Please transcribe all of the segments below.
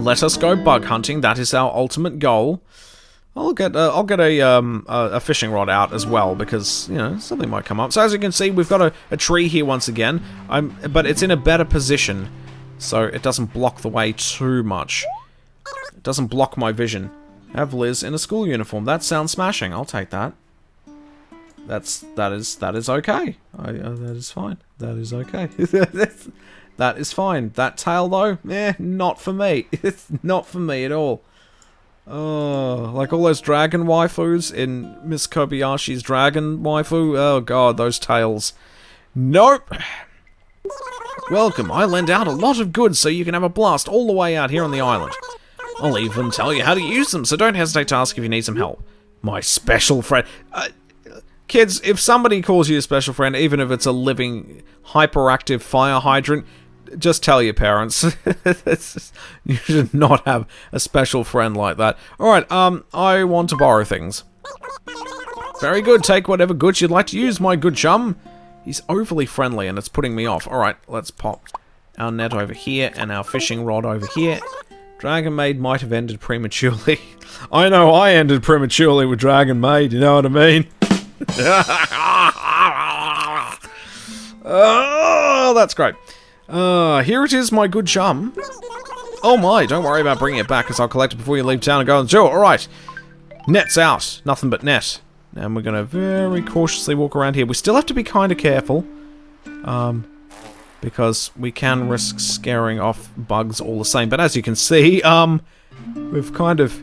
Let us go bug hunting. That is our ultimate goal. I'll get a fishing rod out as well, because, you know, something might come up. So as you can see, we've got a tree here once again. But it's in a better position, so it doesn't block the way too much. It doesn't block my vision. Have Liz in a school uniform. That sounds smashing. I'll take that. That is okay. That is fine. That is okay. That is fine. That tail though, not for me. It's not for me at all. Oh, like all those dragon waifus in Miss Kobayashi's dragon waifu. Oh god, those tails. Nope. Welcome. I lend out a lot of goods so you can have a blast all the way out here on the island. I'll even tell you how to use them, so don't hesitate to ask if you need some help. My special friend. Kids, if somebody calls you a special friend, even if it's a living, hyperactive fire hydrant, just tell your parents. You should not have a special friend like that. Alright, I want to borrow things. Very good, take whatever goods you'd like to use, my good chum. He's overly friendly and it's putting me off. Alright, let's pop our net over here and our fishing rod over here. Dragon Maid might have ended prematurely. I know I ended prematurely with Dragon Maid, you know what I mean? Oh, that's great. Here it is, my good chum. Oh my, don't worry about bringing it back, because I'll collect it before you leave town and go on the tour. Alright. Net's out. Nothing but net. And we're going to very cautiously walk around here. We still have to be kind of careful. Because we can risk scaring off bugs all the same. But as you can see, we've kind of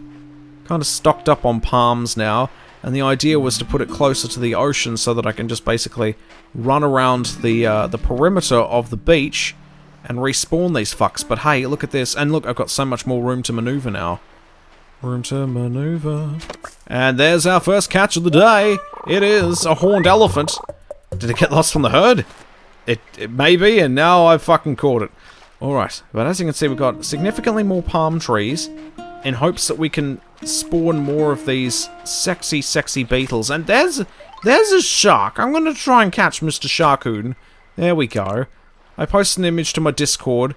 stocked up on palms now. And the idea was to put it closer to the ocean so that I can just basically run around the perimeter of the beach and respawn these fucks. But hey, look at this. And look, I've got so much more room to maneuver now. Room to maneuver. And there's our first catch of the day. It is a horned elephant. Did it get lost from the herd? It may be, and now I've fucking caught it. Alright, but as you can see, we've got significantly more palm trees in hopes that we can spawn more of these sexy, sexy beetles. And there's a shark. I'm going to try and catch Mr. Sharkoon. There we go. I posted an image to my Discord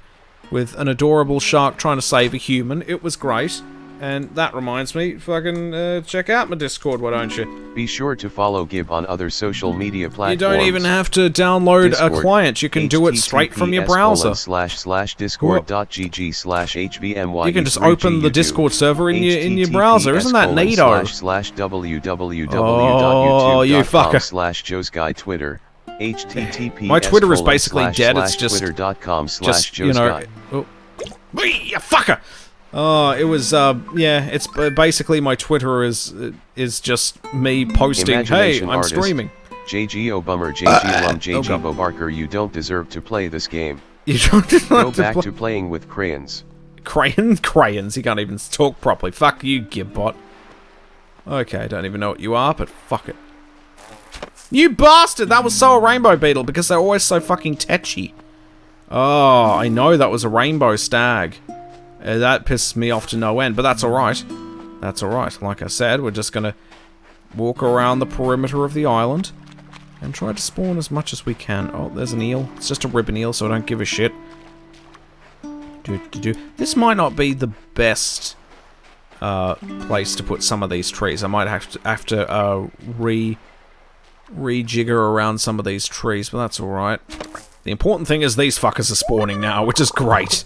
with an adorable shark trying to save a human. It was great. And that reminds me, fucking check out my Discord, why don't you? Be sure to follow Gib on other social media platforms. You don't even have to download Discord, a client. You can do it straight from your browser. //discord.gg/hvmy. You can just open the Discord server in your browser. Isn't that neato? //www.youtube.com you fucker. /JoesGuy Twitter. https my Twitter is basically dead. It's just twitter.com/JoesGuy. You know, you fucker. Oh, it was, yeah, it's basically my Twitter is just me posting, hey, I'm streaming. JGO Bummer, JG Lum, JG Bobarker, you don't deserve to play this game. You don't deserve Go back to playing with crayons. Crayons? He can't even talk properly. Fuck you, Gibbot. Okay, I don't even know what you are, but fuck it. You bastard! That was so a rainbow beetle, because they're always so fucking tetchy. Oh, I know that was a rainbow stag. That pisses me off to no end, but that's alright. That's alright. Like I said, we're just gonna walk around the perimeter of the island and try to spawn as much as we can. Oh, there's an eel. It's just a ribbon eel, so I don't give a shit. This might not be the best place to put some of these trees. I might have to rejigger around some of these trees, but that's alright. The important thing is these fuckers are spawning now, which is great.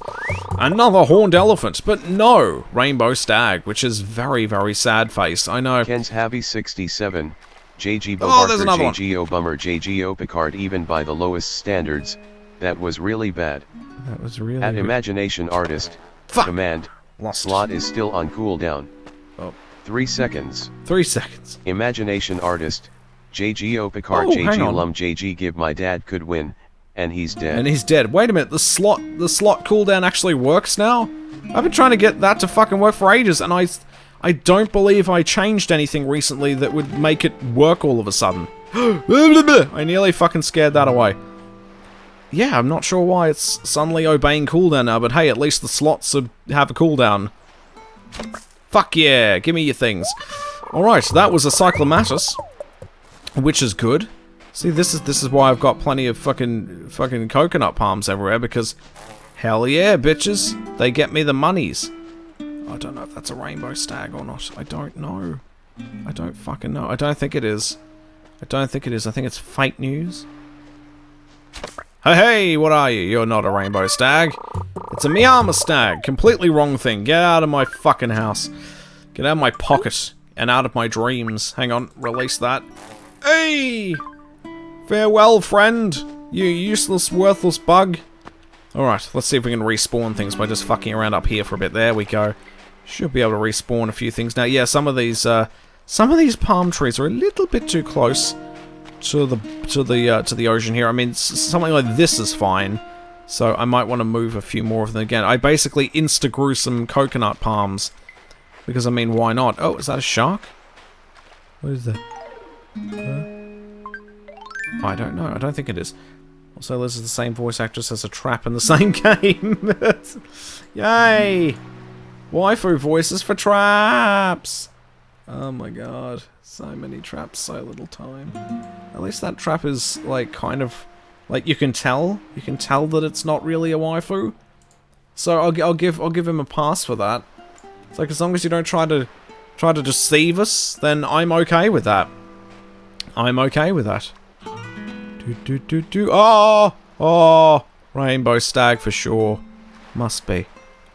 Another horned elephant, but no rainbow stag, which is very, very sad face. I know. Ken's Habby 67, JG Bobarker, JGO Bummer, JGO Picard, even by the lowest standards, that was really bad. That was really At Imagination Artist, fuck. command, slot is still on cooldown. Oh. 3 seconds. 3 seconds. Imagination Artist, JGO Picard, JG Lum, JG Give my dad could win. And he's dead. And he's dead. Wait a minute, the slot cooldown actually works now? I've been trying to get that to fucking work for ages, and I don't believe I changed anything recently that would make it work all of a sudden. I nearly fucking scared that away. Yeah, I'm not sure why it's suddenly obeying cooldown now, but hey, at least the slots have a cooldown. Fuck yeah, give me your things. Alright, that was a Cyclomatus, which is good. See, this is why I've got plenty of fucking coconut palms everywhere, because hell yeah, bitches, they get me the monies. I don't know if that's a rainbow stag or not. I don't know. I don't fucking know. I don't think it is. I don't think it is. I think it's fake news. Hey, what are you? You're not a rainbow stag. It's a Miyama stag. Completely wrong thing. Get out of my fucking house. Get out of my pocket. And out of my dreams. Hang on. Release that. Hey! Farewell, friend. You useless, worthless bug. Alright, let's see if we can respawn things by just fucking around up here for a bit. There we go. Should be able to respawn a few things. Now, yeah, some of these palm trees are a little bit too close to the ocean here. I mean, something like this is fine, so I might want to move a few more of them again. I basically insta-grew some coconut palms because, I mean, why not? Oh, is that a shark? What is that? I don't know. I don't think it is. Also, this is the same voice actress as a trap in the same game. Yay! Waifu voices for traps. Oh my god. So many traps, so little time. At least that trap is, like, kind of... Like, you can tell that it's not really a waifu. So I'll give him a pass for that. It's like, as long as you don't try to deceive us, then I'm okay with that. I'm okay with that. Oh! Rainbow stag for sure. Must be.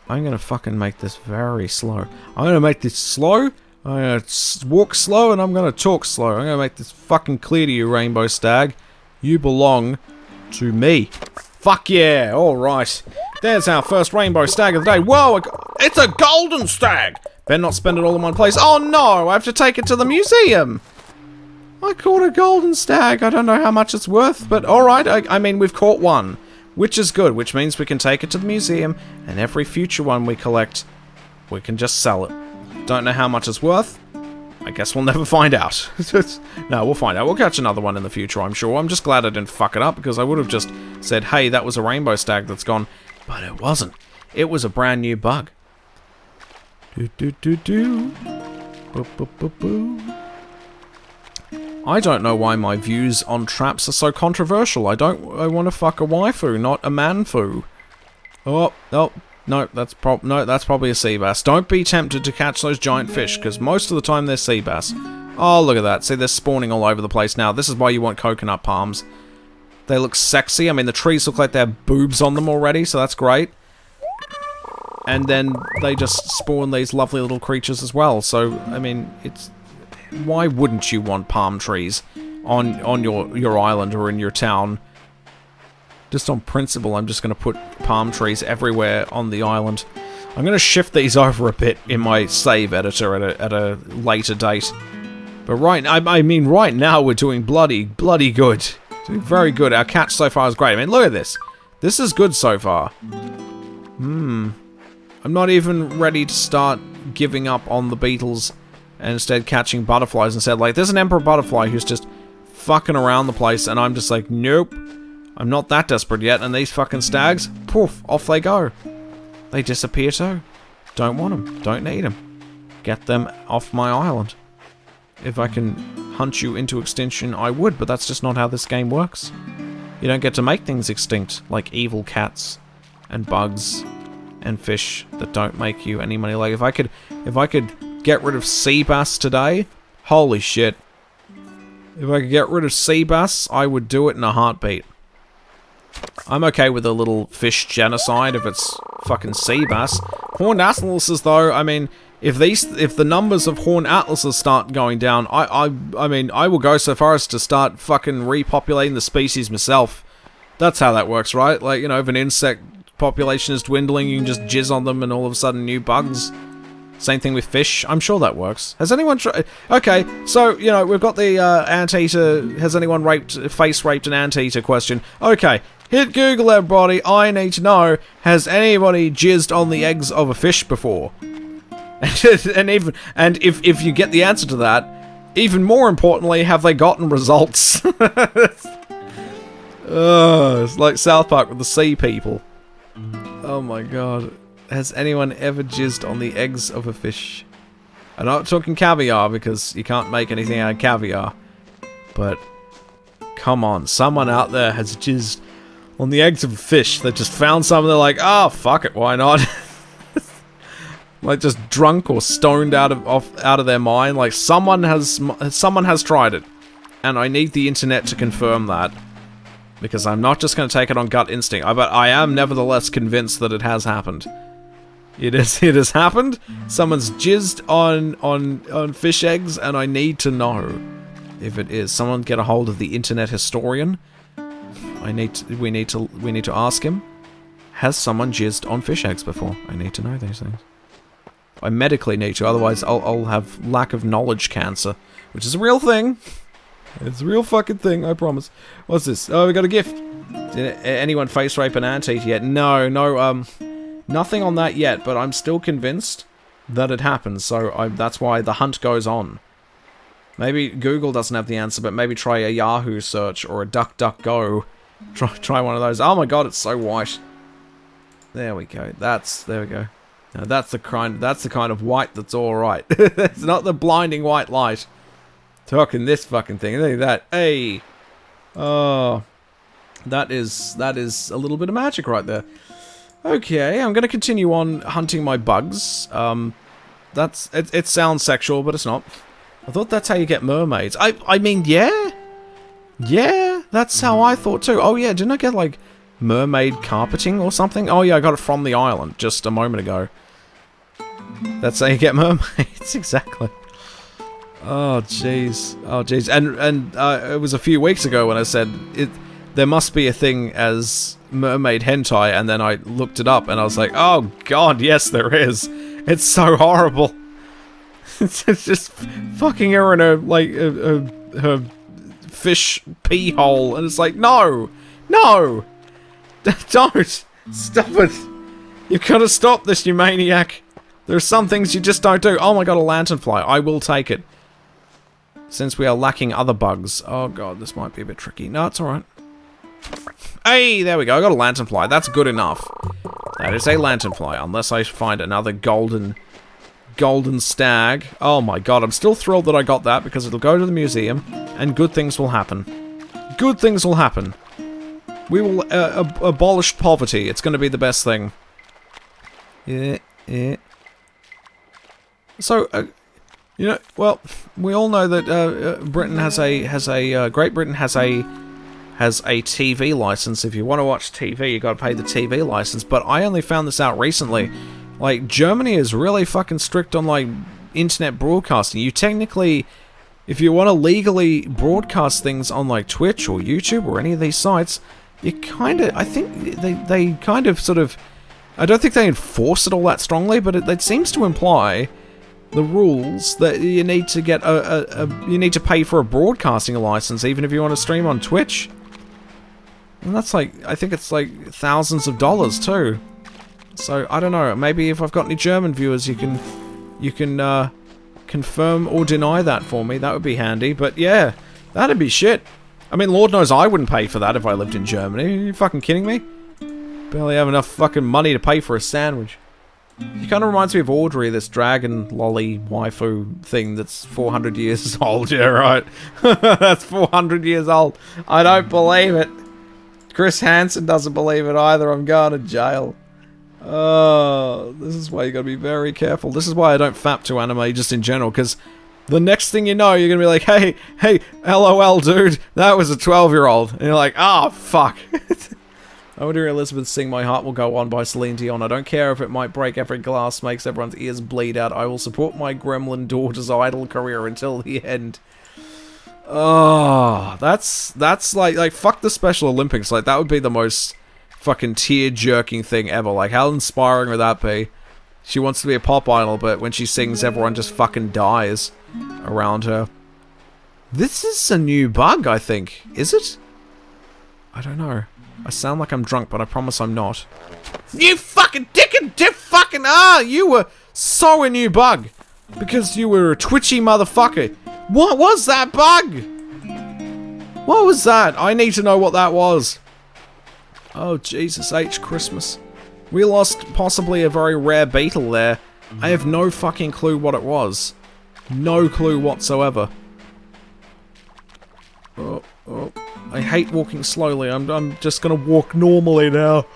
I'm gonna fucking make this very slow. I'm gonna make this slow. I'm gonna walk slow and I'm gonna talk slow. I'm gonna make this fucking clear to you, Rainbow Stag. You belong to me. Fuck yeah, alright. There's our first Rainbow Stag of the day. Whoa, it's a golden stag! Better not spend it all in one place. Oh no, I have to take it to the museum! I caught a golden stag. I don't know how much it's worth, but alright, I mean, we've caught one. Which is good, which means we can take it to the museum, and every future one we collect, we can just sell it. Don't know how much it's worth. I guess we'll never find out. No, we'll find out. We'll catch another one in the future, I'm sure. I'm just glad I didn't fuck it up, because I would have just said, hey, that was a rainbow stag that's gone. But it wasn't. It was a brand new bug. Do-do-do-do. Boo-boo-boo-boo. I don't know why my views on traps are so controversial. I want to fuck a waifu, not a manfu. Oh, no, that's probably a sea bass. Don't be tempted to catch those giant fish, because most of the time they're sea bass. Oh, look at that. See, they're spawning all over the place now. This is why you want coconut palms. They look sexy. I mean, the trees look like they have boobs on them already, so that's great. And then they just spawn these lovely little creatures as well. So, I mean, it's... Why wouldn't you want palm trees on your island or in your town? Just on principle, I'm just going to put palm trees everywhere on the island. I'm going to shift these over a bit in my save editor at a later date. But I mean, right now we're doing bloody good. Doing very good. Our catch so far is great. I mean, look at this. This is good so far. I'm not even ready to start giving up on the Beetles and instead catching butterflies instead. Like, there's an emperor butterfly who's just fucking around the place, and I'm just like, nope. I'm not that desperate yet, and these fucking stags, poof, off they go. They disappear too. Don't want them. Don't need them. Get them off my island. If I can hunt you into extinction, I would, but that's just not how this game works. You don't get to make things extinct, like evil cats, and bugs, and fish that don't make you any money. Like, if I could get rid of sea bass today, holy shit. If I could get rid of sea bass, I would do it in a heartbeat. I'm okay with a little fish genocide if it's fucking sea bass. Horned atlases, though, I mean, if the numbers of horned atlases start going down, I mean, I will go so far as to start fucking repopulating the species myself. That's how that works, right? Like, you know, if an insect population is dwindling, you can just jizz on them and all of a sudden new bugs. Same thing with fish. I'm sure that works. Has anyone tried... Okay, so, you know, we've got the anteater... Has anyone face raped an anteater question? Okay, hit Google, everybody. I need to know, has anybody jizzed on the eggs of a fish before? and if you get the answer to that, even more importantly, have they gotten results? It's like South Park with the sea people. Oh my god. Has anyone ever jizzed on the eggs of a fish? I'm not talking caviar, because you can't make anything out of caviar. But, come on, someone out there has jizzed on the eggs of a fish. They just found some and they're like, oh, fuck it, why not? Like, just drunk or stoned out of their mind. Like, someone has tried it. And I need the internet to confirm that. Because I'm not just going to take it on gut instinct. But I am nevertheless convinced that it has happened. It has happened. Someone's jizzed on fish eggs, and I need to know if it is. Someone get a hold of the internet historian. We need to ask him. Has someone jizzed on fish eggs before? I need to know these things. I medically need to, otherwise I'll have lack of knowledge cancer, which is a real thing. It's a real fucking thing, I promise. What's this? Oh, we got a gift. Did anyone face rape an anteater yet? No, nothing on that yet, but I'm still convinced that it happens, so that's why the hunt goes on. Maybe Google doesn't have the answer, but maybe try a Yahoo search or a DuckDuckGo. Try one of those. Oh my god, it's so white. There we go. There we go. Now that's the kind of white that's alright. It's not the blinding white light. Talking this fucking thing. Look at that. Hey. Oh. That is a little bit of magic right there. Okay, I'm gonna continue on hunting my bugs. It sounds sexual, but it's not. I thought that's how you get mermaids. I mean, yeah. Yeah, that's how I thought too. Oh yeah, didn't I get like mermaid carpeting or something? Oh yeah, I got it from the island just a moment ago. That's how you get mermaids, exactly. Oh jeez, oh jeez, and it was a few weeks ago when I said there must be a thing as mermaid hentai, and then I looked it up and I was like, oh god, yes there is. It's so horrible. It's just fucking her in her fish pee hole, and it's like, no, don't, stop it. You've got to stop this, you maniac. There are some things you just don't do. Oh my god, a lanternfly. I will take it. Since we are lacking other bugs. Oh god, this might be a bit tricky. No, it's alright. Hey, there we go. I got a lanternfly. That's good enough. That is a lanternfly. Unless I find another golden stag. Oh my god, I'm still thrilled that I got that because it'll go to the museum and good things will happen. Good things will happen. We will abolish poverty. It's going to be the best thing. Yeah. So, you know, well, we all know that Great Britain has a TV license. If you want to watch TV, you got to pay the TV license. But I only found this out recently. Like, Germany is really fucking strict on, like, internet broadcasting. You technically, if you want to legally broadcast things on, like, Twitch or YouTube or any of these sites, you kind of, I think they kind of sort of, I don't think they enforce it all that strongly, but it seems to imply the rules that you need to get you need to pay for a broadcasting license even if you want to stream on Twitch. And that's like, I think it's like thousands of dollars too. So I don't know, maybe if I've got any German viewers you can confirm or deny that for me. That would be handy. But yeah, that'd be shit. I mean, Lord knows I wouldn't pay for that if I lived in Germany. Are you fucking kidding me? Barely have enough fucking money to pay for a sandwich. It kind of reminds me of Audrey, this dragon lolly waifu thing that's 400 years old. Yeah, right. That's 400 years old. I don't believe it. Chris Hansen doesn't believe it either. I'm going to jail. Oh, this is why you gotta be very careful. This is why I don't fap to anime just in general, because the next thing you know, you're gonna be like, hey, LOL, dude, that was a 12-year-old. And you're like, oh, fuck. I would hear Elizabeth sing My Heart Will Go On by Celine Dion. I don't care if it might break every glass, makes everyone's ears bleed out. I will support my gremlin daughter's idol career until the end. Oh, that's like fuck the Special Olympics. Like, that would be the most fucking tear-jerking thing ever. Like, how inspiring would that be? She wants to be a pop idol, but when she sings, everyone just fucking dies around her. This is a new bug, I think. Is it? I don't know. I sound like I'm drunk, but I promise I'm not. You fucking dick and dick fucking you were so a new bug. Because you were a twitchy motherfucker. What was that bug? What was that? I need to know what that was. Oh, Jesus H. Christmas. We lost possibly a very rare beetle there. I have no fucking clue what it was. No clue whatsoever. Oh. I hate walking slowly. I'm just gonna walk normally now.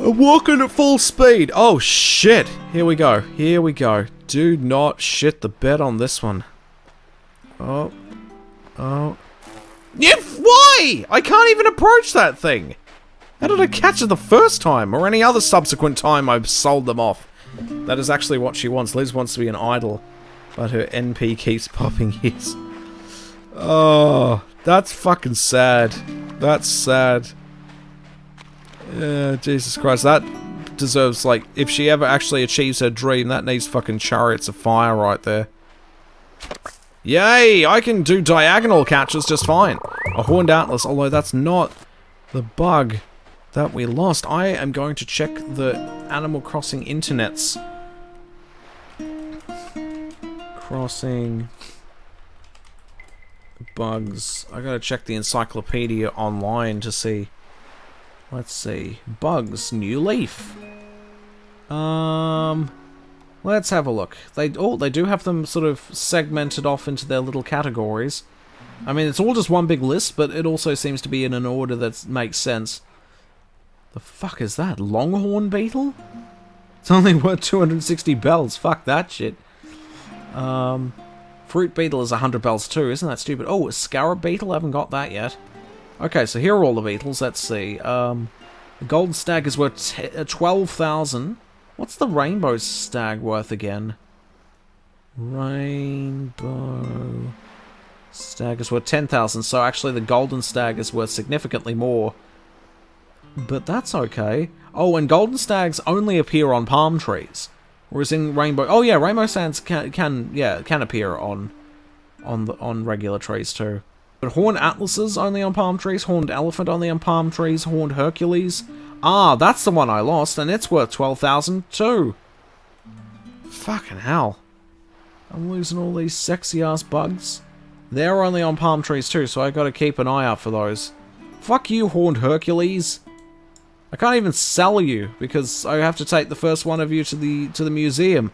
I'm walking at full speed. Oh, shit. Here we go. Here we go. Do not shit the bed on this one. Oh. Oh. Yeah, why? I can't even approach that thing. How did I catch it the first time? Or any other subsequent time I've sold them off? That is actually what she wants. Liz wants to be an idol. But her NP keeps popping hits. Oh, that's fucking sad. That's sad. Jesus Christ, that deserves, like, if she ever actually achieves her dream, that needs fucking chariots of fire right there. Yay! I can do diagonal catches just fine. A horned atlas, although that's not the bug that we lost. I am going to check the Animal Crossing internets. Crossing bugs. I gotta check the Encyclopedia online to see. Let's see. Bugs. New leaf. Let's have a look. They do have them sort of segmented off into their little categories. I mean, it's all just one big list, but it also seems to be in an order that makes sense. The fuck is that? Longhorn beetle? It's only worth 260 bells. Fuck that shit. Fruit beetle is 100 bells too. Isn't that stupid? Oh, a scarab beetle? I haven't got that yet. Okay, so here are all the beetles. Let's see. The golden stag is worth 12,000. What's the rainbow stag worth again? Rainbow stag is worth 10,000. So actually the golden stag is worth significantly more. But that's okay. Oh, and golden stags only appear on palm trees. Whereas in rainbow... Oh yeah, rainbow stags can appear on regular trees too. But horned atlases only on palm trees, horned elephant only on palm trees, horned Hercules. Ah, that's the one I lost, and it's worth 12,000 too. Fucking hell. I'm losing all these sexy-ass bugs. They're only on palm trees too, so I gotta keep an eye out for those. Fuck you, horned Hercules. I can't even sell you, because I have to take the first one of you to the museum.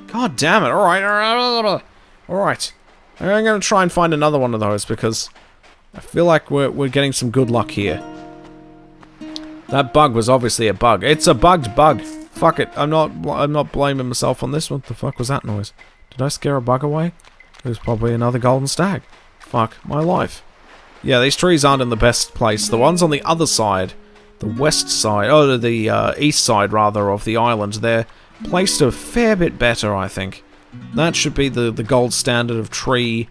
God damn it, alright. Alright. I'm gonna try and find another one of those, because I feel like we're getting some good luck here. That bug was obviously a bug. It's a bugged bug. Fuck it. I'm not blaming myself on this. What the fuck was that noise? Did I scare a bug away? It was probably another golden stag. Fuck my life. Yeah, these trees aren't in the best place. The ones on the other side, the west side, oh, the east side rather of the island, they're placed a fair bit better, I think. That should be the gold standard of tree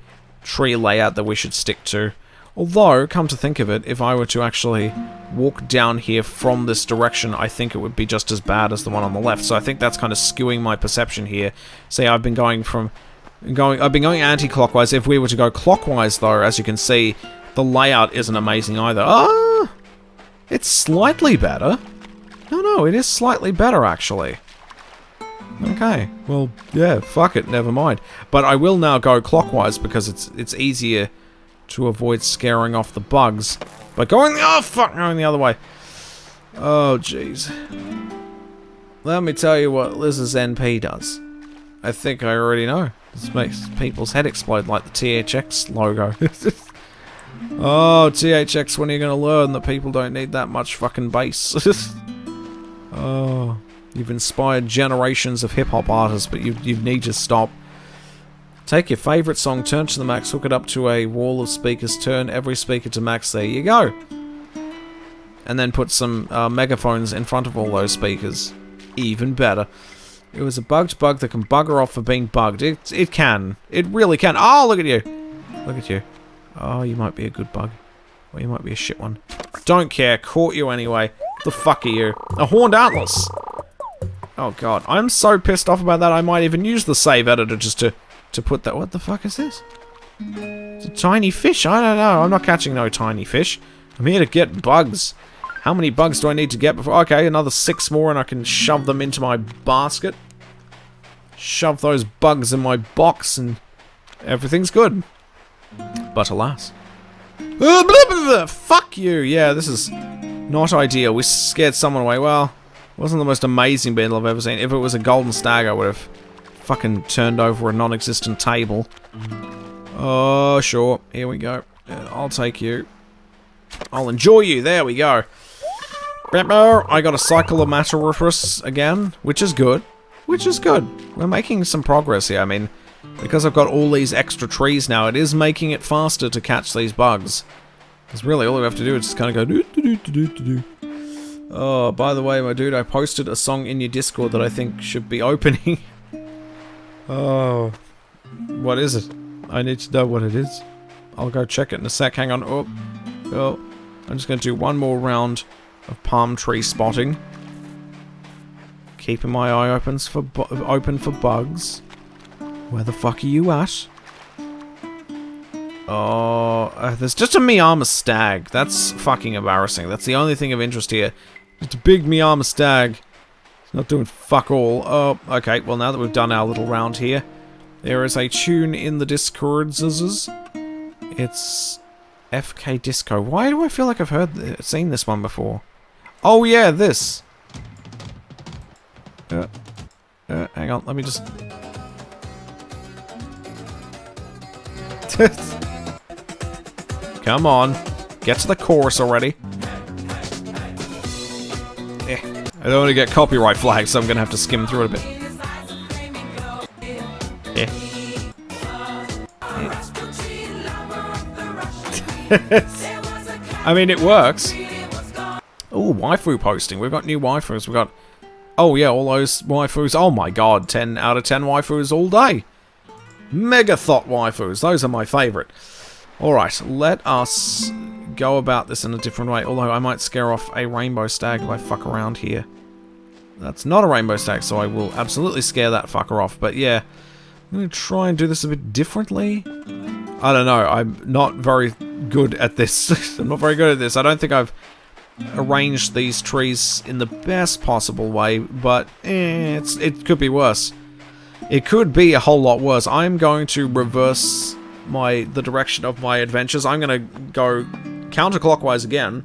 layout that we should stick to. Although, come to think of it, if I were to actually walk down here from this direction, I think it would be just as bad as the one on the left. So I think that's kind of skewing my perception here. See, I've been going anti-clockwise. If we were to go clockwise, though, as you can see, the layout isn't amazing either. Ah, it's slightly better. No, it is slightly better actually. Okay, well, yeah, fuck it, never mind. But I will now go clockwise because it's easier to avoid scaring off the bugs by going the other way. Oh, jeez. Let me tell you what Liz's NP does. I think I already know. This makes people's head explode like the THX logo. Oh, THX, when are you going to learn that people don't need that much fucking bass? Oh, you've inspired generations of hip-hop artists, but you need to stop. Take your favourite song, turn to the max, hook it up to a wall of speakers, turn every speaker to max, there you go. And then put some megaphones in front of all those speakers. Even better. It was a bugged bug that can bugger off for being bugged. It can. It really can. Oh, look at you. Look at you. Oh, you might be a good bug. Or you might be a shit one. Don't care. Caught you anyway. The fuck are you? A horned atlas. Oh god. I'm so pissed off about that I might even use the save editor just to put that... What the fuck is this? It's a tiny fish. I don't know. I'm not catching no tiny fish. I'm here to get bugs. How many bugs do I need to get before... Okay, another 6 more and I can shove them into my basket. Shove those bugs in my box and everything's good. But alas. Fuck you! Yeah, this is not ideal. We scared someone away. Well, it wasn't the most amazing beetle I've ever seen. If it was a golden stag, I would have fucking turned over a non-existent table. Oh, sure. Here we go. I'll take you. I'll enjoy you. There we go. I got a Cyclomaterus again, which is good. Which is good. We're making some progress here. I mean, because I've got all these extra trees now, it is making it faster to catch these bugs. Because really, all we have to do is just kind of go do. Oh, by the way, my dude, I posted a song in your Discord that I think should be opening. Oh, what is it? I need to know what it is. I'll go check it in a sec. Hang on. Oh, I'm just going to do one more round of palm tree spotting. Keeping my eye open for bugs. Where the fuck are you at? Oh, there's just a Miyama stag. That's fucking embarrassing. That's the only thing of interest here. Just a big Miyama stag. It's not doing fuck all. Oh, okay. Well, now that we've done our little round here, there is a tune in the Discords. It's FK Disco. Why do I feel like I've seen this one before? Oh yeah, this. Hang on, let me just... Come on, get to the chorus already. I don't want to get copyright flagged, so I'm gonna have to skim through it a bit. I mean, it works. Oh, waifu posting. We've got new waifus. We've got... Oh yeah, all those waifus. Oh my god, 10 out of 10 waifus all day. Mega thought waifus. Those are my favourite. Alright, let us go about this in a different way. Although I might scare off a rainbow stag if I fuck around here. That's not a rainbow stag, so I will absolutely scare that fucker off. But yeah, I'm going to try and do this a bit differently. I don't know, I'm not very good at this. I'm not very good at this. I don't think I've arranged these trees in the best possible way, but it could be worse. It could be a whole lot worse. I'm going to reverse the direction of my adventures. I'm going to go counterclockwise again.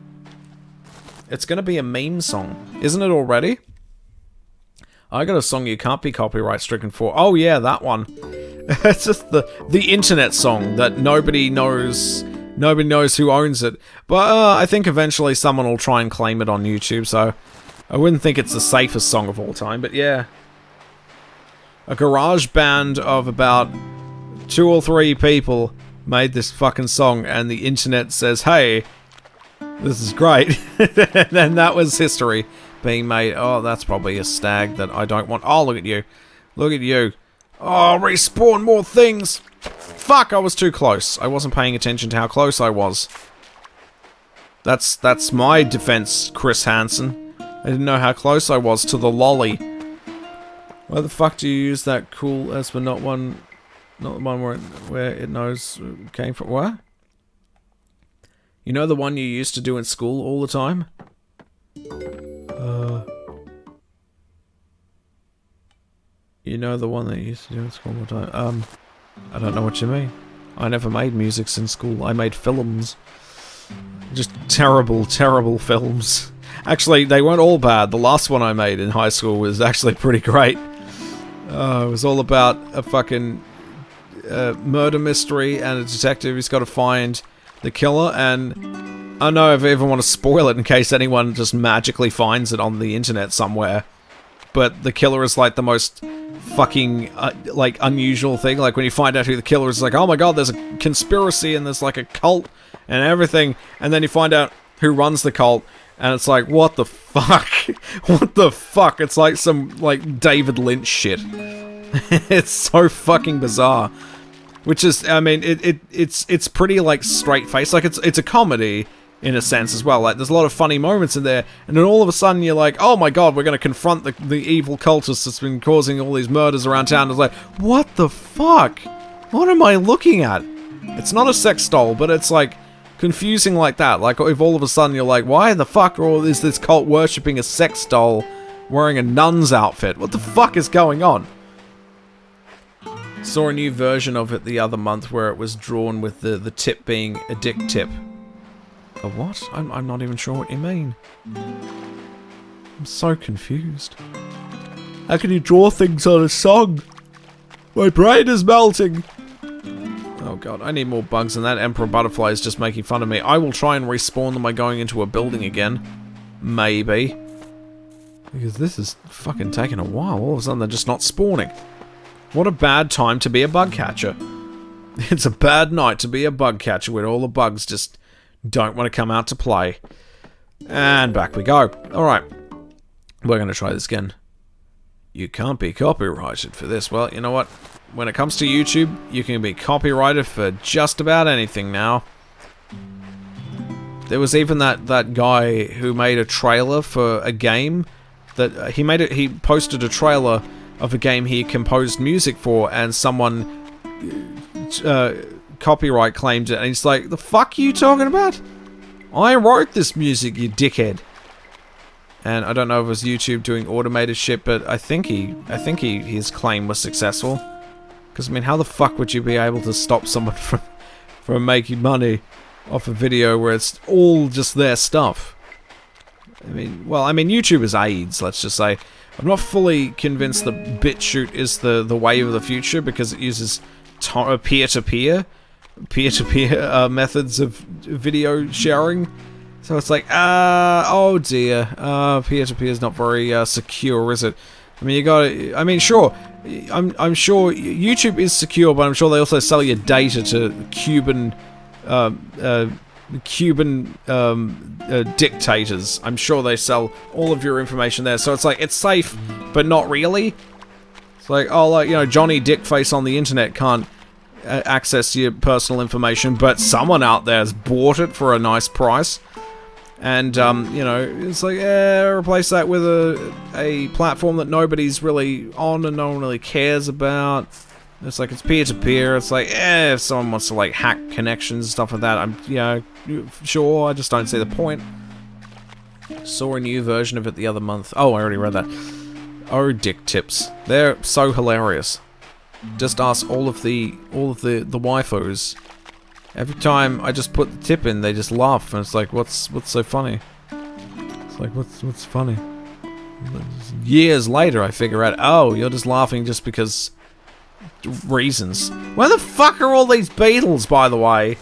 It's going to be a meme song. Isn't it already? I got a song you can't be copyright stricken for. Oh yeah, that one. It's just the internet song that nobody knows who owns it. But I think eventually someone will try and claim it on YouTube, so I wouldn't think it's the safest song of all time, but yeah. A garage band of about 2 or 3 people made this fucking song, and the internet says, hey, this is great. And then that was history being made. Oh, that's probably a stag that I don't want. Oh, look at you. Look at you. Oh, respawn more things. Fuck, I was too close. I wasn't paying attention to how close I was. That's my defense, Chris Hansen. I didn't know how close I was to the lolly. Why the fuck do you use that cool as but not the one where it knows it came from? What? You know the one you used to do in school all the time? You know the one that you used to do in school all the time? I don't know what you mean. I never made music in school. I made films. Just terrible, terrible films. Actually, they weren't all bad. The last one I made in high school was actually pretty great. It was all about a fucking murder mystery and a detective who's got to find the killer, and I don't know if I even want to spoil it in case anyone just magically finds it on the internet somewhere. But the killer is like the most fucking like unusual thing. Like when you find out who the killer is, it's like, oh my god, there's a conspiracy and there's like a cult and everything, and then you find out who runs the cult, and it's like, what the fuck? What the fuck? It's like some like David Lynch shit. It's so fucking bizarre. Which is, I mean, it's pretty like straight face. Like it's a comedy in a sense as well. Like there's a lot of funny moments in there, and then all of a sudden you're like, oh my god, we're gonna confront the evil cultist that's been causing all these murders around town. It's like, what the fuck? What am I looking at? It's not a sex doll, but it's like confusing like that. Like if all of a sudden you're like, why the fuck is this cult worshipping a sex doll wearing a nun's outfit? What the fuck is going on? Saw a new version of it the other month where it was drawn with the tip being a dick tip. A what? I'm not even sure what you mean. I'm so confused. How can you draw things on a song? My brain is melting. Oh god, I need more bugs than that. Emperor Butterfly is just making fun of me. I will try and respawn them by going into a building again. maybe. Because this is fucking taking a while. All of a sudden they're just not spawning. What a bad time to be a bug catcher. It's a bad night to be a bug catcher when all the bugs just don't want to come out to play. And back we go. Alright. We're going to try this again. You can't be copyrighted for this. Well, you know what? When it comes to YouTube, you can be copyrighted for just about anything now. There was even that guy who made a trailer for a game that he posted a trailer of a game he composed music for, and someone copyright claimed it, and he's like, "The fuck are you talking about? I wrote this music, you dickhead." And I don't know if it was YouTube doing automated shit, but I think his claim was successful. Because I mean, how the fuck would you be able to stop someone from making money off a video where it's all just their stuff? I mean, well, YouTube is AIDS, let's just say. I'm not fully convinced that BitChute is the wave of the future, because it uses peer-to-peer methods of video sharing. So it's like, oh dear, peer-to-peer is not very secure, is it? I mean, sure, I'm sure YouTube is secure, but I'm sure they also sell your data to Cuban dictators. I'm sure they sell all of your information there. So it's like, it's safe, but not really. It's like, oh, like, you know, Johnny Dickface on the internet can't access your personal information, but someone out there has bought it for a nice price. And, you know, it's like, replace that with a platform that nobody's really on and no one really cares about. It's like, it's peer-to-peer. It's like, if someone wants to, like, hack connections, stuff like that, sure, I just don't see the point. Saw a new version of it the other month. Oh, I already read that. Oh, dick tips. They're so hilarious. Just ask all of the waifus. Every time I just put the tip in, they just laugh, and it's like, what's so funny? It's like, what's funny? Years later, I figure out, oh, you're just laughing just because reasons. Where the fuck are all these Beetles, by the way?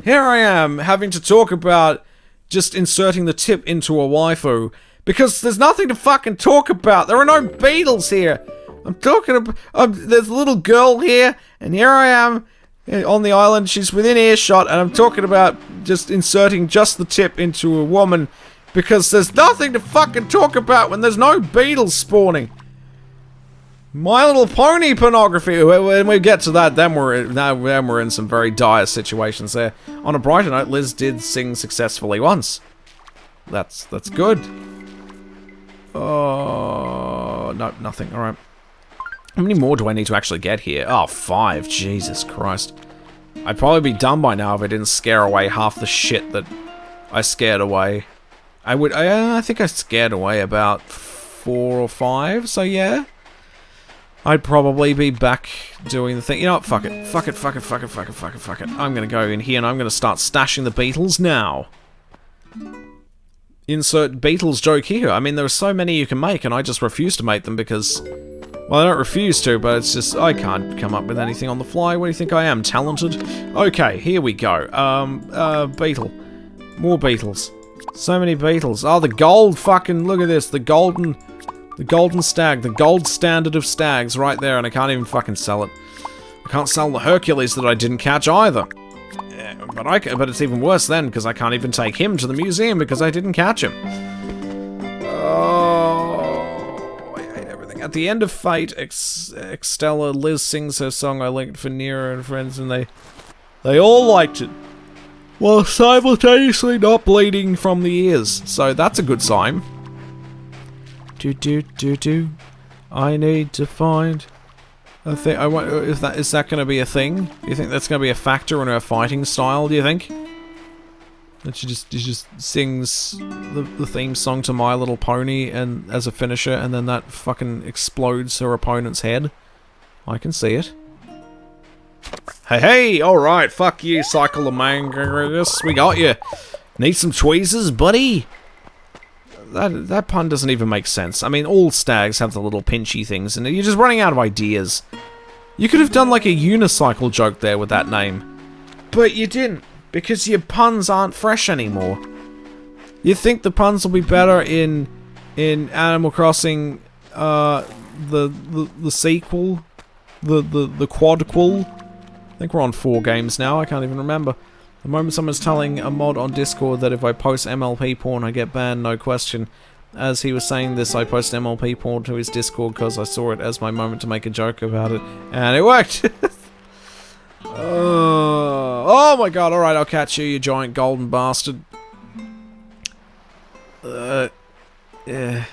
Here I am, having to talk about just inserting the tip into a waifu, because there's nothing to fucking talk about. There are no Beetles here. I'm talking about, there's a little girl here, and here I am, on the island, she's within earshot, and I'm talking about just inserting just the tip into a woman, because there's nothing to fucking talk about when there's no Beetles spawning. My Little Pony pornography. When we get to that, then we're in some very dire situations there. On a brighter note, Liz did sing successfully once. That's good. Oh, no, nothing. All right. How many more do I need to actually get here? Oh, 5. Jesus Christ. I'd probably be done by now if I didn't scare away half the shit that I scared away. I think I scared away about 4 or 5, so yeah. I'd probably be back doing the thing. You know what? Fuck it. Fuck it. I'm gonna go in here and I'm gonna start stashing the Beetles now. Insert Beetles joke here. I mean, there are so many you can make, and I just refuse to make them because... well, I don't refuse to, but it's just, I can't come up with anything on the fly. What do you think I am, talented? Okay, here we go. Beetle. More Beetles. So many Beetles. Oh, the gold fucking, look at this. The golden stag. The gold standard of stags right there, and I can't even fucking sell it. I can't sell the Hercules that I didn't catch either. But it's even worse then, because I can't even take him to the museum because I didn't catch him. Oh, I hate everything. At the end of Fate, Extella, Liz sings her song I linked for Nira and friends, and they all liked it. While simultaneously not bleeding from the ears. So that's a good sign. I need to find a thing. I wonder if is that going to be a thing? Do you think that's going to be a factor in her fighting style? Do you think that she just sings the theme song to My Little Pony and as a finisher, and then that fucking explodes her opponent's head? I can see it. Hey, alright, fuck you, Cyclomangus, we got you. Need some tweezers, buddy? That pun doesn't even make sense. I mean, all stags have the little pinchy things, and you're just running out of ideas. You could have done like a unicycle joke there with that name. But you didn't, because your puns aren't fresh anymore. You think the puns will be better in Animal Crossing, the sequel, the quadquel? I think we're on 4 games now. I can't even remember. The moment someone's telling a mod on Discord that if I post MLP porn, I get banned, no question. As he was saying this, I posted MLP porn to his Discord because I saw it as my moment to make a joke about it, and it worked. Oh my god! All right, I'll catch you, you giant golden bastard. Yeah.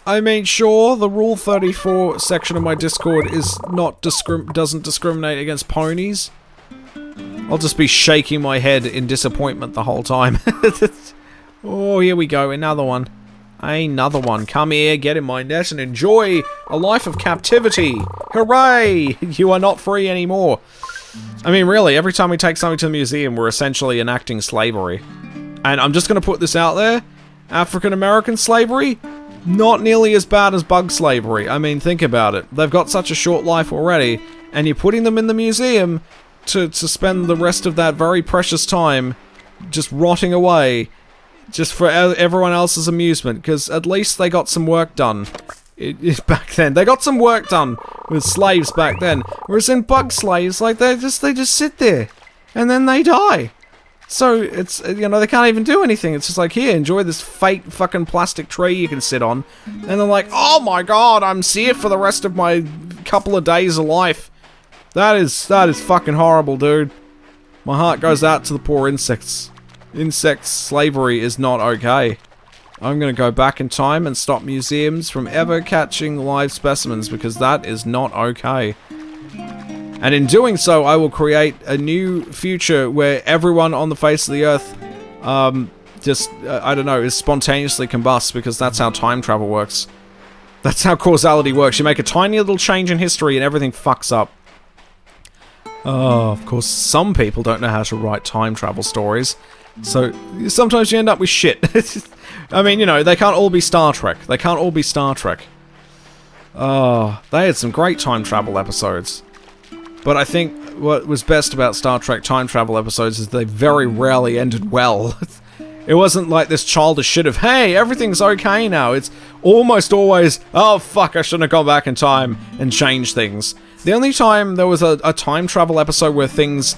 I mean, sure, the Rule 34 section of my Discord is not doesn't discriminate against ponies. I'll just be shaking my head in disappointment the whole time. Oh, here we go, another one. Another one. Come here, get in my net and enjoy a life of captivity. Hooray! You are not free anymore. I mean, really, every time we take something to the museum, we're essentially enacting slavery. And I'm just gonna put this out there. African-American slavery? Not nearly as bad as bug slavery. I mean, think about it. They've got such a short life already, and you're putting them in the museum to spend the rest of that very precious time just rotting away, just for everyone else's amusement, because at least they got some work done. Back then. They got some work done with slaves back then. Whereas in bug slaves, like, they just sit there, and then they die. So, it's, you know, they can't even do anything. It's just like, here, enjoy this fake fucking plastic tree you can sit on. And they're like, oh my god, I'm seared for the rest of my couple of days of life. That is fucking horrible, dude. My heart goes out to the poor insects. Insect slavery is not okay. I'm gonna go back in time and stop museums from ever catching live specimens, because that is not okay. And in doing so, I will create a new future where everyone on the face of the earth, I don't know, is spontaneously combust, because that's how time travel works. That's how causality works. You make a tiny little change in history and everything fucks up. Oh, of course, some people don't know how to write time travel stories. So, sometimes you end up with shit. I mean, you know, they can't all be Star Trek. They can't all be Star Trek. Oh, they had some great time travel episodes. But I think what was best about Star Trek time travel episodes is they very rarely ended well. It wasn't like this childish shit of, hey, everything's okay now. It's almost always, oh fuck, I shouldn't have gone back in time and changed things. The only time there was a time travel episode where things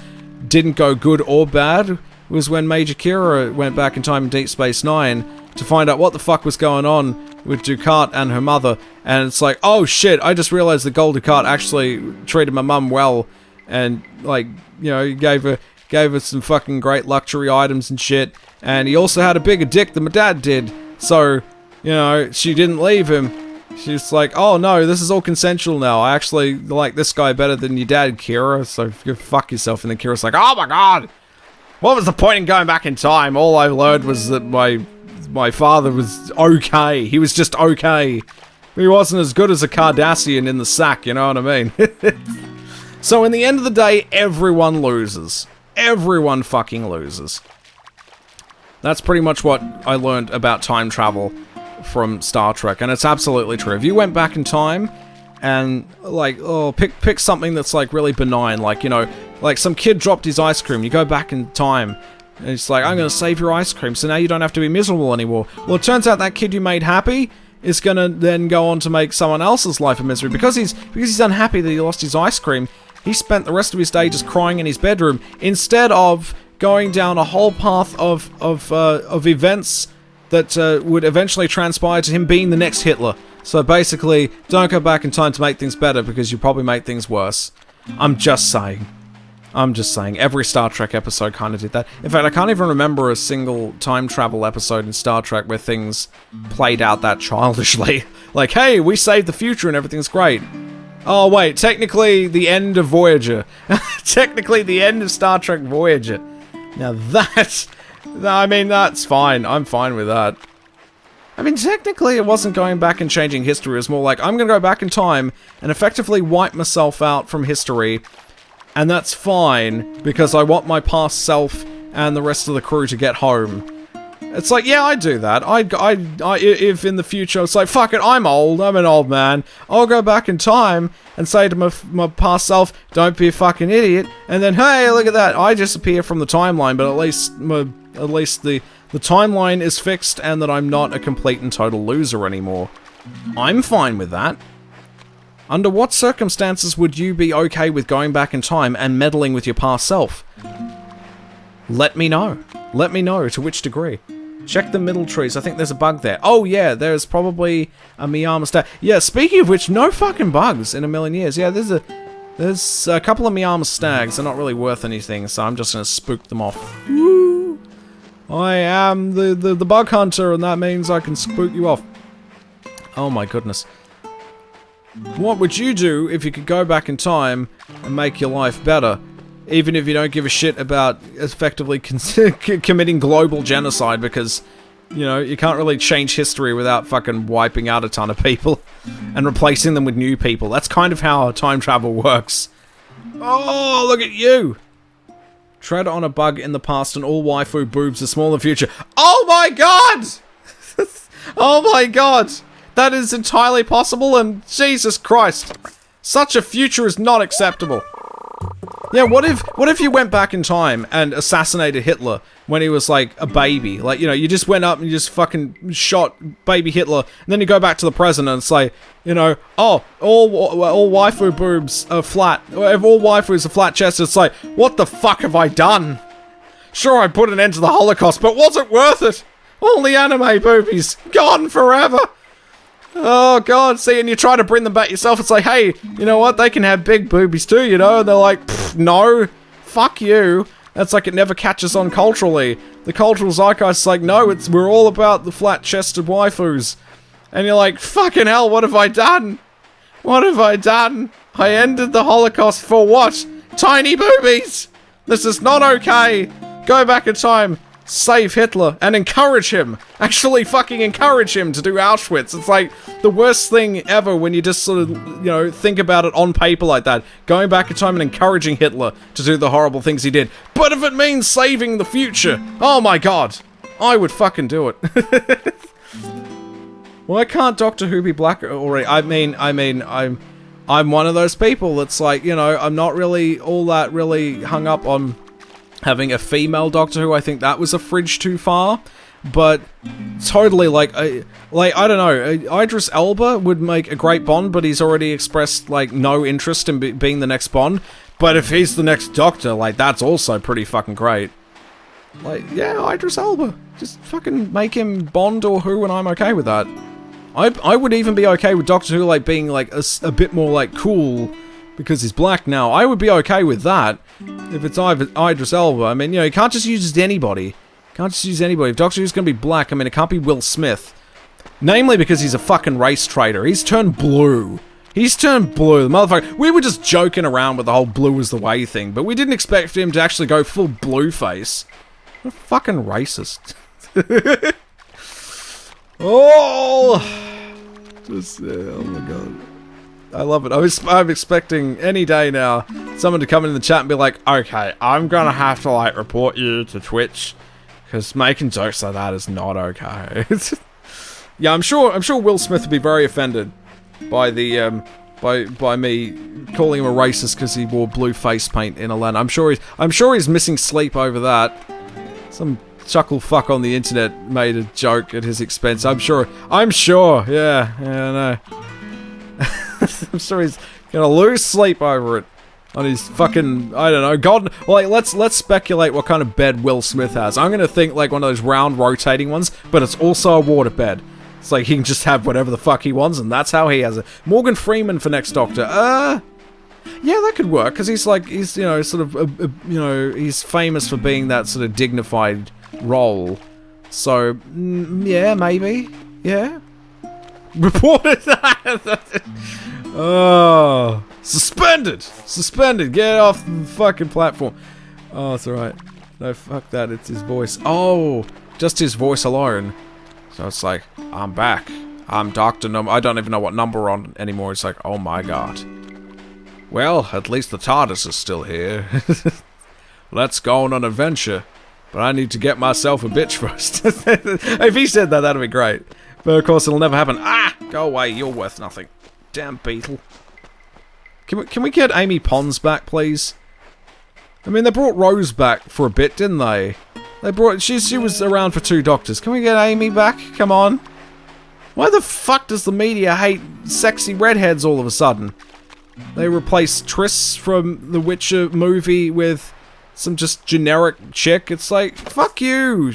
didn't go good or bad was when Major Kira went back in time in Deep Space Nine to find out what the fuck was going on with Dukat and her mother, and it's like, oh shit, I just realized that Gul Dukat actually treated my mum well, and, like, you know, gave her some fucking great luxury items and shit, and he also had a bigger dick than my dad did, so, you know, she didn't leave him. She's like, oh no, this is all consensual now, I actually like this guy better than your dad, Kira, so go fuck yourself. And then Kira's like, oh my god, what was the point in going back in time? All I learned was that my father was okay. He was just okay. He wasn't as good as a Cardassian in the sack, you know what I mean? So in the end of the day, everyone loses. Everyone fucking loses. That's pretty much what I learned about time travel from Star Trek, and it's absolutely true. If you went back in time and, like, oh, pick something that's, like, really benign, like, you know, like some kid dropped his ice cream, you go back in time, and it's like, I'm gonna save your ice cream, so now you don't have to be miserable anymore. Well, it turns out that kid you made happy is gonna then go on to make someone else's life a misery. Because he's unhappy that he lost his ice cream, he spent the rest of his day just crying in his bedroom, instead of going down a whole path of events that would eventually transpire to him being the next Hitler. So basically, don't go back in time to make things better, because you probably make things worse. I'm just saying. Every Star Trek episode kind of did that. In fact, I can't even remember a single time travel episode in Star Trek where things played out that childishly. Like, hey, we saved the future and everything's great. Oh wait, technically the end of Voyager. Technically the end of Star Trek Voyager. Now that's... I mean, that's fine. I'm fine with that. I mean, technically it wasn't going back and changing history. It was more like, I'm gonna go back in time and effectively wipe myself out from history. And that's fine, because I want my past self and the rest of the crew to get home. It's like, yeah, I'd do that. If in the future it's like, fuck it, I'm old, I'm an old man. I'll go back in time and say to my past self, don't be a fucking idiot. And then, hey, look at that, I disappear from the timeline, but at least my at least the timeline is fixed and that I'm not a complete and total loser anymore. I'm fine with that. Under what circumstances would you be okay with going back in time and meddling with your past self? Let me know. Let me know to which degree. Check the middle trees. I think there's a bug there. Oh yeah, there's probably a Miyama stag. Yeah, speaking of which, no fucking bugs in a million years. Yeah, there's a couple of Miyama stags. They're not really worth anything, so I'm just gonna spook them off. Woo! I am the bug hunter, and that means I can spook you off. Oh my goodness. What would you do if you could go back in time and make your life better? Even if you don't give a shit about effectively committing global genocide, because, you know, you can't really change history without fucking wiping out a ton of people and replacing them with new people. That's kind of how time travel works. Oh, look at you! Tread on a bug in the past and all waifu boobs are small in the future. Oh my god! Oh my god! That is entirely possible, and Jesus Christ, such a future is not acceptable. Yeah, what if you went back in time and assassinated Hitler when he was like a baby? Like, you know, you just went up and you just fucking shot baby Hitler, and then you go back to the present and say, you know, oh, all waifu boobs are flat. If all waifus are flat chested, it's like, what the fuck have I done? Sure, I put an end to the Holocaust, but was it worth it? All the anime boobies gone forever. Oh god, see, and you try to bring them back yourself, it's like, hey, you know what, they can have big boobies too, you know, and they're like, no, fuck you. That's like it never catches on culturally. The cultural zeitgeist is like, no, we're all about the flat-chested waifus. And you're like, fucking hell, what have I done? What have I done? I ended the Holocaust for what? Tiny boobies! This is not okay! Go back in time. Save Hitler and encourage him. Actually fucking encourage him to do Auschwitz. It's like the worst thing ever when you just sort of, you know, think about it on paper like that. Going back in time and encouraging Hitler to do the horrible things he did. But if it means saving the future, oh my god, I would fucking do it. Why can't Doctor Who be black already? I mean, I'm one of those people that's like, you know, I'm not really all that really hung up on having a female Doctor Who. I think that was a fridge too far, but totally, like, I don't know, Idris Elba would make a great Bond, but he's already expressed, like, no interest in being the next Bond, but if he's the next Doctor, like, that's also pretty fucking great. Like, yeah, Idris Elba, just fucking make him Bond or Who, and I'm okay with that. I would even be okay with Doctor Who, like, being, like, a bit more, like, cool, because he's black now. I would be okay with that if it's Idris Elba. I mean, you know, you can't just use anybody. Can't just use anybody. If Doctor Who's gonna be black, I mean, it can't be Will Smith. Namely because he's a fucking race traitor. He's turned blue. He's turned blue. The motherfucker. We were just joking around with the whole blue is the way thing, but we didn't expect him to actually go full blue face. What a fucking racist. Oh! Just, oh my god. I love it. I'm expecting any day now someone to come in the chat and be like, okay, I'm gonna have to, like, report you to Twitch, because making jokes like that is not okay. Yeah, I'm sure Will Smith would be very offended by the, by me calling him a racist because he wore blue face paint in a land. I'm sure he's missing sleep over that. Some chuckle fuck on the internet made a joke at his expense. I'm sure, yeah, I know. I'm sure he's gonna lose sleep over it on his fucking, I don't know, god, like, let's speculate what kind of bed Will Smith has. I'm gonna think like one of those round rotating ones, but it's also a water bed. It's like he can just have whatever the fuck he wants, and that's how he has it. Morgan Freeman for next Doctor. Yeah, that could work, because he's like, he's, you know, sort of, you know, he's famous for being that sort of dignified role. So, yeah, maybe. Yeah. Reported that. Oh, suspended. Get off the fucking platform. Oh, it's alright. No, fuck that. It's his voice. Oh, just his voice alone. So it's like, I'm back. I'm Doctor Number. I don't even know what number we're on anymore. It's like, oh my god. Well, at least the TARDIS is still here. Let's go on an adventure. But I need to get myself a bitch first. If he said that, that'd be great. But of course, it'll never happen. Ah! Go away, you're worth nothing. Damn Beetle. Can we get Amy Pons back, please? I mean, they brought Rose back for a bit, didn't they? She was around for 2 Doctors. Can we get Amy back? Come on. Why the fuck does the media hate sexy redheads all of a sudden? They replaced Triss from the Witcher movie with some just generic chick. It's like, fuck you.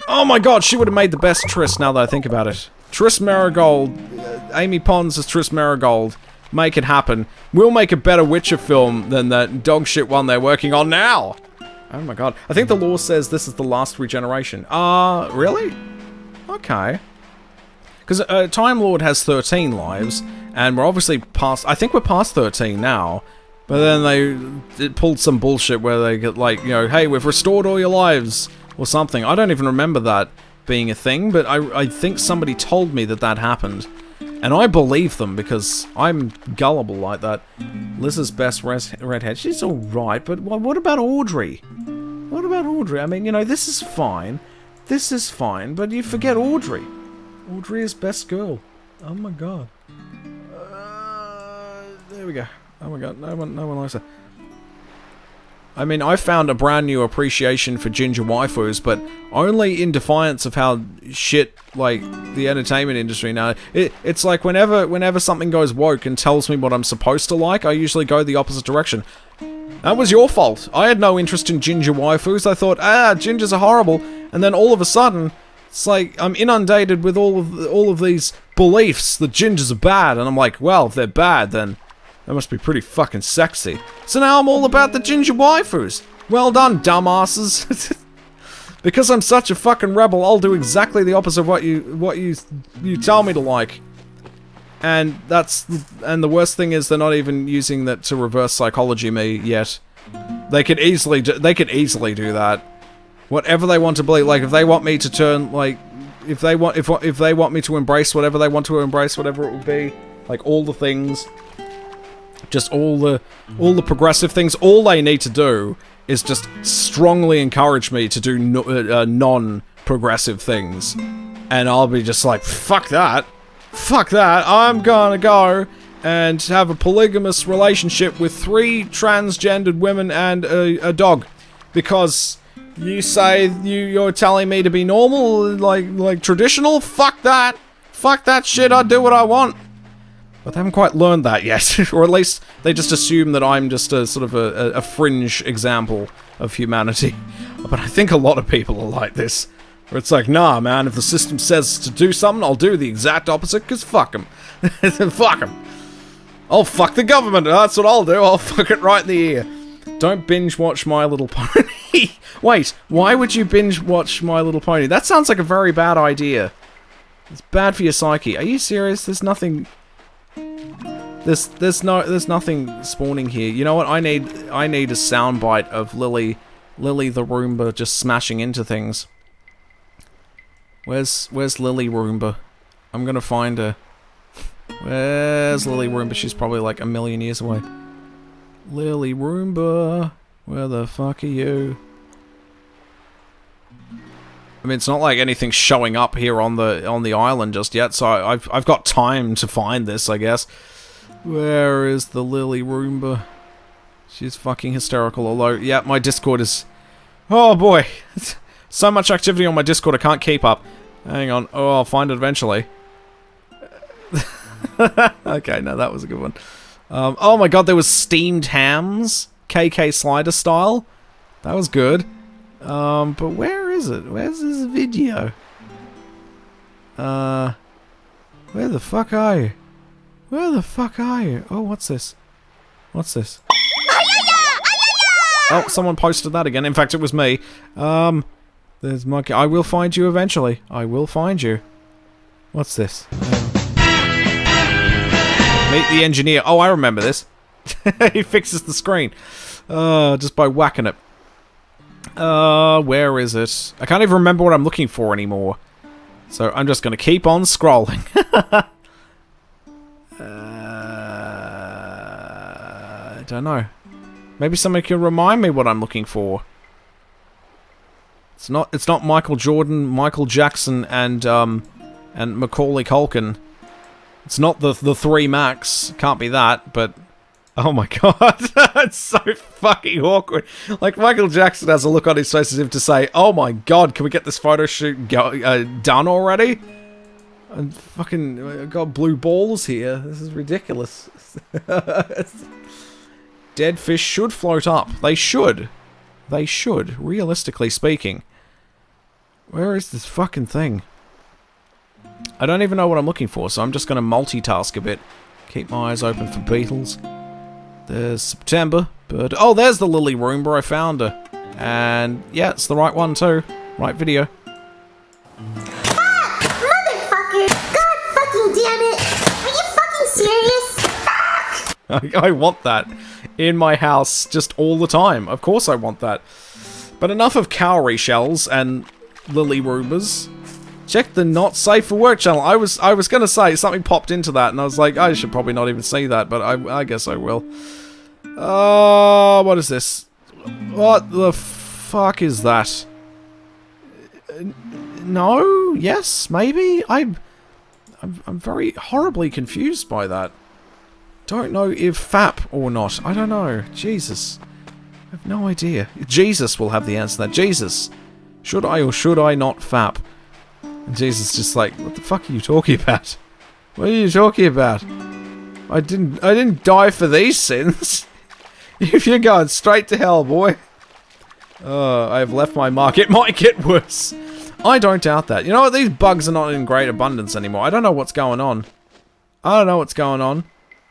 Oh my god, she would have made the best Triss now that I think about it. Triss Marigold. Amy Pons as Triss Marigold. Make it happen. We'll make a better Witcher film than that dog shit one they're working on now. Oh my god. I think the lore says this is the last regeneration. Really? Okay. Because Time Lord has 13 lives, and we're obviously past... I think we're past 13 now. But then it pulled some bullshit where they get like, you know, hey, we've restored all your lives, or something. I don't even remember that being a thing, but I think somebody told me that that happened. And I believe them, because I'm gullible like that. Liz's best redhead. She's alright, but what about Audrey? What about Audrey? I mean, you know, this is fine. This is fine, but you forget Audrey. Audrey is best girl. Oh my god. There we go. Oh my god, no one likes her. I mean, I found a brand new appreciation for Gingerwaifus, but only in defiance of how shit, like, the entertainment industry now. It's like whenever something goes woke and tells me what I'm supposed to like, I usually go the opposite direction. That was your fault. I had no interest in Gingerwaifus. I thought, gingers are horrible, and then all of a sudden, it's like I'm inundated with all of these beliefs that gingers are bad, and I'm like, well, if they're bad, then they must be pretty fucking sexy. So now I'm all about the Gingerwaifus. Well done, dumbasses. Because I'm such a fucking rebel, I'll do exactly the opposite of what you tell me to like. And the worst thing is they're not even using that to reverse psychology me yet. They could easily do that. Whatever they want to believe, like if they want me to turn like if they want me to embrace whatever they want to embrace, whatever it would be, like all the things, just all the progressive things, all they need to do is just strongly encourage me to do non-progressive things, and I'll be just like, fuck that, I'm gonna go and have a polygamous relationship with 3 transgendered women and a dog, because you say you're telling me to be normal, like traditional. Fuck that shit. I do what I want. But they haven't quite learned that yet, or at least they just assume that I'm just a sort of a fringe example of humanity. But I think a lot of people are like this, where it's like, nah, man, if the system says to do something, I'll do the exact opposite, because fuck them. Fuck them. I'll fuck the government, that's what I'll do, I'll fuck it right in the ear. Don't binge watch My Little Pony. Wait, why would you binge watch My Little Pony? That sounds like a very bad idea. It's bad for your psyche. Are you serious? There's nothing... There's nothing spawning here. You know what? I need a soundbite of Lilly the Roomba just smashing into things. Where's Lilly Roomba? I'm gonna find her. Where's Lilly Roomba? She's probably like a million years away. Lilly Roomba, where the fuck are you? I mean, it's not like anything's showing up here on the island just yet, so I've got time to find this, I guess. Where is the Lilly Roomba? She's fucking hysterical, although, yeah, my Discord is... Oh boy! So much activity on my Discord, I can't keep up. Hang on, oh, I'll find it eventually. Okay, no, that was a good one. Oh my god, there was steamed hams, KK Slider style. That was good. But where is it? Where's this video? Where the fuck are you? Where the fuck are you? Oh, what's this? What's this? Oh, someone posted that again. In fact, it was me. There's Monkey. I will find you eventually. I will find you. What's this? Meet the engineer. Oh, I remember this. He fixes the screen. Just by whacking it. Where is it? I can't even remember what I'm looking for anymore. So I'm just gonna keep on scrolling. I don't know. Maybe somebody can remind me what I'm looking for. It's not Michael Jordan, Michael Jackson, and Macaulay Culkin. It's not the 3 Max. Can't be that, but Oh my god, it's so fucking awkward. Like, Michael Jackson has a look on his face as if to say, oh my god, can we get this photo shoot done already? And fucking, I got blue balls here. This is ridiculous. Dead fish should float up. They should. They should, realistically speaking. Where is this fucking thing? I don't even know what I'm looking for, so I'm just going to multitask a bit. Keep my eyes open for beetles. There's September, but... Oh, there's the Lilly Roomba, I found her. And, yeah, it's the right one too. Right video. Motherfucker! God fucking damn it! Are you fucking serious? Fuck! I want that in my house just all the time. Of course I want that. But enough of cowrie shells and Lilly Roombas. Check the not safe for work channel. I was gonna say something popped into that, and I was like, I should probably not even see that, but I guess I will. What is this? What the fuck is that? No? Yes? Maybe? I'm very horribly confused by that. Don't know if FAP or not. I don't know. Jesus. I have no idea. Jesus will have the answer to that. Jesus. Should I or should I not FAP? And Jesus just like, what the fuck are you talking about? What are you talking about? I didn't die for these sins. If you're going straight to hell, boy. I've left my mark. It might get worse. I don't doubt that. You know what? These bugs are not in great abundance anymore. I don't know what's going on. I don't know what's going on.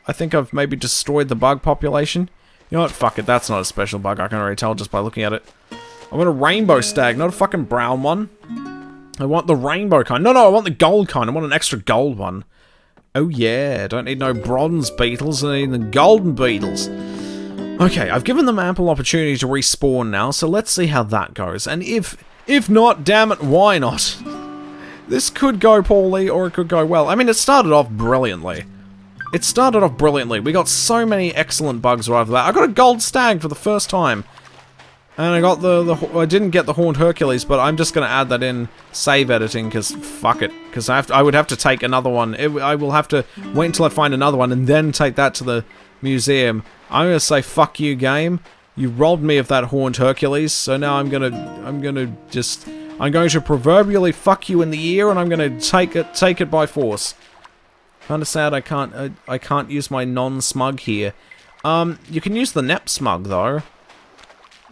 I think I've maybe destroyed the bug population. You know what? Fuck it. That's not a special bug. I can already tell just by looking at it. I want a rainbow stag, not a fucking brown one. I want the rainbow kind. No, I want the gold kind. I want an extra gold one. Oh yeah, don't need no bronze beetles, I need the golden beetles. Okay, I've given them ample opportunity to respawn now, so let's see how that goes. And if not, damn it, why not? This could go poorly, or it could go well. I mean, it started off brilliantly. We got so many excellent bugs right after that. I got a gold stag for the first time. And I got I didn't get the Horned Hercules, but I'm just going to add that in save editing, because fuck it. Because I would have to take another one. I will have to wait until I find another one, and then take that to the museum. I'm going to say, fuck you, game. You robbed me of that Horned Hercules, so now I'm going to proverbially fuck you in the ear, and I'm going to take it by force. Kinda sad I can't use my non-smug here. You can use the Nep smug, though.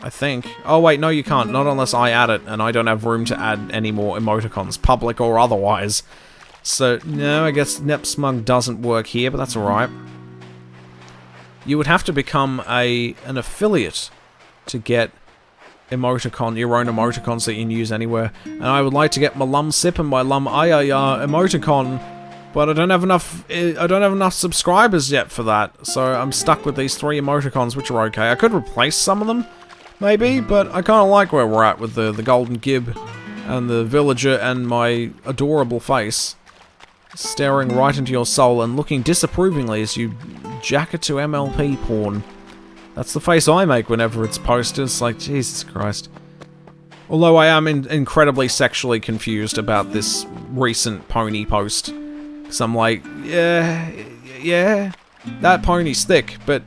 I think. Oh wait, no you can't. Not unless I add it, and I don't have room to add any more emoticons, public or otherwise. So, no, I guess Nep Smug doesn't work here, but that's alright. You would have to become an affiliate to get your own emoticons that you can use anywhere. And I would like to get my Lum Sip and my Lum Ayaya emoticon, but I don't have enough subscribers yet for that. So I'm stuck with these 3 emoticons, which are okay. I could replace some of them, maybe, but I kind of like where we're at with the golden gib and the villager and my adorable face staring right into your soul and looking disapprovingly as you jack it to MLP porn. That's the face I make whenever it's posted. It's like, Jesus Christ. Although I am incredibly sexually confused about this recent pony post. Because I'm like, yeah, that pony's thick, but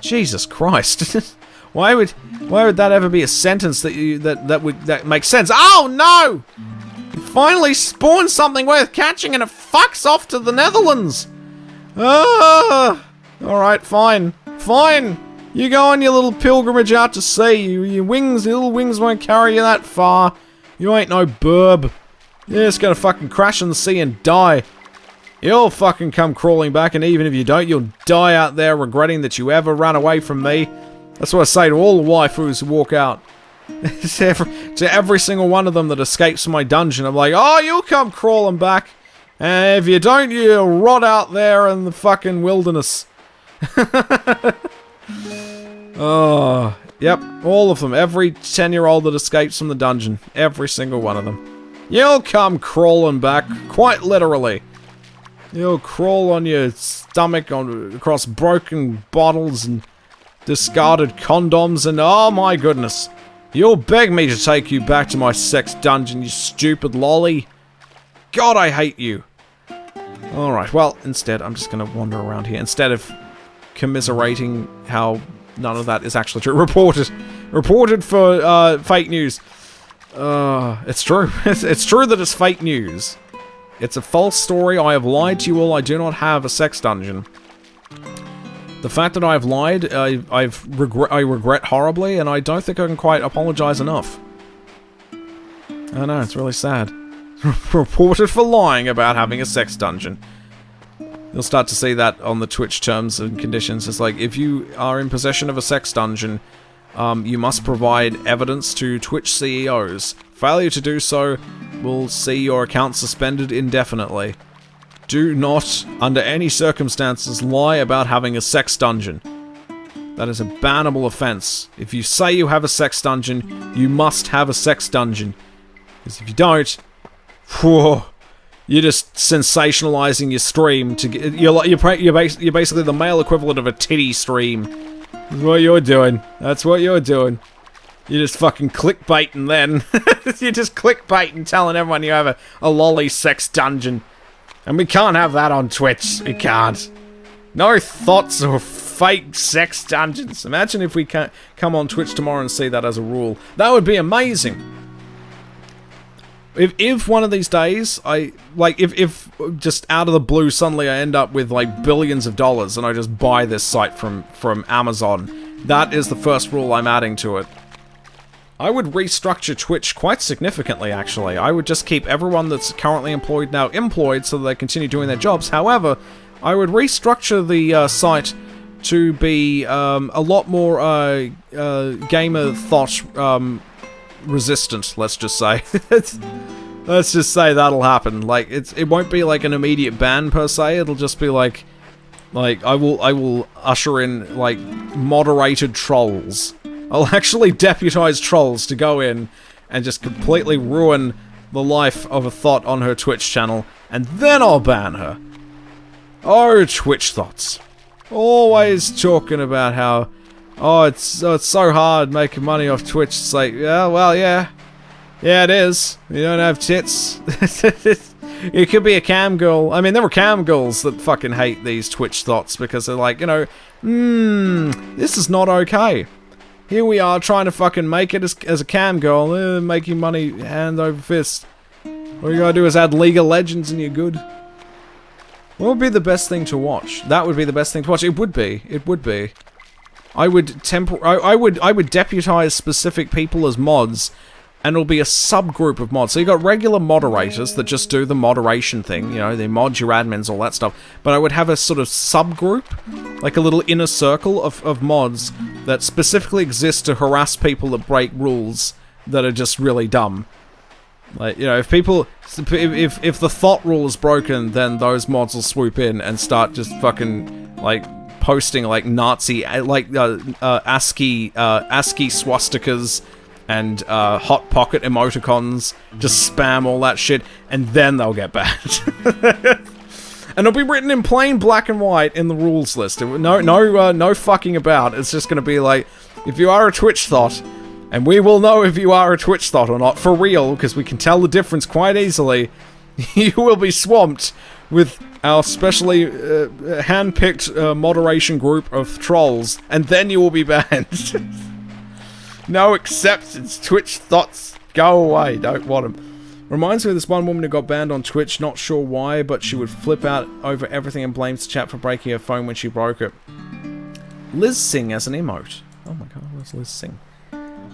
Jesus Christ. Why would that ever be a sentence that makes sense? Oh no! You finally spawned something worth catching and it fucks off to the Netherlands! Ah! Alright, fine. Fine! You go on your little pilgrimage out to sea. Your little wings won't carry you that far. You ain't no burb. You're just gonna fucking crash in the sea and die. You'll fucking come crawling back, and even if you don't, you'll die out there regretting that you ever ran away from me. That's what I say to all the waifus who walk out. To every single one of them that escapes from my dungeon, I'm like, oh, you'll come crawling back. And if you don't, you'll rot out there in the fucking wilderness. Oh, yep, all of them. Every 10-year-old that escapes from the dungeon. Every single one of them. You'll come crawling back, quite literally. You'll crawl on your stomach across broken bottles and discarded condoms, and oh my goodness, you'll beg me to take you back to my sex dungeon, you stupid lolly. God, I hate you. Alright, well, instead, I'm just gonna wander around here. Instead of commiserating how none of that is actually true. Reported for fake news. It's true. It's true that it's fake news. It's a false story. I have lied to you all. I do not have a sex dungeon. The fact that I've lied, I regret horribly, and I don't think I can quite apologize enough. I know, it's really sad. Reported for lying about having a sex dungeon. You'll start to see that on the Twitch terms and conditions. It's like, if you are in possession of a sex dungeon, you must provide evidence to Twitch CEOs. Failure to do so will see your account suspended indefinitely. Do not, under any circumstances, lie about having a sex dungeon. That is a bannable offense. If you say you have a sex dungeon, you must have a sex dungeon. Because if you don't, whew, you're just sensationalizing your stream to get. You're basically the male equivalent of a titty stream. That's what you're doing. That's what you're doing. You're just fucking clickbaiting then. You're just clickbaiting, telling everyone you have a lolly sex dungeon. And we can't have that on Twitch. We can't. No thoughts or fake sex dungeons. Imagine if we can't come on Twitch tomorrow and see that as a rule. That would be amazing. If one of these days, if just out of the blue suddenly I end up with like billions of dollars and I just buy this site from Amazon, that is the first rule I'm adding to it. I would restructure Twitch quite significantly, actually. I would just keep everyone that's currently employed now employed so that they continue doing their jobs. However, I would restructure the site to be a lot more gamer thought resistant, let's just say. Let's just say that'll happen. Like, it won't be like an immediate ban per se. It'll just be like I will usher in like moderated trolls. I'll actually deputize trolls to go in and just completely ruin the life of a thought on her Twitch channel, and then I'll ban her. Oh, Twitch thoughts. Always talking about how, it's so hard making money off Twitch. It's like, yeah, well, yeah. Yeah, it is. You don't have tits. You could be a cam girl. I mean, there were cam girls that fucking hate these Twitch thoughts because they're like, this is not okay. Here we are trying to fucking make it as a cam girl, making money hand over fist. All you gotta do is add League of Legends and you're good. What would be the best thing to watch? That would be the best thing to watch. It would be. It would be. I would deputize specific people as mods, and it'll be a subgroup of mods. So you got regular moderators that just do the moderation thing, you know, they mod your admins, all that stuff. But I would have a sort of subgroup, like a little inner circle of mods that specifically exist to harass people that break rules that are just really dumb. Like, you know, if the thought rule is broken, then those mods will swoop in and start just fucking, like, posting, like, Nazi, like, ASCII swastikas and Hot Pocket emoticons, just spam all that shit, and then they'll get banned. And it'll be written in plain black and white in the rules list. No fucking about. It's just gonna be like, if you are a Twitch thought, and we will know if you are a Twitch thought or not, for real, because we can tell the difference quite easily, you will be swamped with our specially hand-picked moderation group of trolls, and then you will be banned. No acceptance. Twitch thoughts, go away. Don't want them. Reminds me of this one woman who got banned on Twitch, not sure why, but she would flip out over everything and blames the chat for breaking her phone when she broke it. Liz Sing as an emote. Oh my god, where's Liz Sing?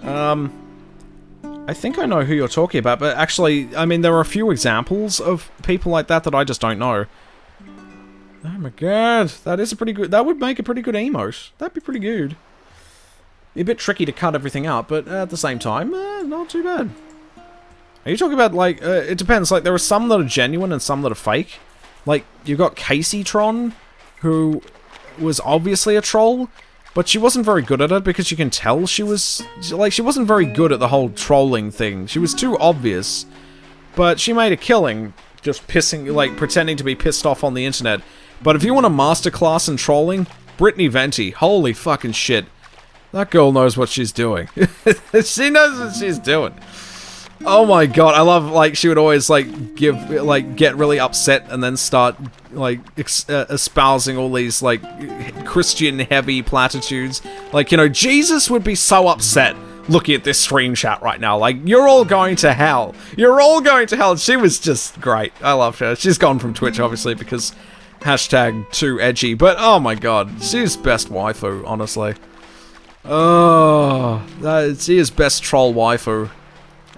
I think I know who you're talking about, but actually, I mean, there are a few examples of people like that that I just don't know. Oh my god, that is a pretty good, that would make a pretty good emote. That'd be pretty good. Be a bit tricky to cut everything out, but at the same time, not too bad. Are you talking about, like, it depends, like, there are some that are genuine and some that are fake. Like, you've got Caseytron, who was obviously a troll, but she wasn't very good at it because you can tell she was, like, she wasn't very good at the whole trolling thing. She was too obvious, but she made a killing just pissing, like, pretending to be pissed off on the internet. But if you want a masterclass in trolling, Brittany Venti, holy fucking shit. That girl knows what she's doing. She knows what she's doing. Oh my god, I love, like, she would always, like, get really upset and then start, like, espousing all these, like, Christian-heavy platitudes. Like, you know, Jesus would be so upset looking at this stream chat right now. Like, you're all going to hell. You're all going to hell. She was just great. I loved her. She's gone from Twitch, obviously, because hashtag too edgy. But, oh my god, she's best waifu, honestly. Oh, she is best troll waifu.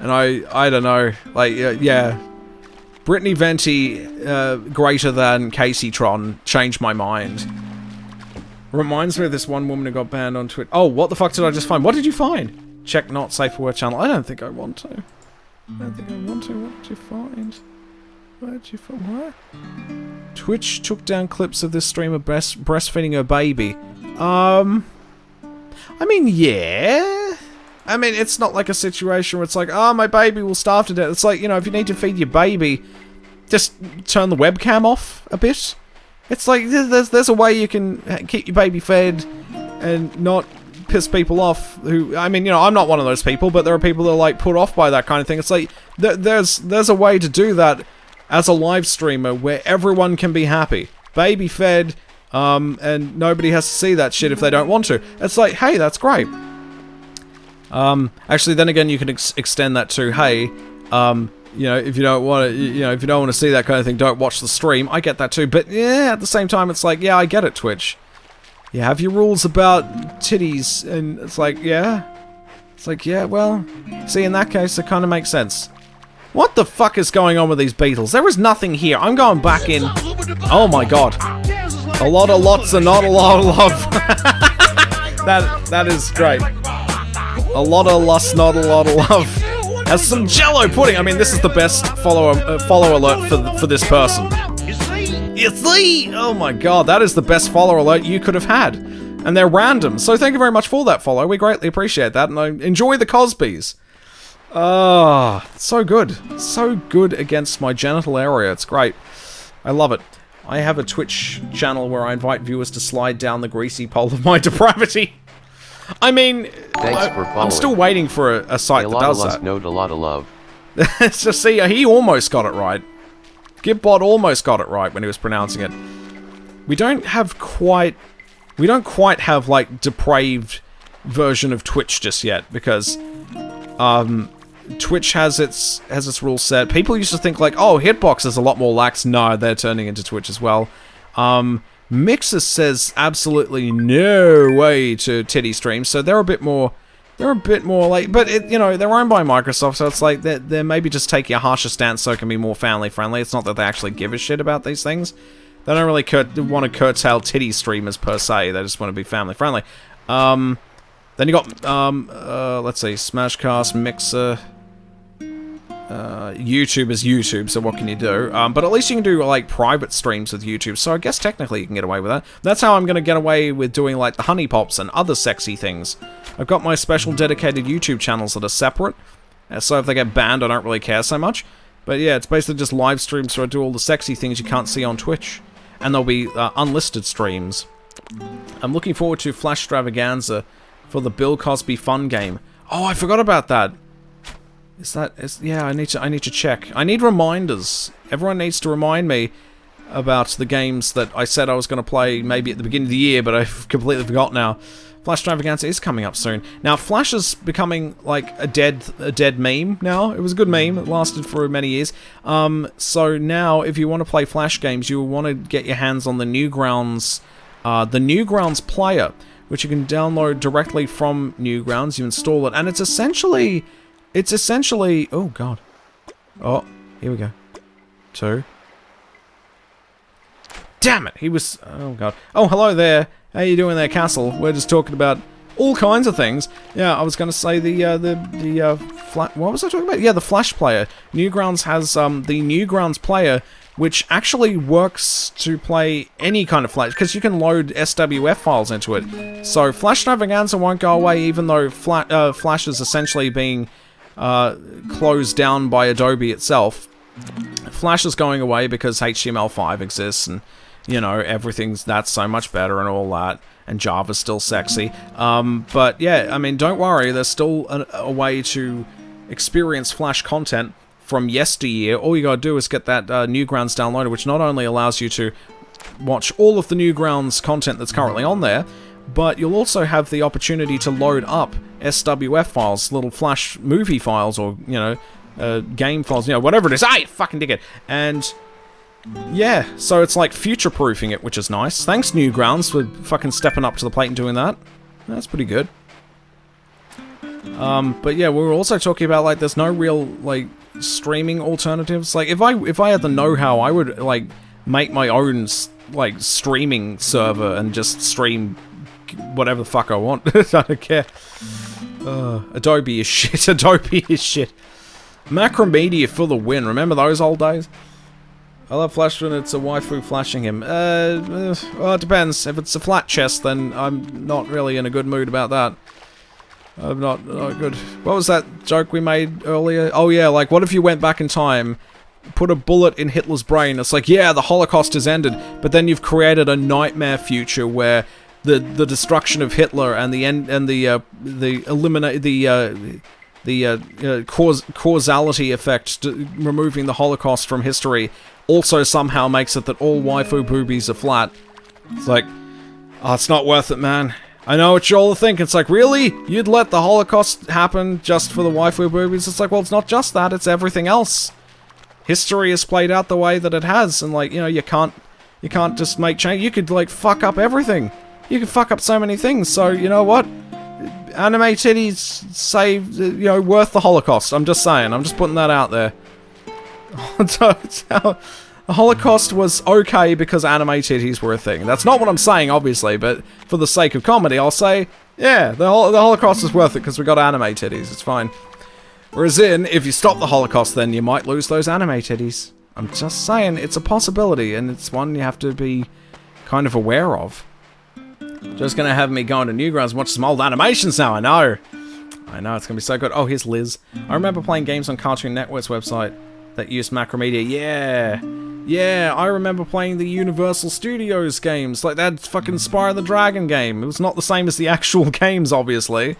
And I don't know, like, yeah. Brittany Venti, greater than Casey Tron, changed my mind. Reminds me of this one woman who got banned on Twitter. Oh, what the fuck did I just find? What did you find? Check not safe for work channel. I don't think I want to. I don't think I want to. What did you find? What did you find? What? Twitch took down clips of this streamer breastfeeding her baby. I mean, yeah. I mean, it's not like a situation where it's like, oh, my baby will starve to death. It's like, you know, if you need to feed your baby, just turn the webcam off a bit. It's like, there's a way you can keep your baby fed and not piss people off who, I mean, you know, I'm not one of those people, but there are people that are, like, put off by that kind of thing. It's like, there's a way to do that as a live streamer where everyone can be happy. Baby fed, and nobody has to see that shit if they don't want to. It's like, hey, that's great. Actually, then again, you can extend that to, hey, you know, if you don't want to, you know, if you don't want to see that kind of thing, don't watch the stream. I get that too, but yeah, at the same time, it's like, yeah, I get it, Twitch. You have your rules about titties, and it's like, yeah. It's like, yeah, well, see, in that case, it kind of makes sense. What the fuck is going on with these Beetles? There is nothing here. I'm going back in. Oh my god. A lot of lots and not a lot of love. That is great. A lot of lust, not a lot of love. Has some Jello pudding. I mean, this is the best follow alert for this person. It's Lee! Oh my god, that is the best follow alert you could have had. And they're random, so thank you very much for that follow. We greatly appreciate that, and I enjoy the Cosbys. Ah, so good. So good against my genital area. It's great. I love it. I have a Twitch channel where I invite viewers to slide down the greasy pole of my depravity. I mean, I'm still waiting for a site that does that. Note a lot of love. So see, he almost got it right. Gibbot almost got it right when he was pronouncing it. We don't quite have, like, depraved version of Twitch just yet, because Twitch has its rules set. People used to think, like, oh, Hitbox is a lot more lax. No, they're turning into Twitch as well. Mixer says absolutely no way to titty streams, so they're a bit more like, but it, you know, they're owned by Microsoft, so it's like they're maybe just taking a harsher stance so it can be more family friendly. It's not that they actually give a shit about these things. They don't really want to curtail titty streamers per se. They just want to be family friendly. Then you got let's see, Smashcast, Mixer. YouTube is YouTube, so what can you do? But at least you can do, like, private streams with YouTube, so I guess technically you can get away with that. That's how I'm gonna get away with doing, like, the honey pops and other sexy things. I've got my special dedicated YouTube channels that are separate, so if they get banned, I don't really care so much. But yeah, it's basically just live streams where I do all the sexy things you can't see on Twitch. And there'll be unlisted streams. I'm looking forward to Flash Stravaganza for the Bill Cosby fun game. Oh, I forgot about that. Yeah, I need to check. I need reminders. Everyone needs to remind me about the games that I said I was going to play maybe at the beginning of the year, but I've completely forgot now. Flash Stravaganza is coming up soon. Now, Flash is becoming like a dead meme now. It was a good meme. It lasted for many years. So now, if you want to play Flash games, you will want to get your hands on the Newgrounds player, which you can download directly from Newgrounds. You install it, and it's essentially, oh god. Oh, here we go. 2. Damn it, oh god. Oh, hello there. How you doing there, Castle? We're just talking about all kinds of things. Yeah, I was going to say what was I talking about? Yeah, the Flash player. Newgrounds has the Newgrounds player, which actually works to play any kind of Flash, because you can load SWF files into it. So Flash Stravaganza won't go away, even though Flash is essentially being closed down by Adobe itself. Flash is going away because HTML5 exists, and you know, that's so much better and all that, and Java's still sexy. But yeah, I mean, don't worry, there's still a way to experience Flash content from yesteryear, all you gotta do is get that Newgrounds downloaded, which not only allows you to watch all of the Newgrounds content that's currently on there, but you'll also have the opportunity to load up SWF files, little Flash movie files, or, you know, game files, you know, whatever it is. You fucking dig it. And, yeah, so it's like future-proofing it, which is nice. Thanks, Newgrounds, for fucking stepping up to the plate and doing that. That's pretty good. But yeah, we were also talking about, like, there's no real, like, streaming alternatives. Like, if I had the know-how, I would, like, make my own, like, streaming server and just stream whatever the fuck I want. I don't care. Adobe is shit. Adobe is shit. Macromedia for the win. Remember those old days? I love Flash when it's a waifu flashing him. Well, it depends. If it's a flat chest, then I'm not really in a good mood about that. I'm not good. What was that joke we made earlier? Oh yeah, like, what if you went back in time, put a bullet in Hitler's brain? It's like, yeah, the Holocaust has ended, but then you've created a nightmare future where the destruction of Hitler and the end and the causality effect, removing the Holocaust from history, also somehow makes it that all waifu boobies are flat. It's like, oh, it's not worth it, man. I know what you all think. It's like, really? You'd let the Holocaust happen just for the waifu boobies? It's like, well, it's not just that, it's everything else. History has played out the way that it has, and, like, you know, you can't just make change. You could, like, fuck up everything. You could fuck up so many things, so, you know what? Anime titties save, you know, worth the Holocaust. I'm just saying. I'm just putting that out there. The Holocaust was okay because anime titties were a thing. That's not what I'm saying, obviously, but for the sake of comedy, I'll say, yeah, the Holocaust is worth it because we got anime titties. It's fine. Whereas if you stop the Holocaust, then you might lose those anime titties. I'm just saying, it's a possibility, and it's one you have to be kind of aware of. Just gonna have me going to Newgrounds and watch some old animations now, I know, it's gonna be so good. Oh, here's Liz. I remember playing games on Cartoon Network's website that used Macromedia. Yeah, I remember playing the Universal Studios games, like that fucking Spyro the Dragon game. It was not the same as the actual games, obviously,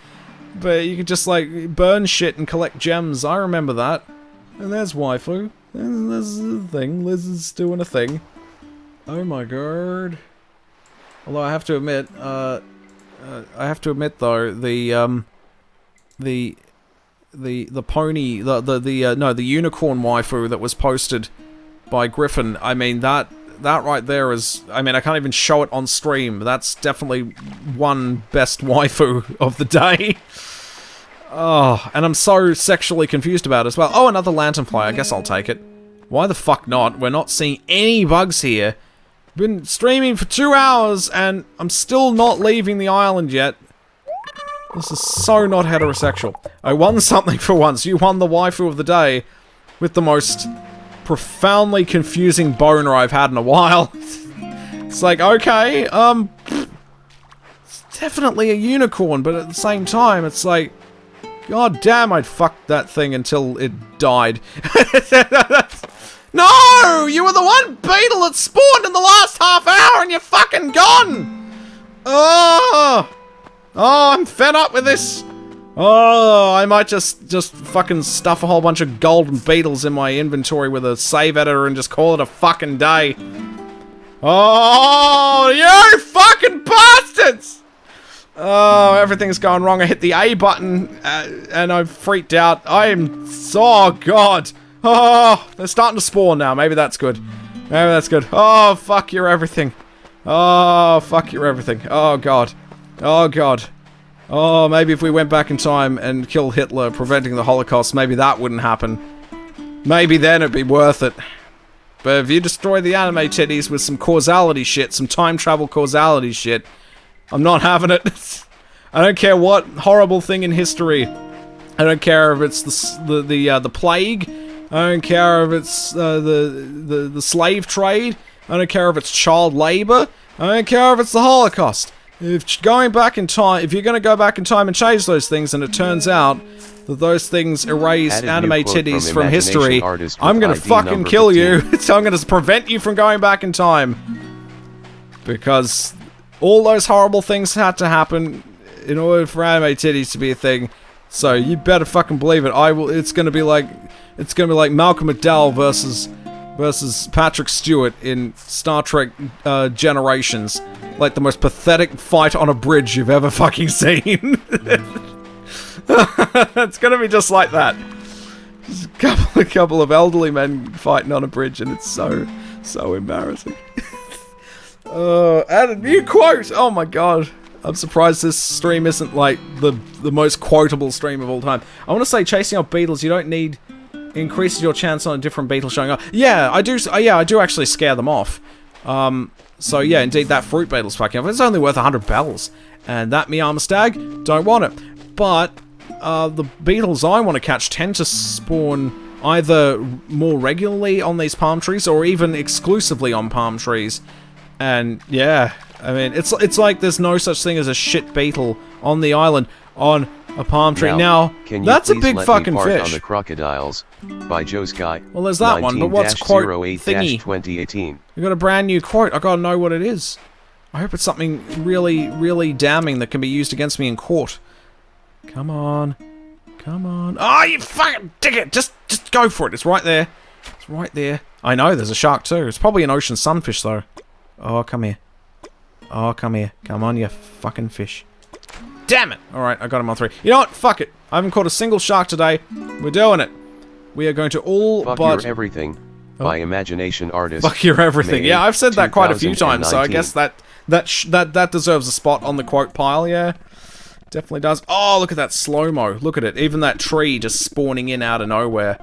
but you could just, like, burn shit and collect gems. I remember that. And there's Waifu. There's the thing. Liz is doing a thing. Oh my god. Although I have to admit, though, the pony, the unicorn waifu that was posted by Griffin, I mean, that right there is, I mean, I can't even show it on stream. That's definitely one best waifu of the day. Oh, and I'm so sexually confused about it as well. Oh, another lanternfly, I guess I'll take it. Why the fuck not? We're not seeing any bugs here. Been streaming for 2 hours, and I'm still not leaving the island yet. This is so not heterosexual. I won something for once. You won the waifu of the day with the most profoundly confusing boner I've had in a while. It's like, okay, it's definitely a unicorn, but at the same time, it's like, god damn, I'd fuck that thing until it died. No! You were the one beetle that spawned in the last half hour and you're fucking gone! Oh, I'm fed up with this. Oh, I might just fucking stuff a whole bunch of golden beetles in my inventory with a save editor and just call it a fucking day. Oh, you fucking bastards! Oh, everything's going wrong. I hit the A button and I've freaked out. Oh, God. Oh, they're starting to spawn now. Maybe that's good. Maybe that's good. Oh, fuck your everything. Oh, fuck your everything. Oh, God. Oh, God. Oh, maybe if we went back in time and killed Hitler, preventing the Holocaust, maybe that wouldn't happen. Maybe then it'd be worth it. But if you destroy the anime titties with some causality shit, some time travel causality shit, I'm not having it. I don't care what horrible thing in history. I don't care if it's the plague. I don't care if it's the slave trade. I don't care if it's child labor. I don't care if it's the Holocaust. If going back in time, if you're going to go back in time and change those things, and it turns out that those things erase anime titties from history, I'm going to fucking kill you. So I'm going to prevent you from going back in time. Because all those horrible things had to happen in order for anime titties to be a thing. So you better fucking believe it. It's gonna be like Malcolm McDowell versus Patrick Stewart in Star Trek Generations. Like the most pathetic fight on a bridge you've ever fucking seen. It's gonna be just like that. Just a couple of elderly men fighting on a bridge, and it's so embarrassing. And a new quote! Oh my god. I'm surprised this stream isn't like the most quotable stream of all time. I want to say chasing out beetles, you don't need... increases your chance on a different beetle showing up. Yeah, I do actually scare them off. So yeah, indeed, that fruit beetle's fucking up. It's only worth 100 bells. And that Miama stag, don't want it. But, the beetles I want to catch tend to spawn either more regularly on these palm trees, or even exclusively on palm trees. And, yeah, I mean, it's like there's no such thing as a shit beetle on the island on a palm tree. Now that's a big fucking fish. On the crocodiles by JoesGuy. Well, there's that one, but what's quote thingy? 2018. We got a brand new quote. I gotta know what it is. I hope it's something really, really damning that can be used against me in court. Come on. Come on. Oh, you fucking dickhead! Just go for it. It's right there. It's right there. I know, there's a shark too. It's probably an ocean sunfish though. Oh, come here. Oh, come here. Come on, you fucking fish. Damn it! Alright, I got him on 3. You know what? Fuck it. I haven't caught a single shark today. We're doing it. We are going to all Fuck but... Your Everything by Imagination Artist. Fuck your everything. Yeah, I've said that quite a few times, so I guess that deserves a spot on the quote pile, yeah. Definitely does. Oh, look at that slow-mo. Look at it. Even that tree just spawning in out of nowhere.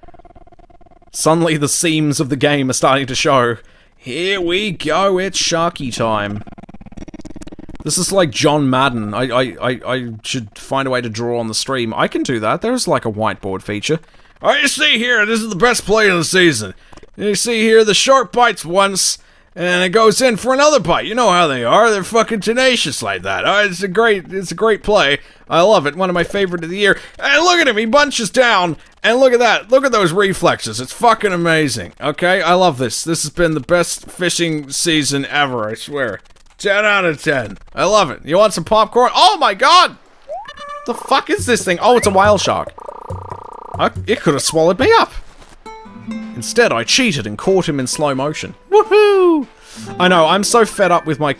Suddenly the seams of the game are starting to show. Here we go, it's Sharky time. This is like John Madden. I should find a way to draw on the stream. I can do that. There's like a whiteboard feature. Alright, you see here, this is the best play of the season. You see here, the shark bites once, and it goes in for another bite. You know how they are. They're fucking tenacious like that. Alright, it's a great play. I love it. One of my favorite of the year. And look at him, he bunches down. And look at that. Look at those reflexes. It's fucking amazing. Okay, I love this. This has been the best fishing season ever, I swear. 10 out of 10. I love it. You want some popcorn? Oh my god! The fuck is this thing? Oh, it's a whale shark. It could have swallowed me up. Instead, I cheated and caught him in slow motion. Woohoo! I know, I'm so fed up with my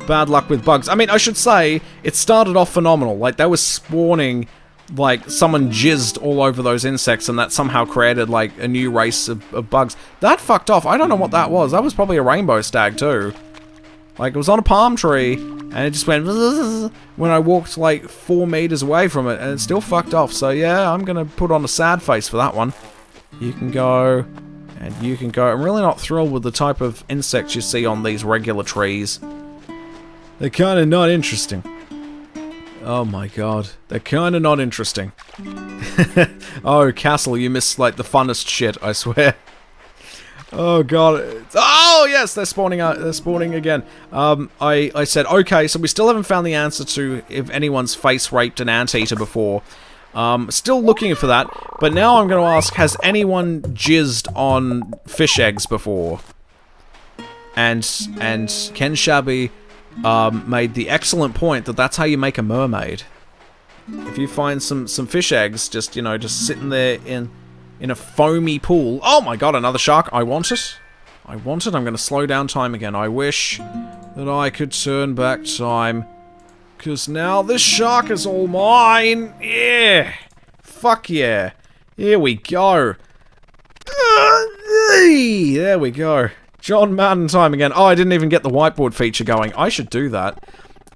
bad luck with bugs. I mean, I should say, it started off phenomenal. Like, they were spawning, like, someone jizzed all over those insects, and that somehow created, like, a new race of bugs. That fucked off. I don't know what that was. That was probably a rainbow stag, too. Like, it was on a palm tree, and it just went when I walked, like, 4 meters away from it, and it still fucked off. So, yeah, I'm gonna put on a sad face for that one. You can go, and you can go. I'm really not thrilled with the type of insects you see on these regular trees. They're kinda not interesting. Oh my god. They're kinda not interesting. Oh, Castle, you missed, like, the funnest shit, I swear. Oh god. Oh yes, they're spawning again. I said, okay, so we still haven't found the answer to if anyone's face raped an anteater before. Still looking for that, but now I'm going to ask, has anyone jizzed on fish eggs before? And Ken Shabby made the excellent point that that's how you make a mermaid. If you find some fish eggs, just, you know, just sitting there in a foamy pool. Oh my god, another shark. I want it. I want it. I'm going to slow down time again. I wish that I could turn back time. Because now this shark is all mine. Yeah. Fuck yeah. Here we go. There we go. John Madden time again. Oh, I didn't even get the whiteboard feature going. I should do that.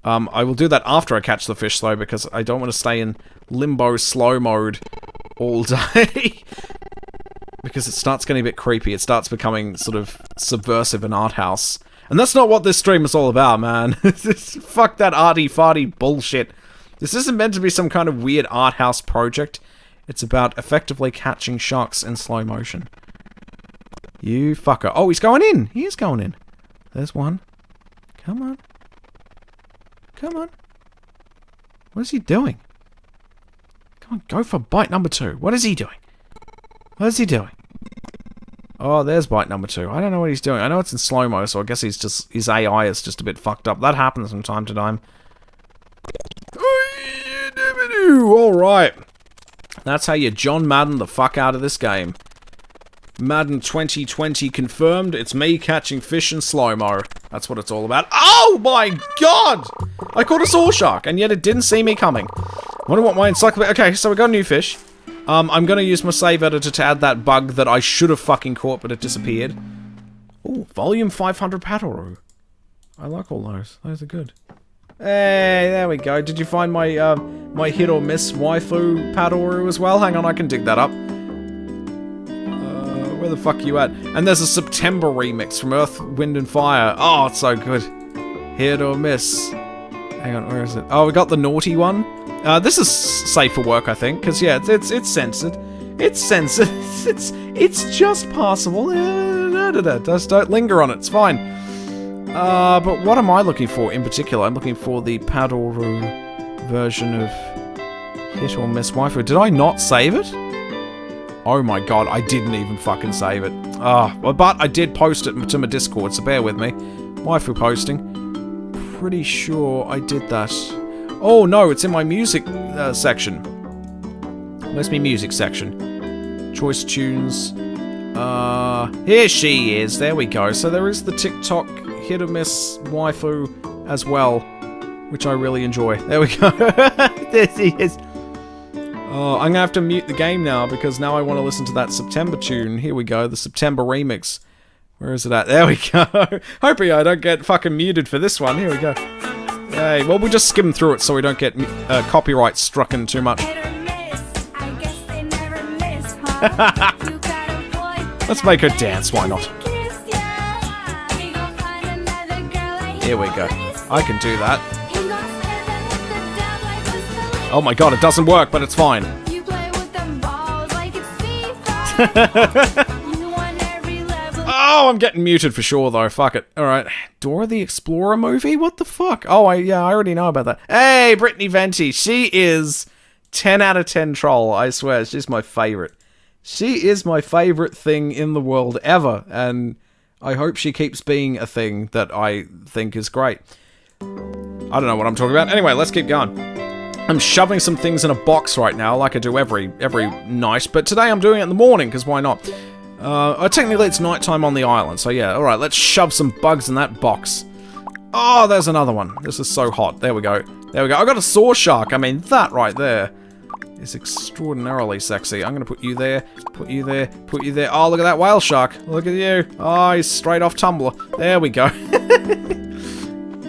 I will do that after I catch the fish, though, because I don't want to stay in limbo slow mode all day. Because it starts getting a bit creepy. It starts becoming sort of subversive and art house. And that's not what this stream is all about, man. Fuck that arty-farty bullshit. This isn't meant to be some kind of weird art house project. It's about effectively catching sharks in slow motion. You fucker. Oh, he's going in. He is going in. There's one. Come on. Come on. What is he doing? Come on, go for bite number 2. What is he doing? What is he doing? Oh, there's bite number 2. I don't know what he's doing. I know it's in slow-mo, so I guess his AI is just a bit fucked up. That happens from time to time. Woo! Alright. That's how you John Madden the fuck out of this game. Madden 2020 confirmed. It's me catching fish in slow-mo. That's what it's all about. Oh my god! I caught a saw shark, and yet it didn't see me coming. I wonder what my encyclopedia... Okay, so we got a new fish. I'm gonna use my save editor to add that bug that I should have fucking caught, but it disappeared. Ooh, volume 500 Bitterroot. I like all those. Those are good. Hey, there we go. Did you find my, my hit or miss waifu Bitterroot as well? Hang on, I can dig that up. Where the fuck are you at? And there's a September remix from Earth, Wind and Fire. Oh, it's so good. Hit or miss. Hang on, where is it? Oh, we got the naughty one. This is safe for work, I think, because yeah, it's censored. It's censored. It's just passable. Just don't linger on it. It's fine. But what am I looking for in particular? I'm looking for the Bitterroot version of Hit or Miss Waifu. Did I not save it? Oh my god, I didn't even fucking save it. Well, but I did post it to my Discord, so bear with me. Waifu posting. Pretty sure I did that. Oh no, it's in my music section. Where's my music section? Choice tunes. Here she is. There we go. So there is the TikTok hit or miss waifu as well, which I really enjoy. There we go. There she is. Oh, I'm gonna have to mute the game now because now I want to listen to that September tune. Here we go, the September remix. Where is it at? There we go. Hoping I don't get fucking muted for this one. Here we go. Hey, well, we'll just skim through it so we don't get copyright strucken too much. Let's make her dance, why not? Here we go. I can do that. Oh my god, it doesn't work, but it's fine. Oh, I'm getting muted for sure, though. Fuck it. Alright. Dora the Explorer movie? What the fuck? Oh, yeah, I already know about that. Hey, Brittany Venti. She is 10 out of 10 troll, I swear. She's my favourite. She is my favourite thing in the world ever, and I hope she keeps being a thing that I think is great. I don't know what I'm talking about. Anyway, let's keep going. I'm shoving some things in a box right now, like I do every night, but today I'm doing it in the morning, because why not? Technically it's nighttime on the island, so yeah, alright, let's shove some bugs in that box. Oh, there's another one. This is so hot. There we go. There we go. I got a saw shark. I mean, that right there is extraordinarily sexy. I'm gonna put you there, put you there, put you there. Oh, look at that whale shark. Look at you. Oh, he's straight off Tumblr. There we go.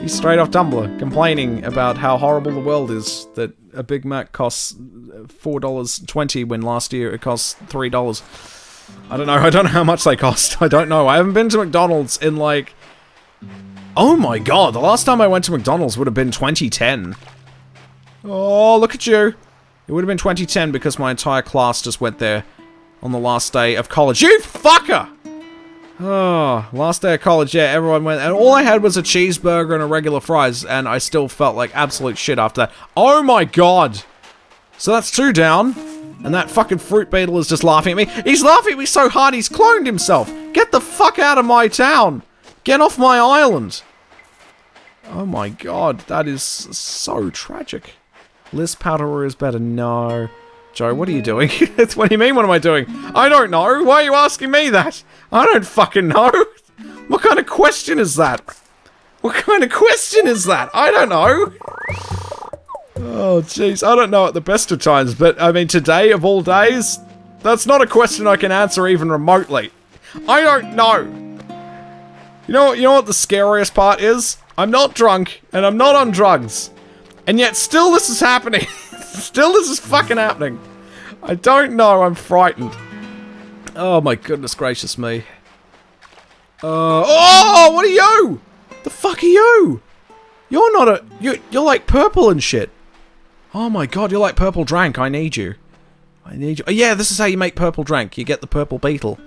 He's straight off Tumblr, complaining about how horrible the world is, that a Big Mac costs $4.20 when last year it cost $3. I don't know how much they cost. I don't know. I haven't been to McDonald's in like... Oh my god, the last time I went to McDonald's would have been 2010. Oh, look at you. It would have been 2010 because my entire class just went there on the last day of college. You fucker! Oh, last day of college, yeah, everyone went, and all I had was a cheeseburger and a regular fries, and I still felt like absolute shit after that. Oh my god! So that's 2 down, and that fucking fruit beetle is just laughing at me. He's laughing at me so hard he's cloned himself! Get the fuck out of my town! Get off my island! Oh my god, that is so tragic. Liz Powderer is better. No. Joe, what are you doing? What do you mean, what am I doing? I don't know. Why are you asking me that? I don't fucking know. What kind of question is that? What kind of question is that? I don't know. Oh, jeez. I don't know at the best of times, but, I mean, today, of all days, that's not a question I can answer even remotely. I don't know. You know what the scariest part is? I'm not drunk, and I'm not on drugs. And yet, still this is happening. Still this is fucking happening. I don't know, I'm frightened. Oh my goodness gracious me. Oh, what are you? The fuck are you? You're not a... You're like purple and shit. Oh my god, you're like purple drank. I need you. I need you. Oh yeah, this is how you make purple drank. You get the purple beetle.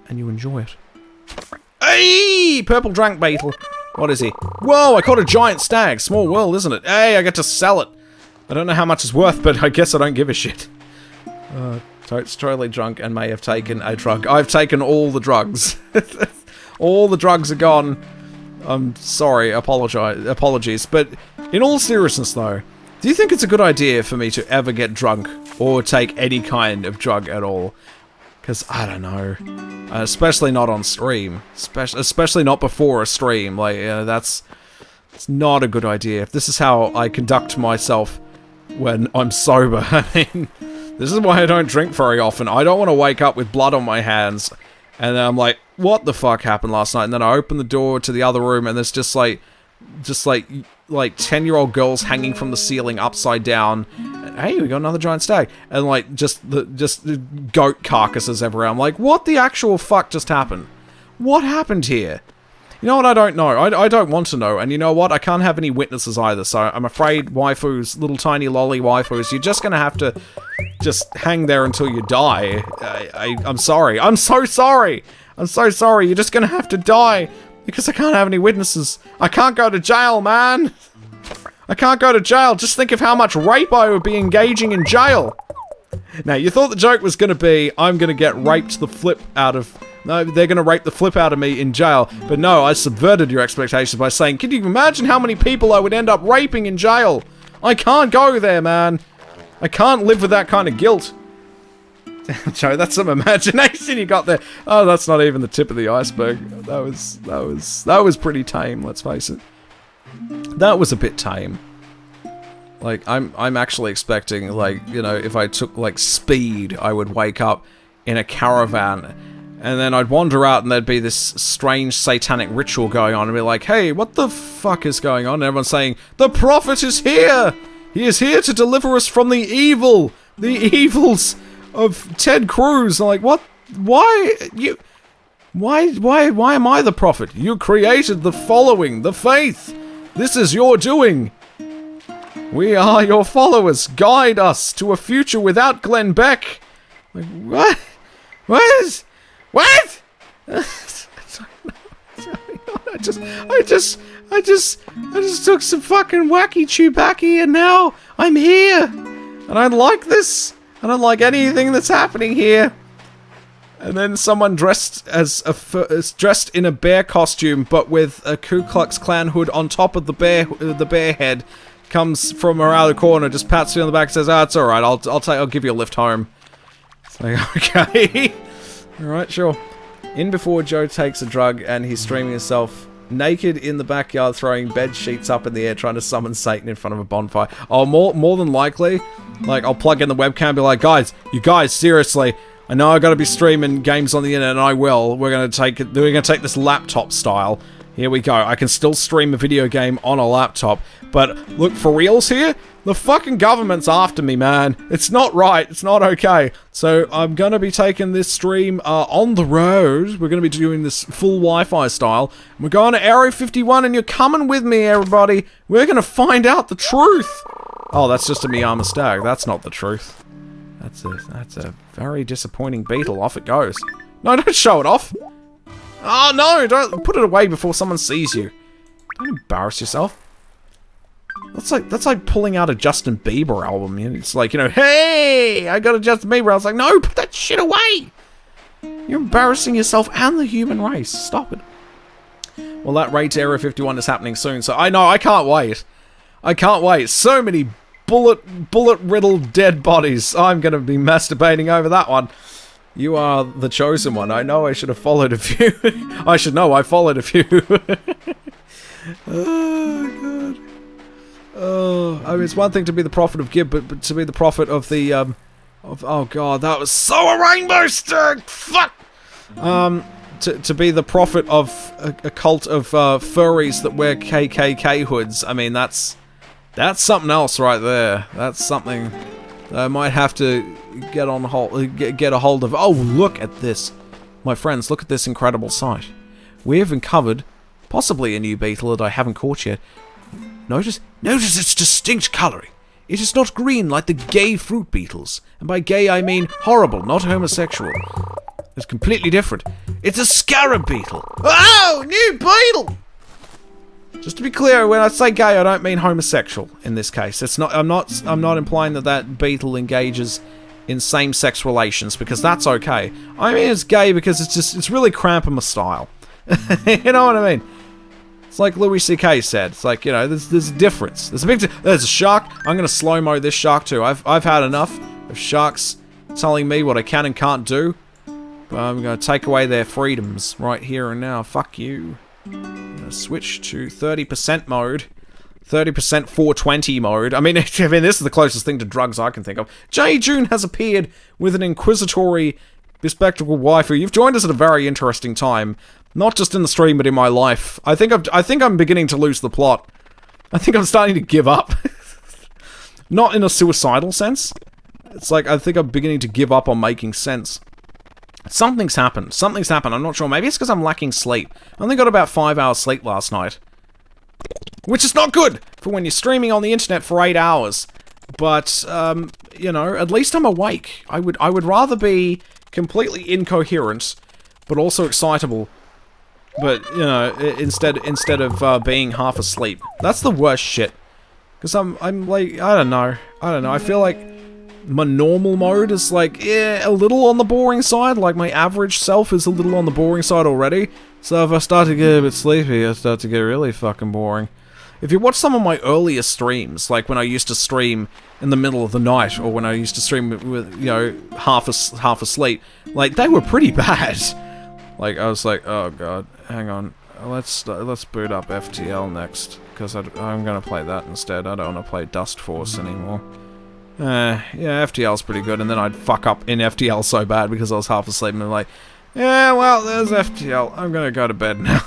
And you enjoy it. Hey! Purple drank beetle. What is he? Whoa, I caught a giant stag. Small world, isn't it? Hey, I get to sell it. I don't know how much it's worth, but I guess I don't give a shit. Totes totally drunk and may have taken a drug. I've taken all the drugs. All the drugs are gone. I'm sorry, apologies. But in all seriousness though, Do you think it's a good idea for me to ever get drunk or take any kind of drug at all? Because I don't know, especially not on stream, especially not before a stream. Like, it's not a good idea. If this is how I conduct myself when I'm sober, I mean, this is why I don't drink very often. I don't want to wake up with blood on my hands, and then I'm like, what the fuck happened last night? And then I open the door to the other room, and there's just like 10-year-old girls hanging from the ceiling upside down. And, hey, we got another giant stag, and like just the goat carcasses everywhere. I'm like, what the actual fuck just happened? What happened here? You know what? I don't know. I don't want to know. And you know what? I can't have any witnesses either. So I'm afraid waifus, little tiny lolly waifus, you're just gonna have to just hang there until you die. I'm sorry. I'm so sorry. I'm so sorry. You're just gonna have to die. Because I can't have any witnesses. I can't go to jail, man. I can't go to jail. Just think of how much rape I would be engaging in jail. Now, you thought the joke was going to be, I'm going to get raped the flip out of... No, they're going to rape the flip out of me in jail. But no, I subverted your expectations by saying, can you imagine how many people I would end up raping in jail? I can't go there, man. I can't live with that kind of guilt. Damn, Joe, that's some imagination you got there. Oh, that's not even the tip of the iceberg. That was pretty tame, let's face it. That was a bit tame. Like, I'm actually expecting, like, you know, if I took, like, speed, I would wake up in a caravan, and then I'd wander out and there'd be this strange satanic ritual going on, and be like, hey, what the fuck is going on? And everyone's saying, the prophet is here! He is here to deliver us from the evils of Ted Cruz. I'm like, what? Why am I the prophet? You created the following, the faith. This is your doing. We are your followers. Guide us to a future without Glenn Beck. Like, what? What? I just took some fucking wacky chewbacky and now I'm here. And I like this. I don't like anything that's happening here. And then someone dressed dressed in a bear costume, but with a Ku Klux Klan hood on top of the bear head, comes from around the corner, just pats you on the back, and says, "Ah, it's all right. I'll give you a lift home." It's like, okay, all right, sure. In before Joe takes a drug, and he's streaming himself naked in the backyard, throwing bed sheets up in the air, trying to summon Satan in front of a bonfire. Oh, more than likely, like, I'll plug in the webcam and be like, you guys, seriously, I know I gotta be streaming games on the internet, and I will. We're gonna take this laptop style. Here we go. I can still stream a video game on a laptop, but look, for reals here, the fucking government's after me, man. It's not right. It's not okay. So I'm gonna be taking this stream on the road. We're gonna be doing this full Wi-Fi style. We're going to Area 51, and you're coming with me, everybody. We're gonna find out the truth. Oh, that's just a Miyama stag. That's not the truth. That's a very disappointing beetle. Off it goes. No, don't show it off. Oh no, don't put it away before someone sees you. Don't embarrass yourself. That's like pulling out a Justin Bieber album. It's like, you know, hey, I got a Justin Bieber. I was like, no, put that shit away. You're embarrassing yourself and the human race. Stop it. Well, that raid to Area 51 is happening soon, so I know, I can't wait. I can't wait. So many bullet-riddled dead bodies. I'm gonna be masturbating over that one. You are the chosen one. I know I should have followed a few. I should know I followed a few. Oh, God. Oh, I mean, it's one thing to be the prophet of Gib, but to be the prophet of the, oh, God, that was so a rainbow stick! Fuck! To be the prophet of a cult of, furries that wear KKK hoods, I mean, that's something else right there. That's something that I might have to get a hold of. Oh, look at this. My friends, look at this incredible sight. We have uncovered possibly a new beetle that I haven't caught yet. Notice its distinct colouring. It is not green like the gay fruit beetles. And by gay I mean horrible, not homosexual. It's completely different. It's a scarab beetle. Oh, new beetle! Just to be clear, when I say gay, I don't mean homosexual in this case. It's not. I'm not implying that beetle engages in same-sex relations, because that's okay. I mean, it's gay because it's really cramping my style. You know what I mean? It's like Louis C.K. said. It's like, you know, there's a difference. There's a shark. I'm gonna slow-mo this shark too. I've had enough of sharks telling me what I can and can't do. But I'm gonna take away their freedoms right here and now. Fuck you. I'm gonna switch to 30% mode. 30% 420 mode. I mean, this is the closest thing to drugs I can think of. J. June has appeared with an inquisitory, bespectacled waifu. You've joined us at a very interesting time. Not just in the stream, but in my life. I think I'm beginning to lose the plot. I think I'm starting to give up. Not in a suicidal sense. It's like, I think I'm beginning to give up on making sense. Something's happened. Something's happened. I'm not sure. Maybe it's because I'm lacking sleep. I only got about 5 hours sleep last night. Which is not good for when you're streaming on the internet for 8 hours. But, you know, at least I'm awake. I would rather be completely incoherent, but also excitable. But, you know, instead of being half asleep. That's the worst shit. Because I'm like, I don't know. I feel like my normal mode is like, yeah, a little on the boring side. Like, my average self is a little on the boring side already. So if I start to get a bit sleepy, I start to get really fucking boring. If you watch some of my earlier streams, like when I used to stream in the middle of the night, or when I used to stream with, you know, half asleep, like, they were pretty bad. Like, I was like, oh god, hang on, let's boot up FTL next, because I'm gonna play that instead. I don't want to play Dust Force anymore. Yeah, FTL's pretty good, and then I'd fuck up in FTL so bad because I was half asleep, and I'm like, yeah, well, there's FTL, I'm gonna go to bed now.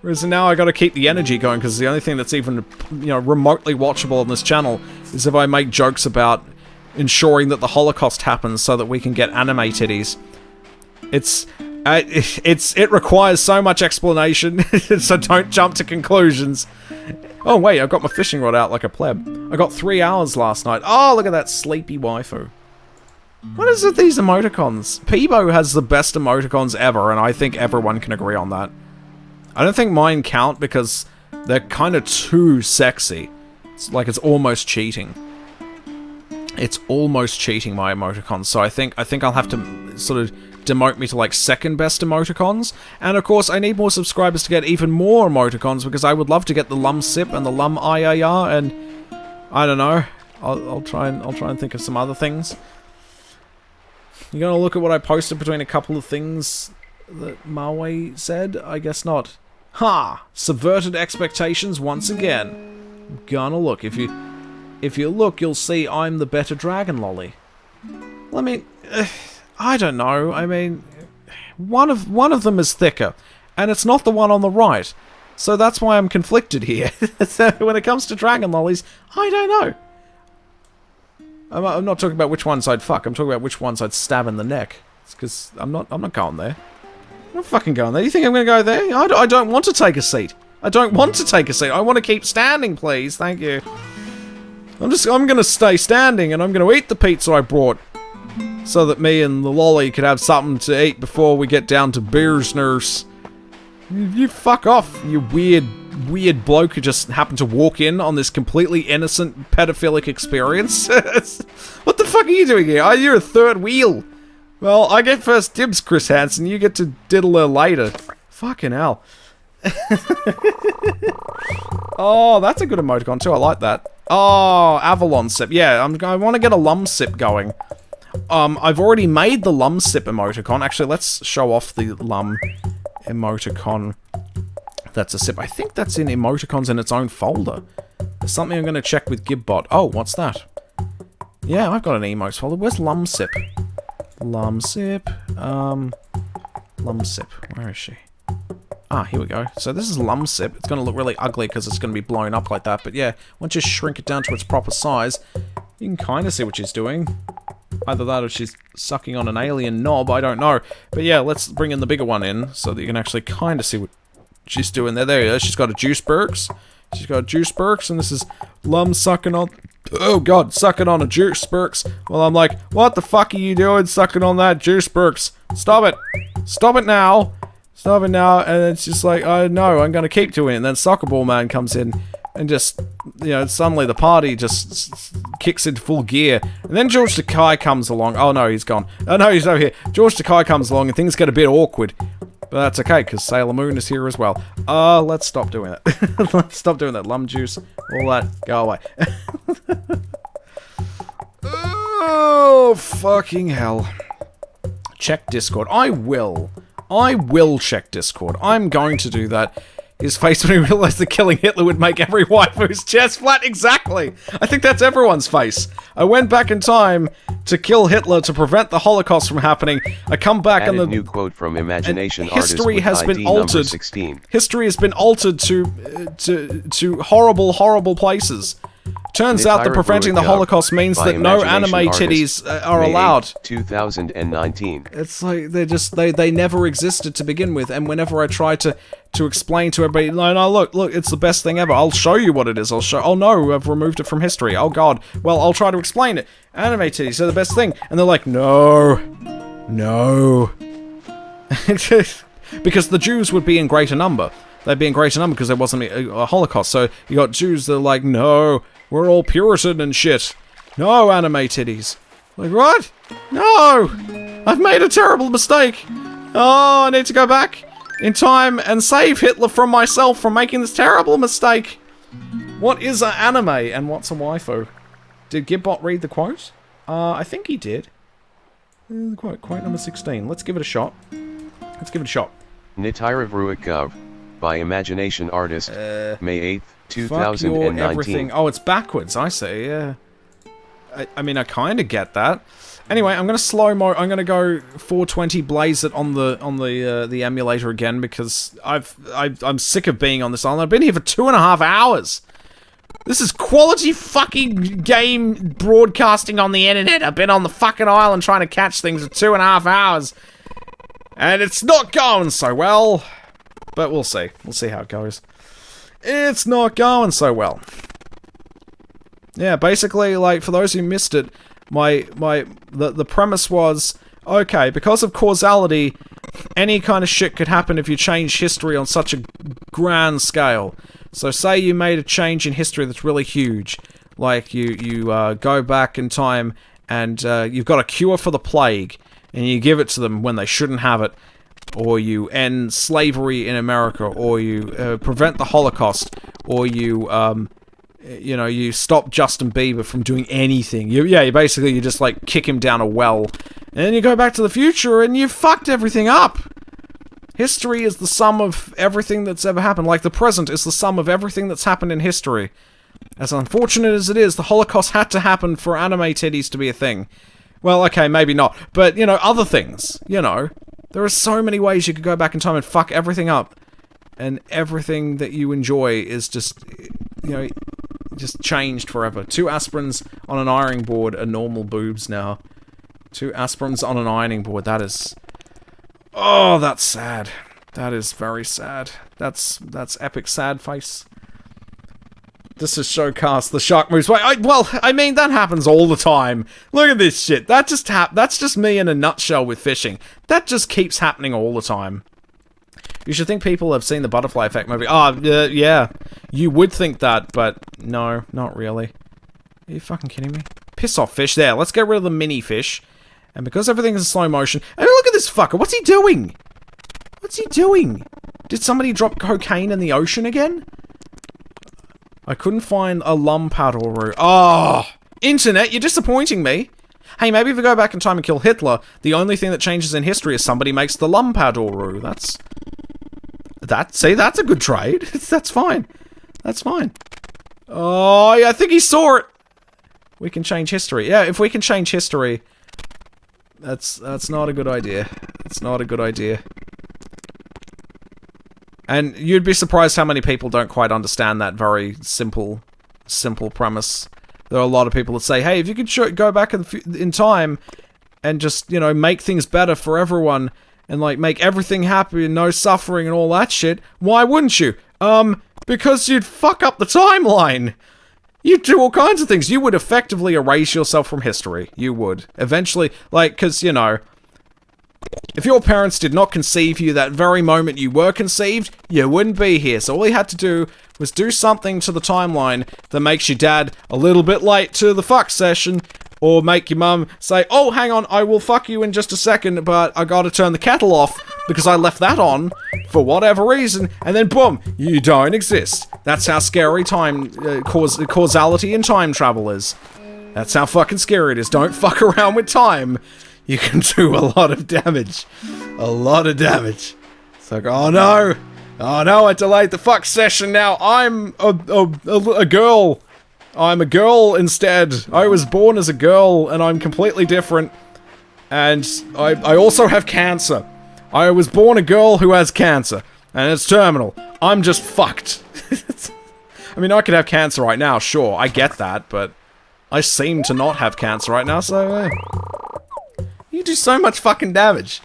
Whereas now I gotta keep the energy going, because the only thing that's even, you know, remotely watchable on this channel is if I make jokes about ensuring that the Holocaust happens so that we can get anime titties. It requires so much explanation, so don't jump to conclusions. Oh wait, I've got my fishing rod out like a pleb. I got 3 hours last night. Oh, look at that sleepy waifu. What is it with these emoticons? Peebo has the best emoticons ever, and I think everyone can agree on that. I don't think mine count because they're kind of too sexy. It's like it's almost cheating. It's almost cheating, my emoticons, so I think I'll have to sort of demote me to like second best emoticons. And of course I need more subscribers to get even more emoticons, because I would love to get the lum sip and the lum IIR, and I don't know. I'll try and think of some other things. You gonna look at what I posted between a couple of things that Maui said? I guess not. Ha! Subverted expectations once again. I'm gonna look. If you look, you'll see I'm the better dragon lolly. I mean, I don't know. I mean, one of them is thicker, and it's not the one on the right. So that's why I'm conflicted here. So when it comes to dragon lollies, I don't know. I'm not talking about which ones I'd fuck. I'm talking about which ones I'd stab in the neck. It's because I'm not going there. I'm not fucking going there. You think I'm going to go there? I don't want to take a seat. I don't want to take a seat. I want to keep standing, please. Thank you. I'm going to stay standing, and I'm going to eat the pizza I brought, so that me and the lolly could have something to eat before we get down to Beer's nurse. You fuck off, you weird bloke who just happened to walk in on this completely innocent pedophilic experience. What the fuck are you doing here? You're a third wheel. Well, I get first dibs, Chris Hansen. You get to diddle her later. Fucking hell. Oh, that's a good emoticon too. I like that. Oh, Avalon sip. Yeah, I want to get a lum sip going. I've already made the lum sip emoticon. Actually, let's show off the lum emoticon. That's a sip. I think that's in emoticons in its own folder. There's something I'm going to check with Gibbot. Oh, what's that? Yeah, I've got an emotes folder. Where's lum sip? Lum sip. Lum sip. Where is she? Ah, here we go. So this is lum sip. It's going to look really ugly because it's going to be blown up like that. But yeah, once you shrink it down to its proper size, you can kind of see what she's doing. Either that or she's sucking on an alien knob, I don't know. But yeah, let's bring in the bigger one in so that you can actually kind of see what she's doing there. There you go. She's got a juice burks. She's got a juice burks, and this is lum sucking on... Oh god, sucking on a juice burks. Well, I'm like, what the fuck are you doing sucking on that juice burks? Stop it. Stop it now. Stop it now. And it's just like, oh no, I'm going to keep doing it. And then Soccer Ball Man comes in and just, you know, suddenly the party just kicks into full gear. And then George Takei comes along. Oh no, he's gone. Oh no, he's over here. George Takei comes along and things get a bit awkward. But that's okay, because Sailor Moon is here as well. Let's stop doing that. Let's stop doing that. Lum juice, all that, go away. Oh, fucking hell. Check Discord. I will check Discord. I'm going to do that. His face when he realized that killing Hitler would make every waifu's chest flat. Exactly. I think that's everyone's face. I went back in time to kill Hitler to prevent the Holocaust from happening. I come back and the new quote from Imagination history has been altered. 16. History has been altered to horrible, horrible places. Turns out that preventing the Holocaust means that no anime titties are allowed. 2019. It's like they never existed to begin with, and whenever I try to explain to everybody, no, look, it's the best thing ever. I'll show you what it is. Oh no, I've removed it from history. Oh god. Well, I'll try to explain it. Anime titties are the best thing, and they're like, no. Because the Jews would be in greater number. They'd be in greater number because there wasn't a Holocaust. So you got Jews that are like, no, we're all Puritan and shit. No anime titties. Like, what? No! I've made a terrible mistake. Oh, I need to go back in time and save Hitler from myself from making this terrible mistake. What is an anime and what's a waifu? Did Gibbot read the quote? I think he did. Quote number 16. Let's give it a shot. Nitira Vruikov, by Imagination Artist, May 8th, Fuck your 2019. everything. Oh, it's backwards, I see, yeah. I mean, I kind of get that. Anyway, I'm gonna slow-mo. I'm gonna go 420 blaze it on the emulator again because I'm sick of being on this island. I've been here for 2.5 hours. This is quality fucking game broadcasting on the internet. I've been on the fucking island trying to catch things for 2.5 hours, and it's not going so well. But we'll see. We'll see how it goes. It's not going so well. Yeah, basically, like, for those who missed it, the premise was, okay, because of causality, any kind of shit could happen if you change history on such a grand scale. So say you made a change in history that's really huge. Like, you go back in time and you've got a cure for the plague, and you give it to them when they shouldn't have it. Or you end slavery in America, or you prevent the Holocaust, or you stop Justin Bieber from doing anything. You just, like, kick him down a well. And then you go back to the future, and you fucked everything up! History is the sum of everything that's ever happened. Like, the present is the sum of everything that's happened in history. As unfortunate as it is, the Holocaust had to happen for anime titties to be a thing. Well, okay, maybe not. But, other things, There are so many ways you could go back in time and fuck everything up. And everything that you enjoy is just, just changed forever. 2 aspirins on an ironing board are normal boobs now. 2 aspirins on an ironing board, that is... Oh, that's sad. That is very sad. That's epic sad face. This is Showcast, the shark moves away. I mean, that happens all the time. Look at this shit. That's just me in a nutshell with fishing. That just keeps happening all the time. You should think people have seen the Butterfly Effect movie. Yeah. You would think that, but no, not really. Are you fucking kidding me? Piss off, fish. There, let's get rid of the mini fish. And because everything is in slow motion... I mean, look at this fucker. What's he doing? What's he doing? Did somebody drop cocaine in the ocean again? I couldn't find a Lumpadoru. Oh! Internet, you're disappointing me. Hey, maybe if we go back in time and kill Hitler, the only thing that changes in history is somebody makes the Lumpadoru. See, that's a good trade. That's fine. That's fine. Oh, yeah, I think he saw it. We can change history. Yeah, if we can change history, that's not a good idea. It's not a good idea. And you'd be surprised how many people don't quite understand that very simple premise. There are a lot of people that say, hey, if you could go back in time and just, make things better for everyone and, like, make everything happy and no suffering and all that shit, why wouldn't you? Because you'd fuck up the timeline. You'd do all kinds of things. You would effectively erase yourself from history. You would. Eventually, like, because, if your parents did not conceive you that very moment you were conceived, you wouldn't be here. So all you had to do was do something to the timeline that makes your dad a little bit late to the fuck session, or make your mum say, oh, hang on, I will fuck you in just a second, but I gotta turn the kettle off because I left that on for whatever reason, and then boom, you don't exist. That's how scary causality in time travel is. That's how fucking scary it is. Don't fuck around with time. You can do a lot of damage. A lot of damage. It's like, oh no, I delayed the fuck session now. I'm a girl. I'm a girl instead. I was born as a girl, and I'm completely different. And I also have cancer. I was born a girl who has cancer, and it's terminal. I'm just fucked. I mean, I could have cancer right now, sure, I get that, but I seem to not have cancer right now, so you do so much fucking damage.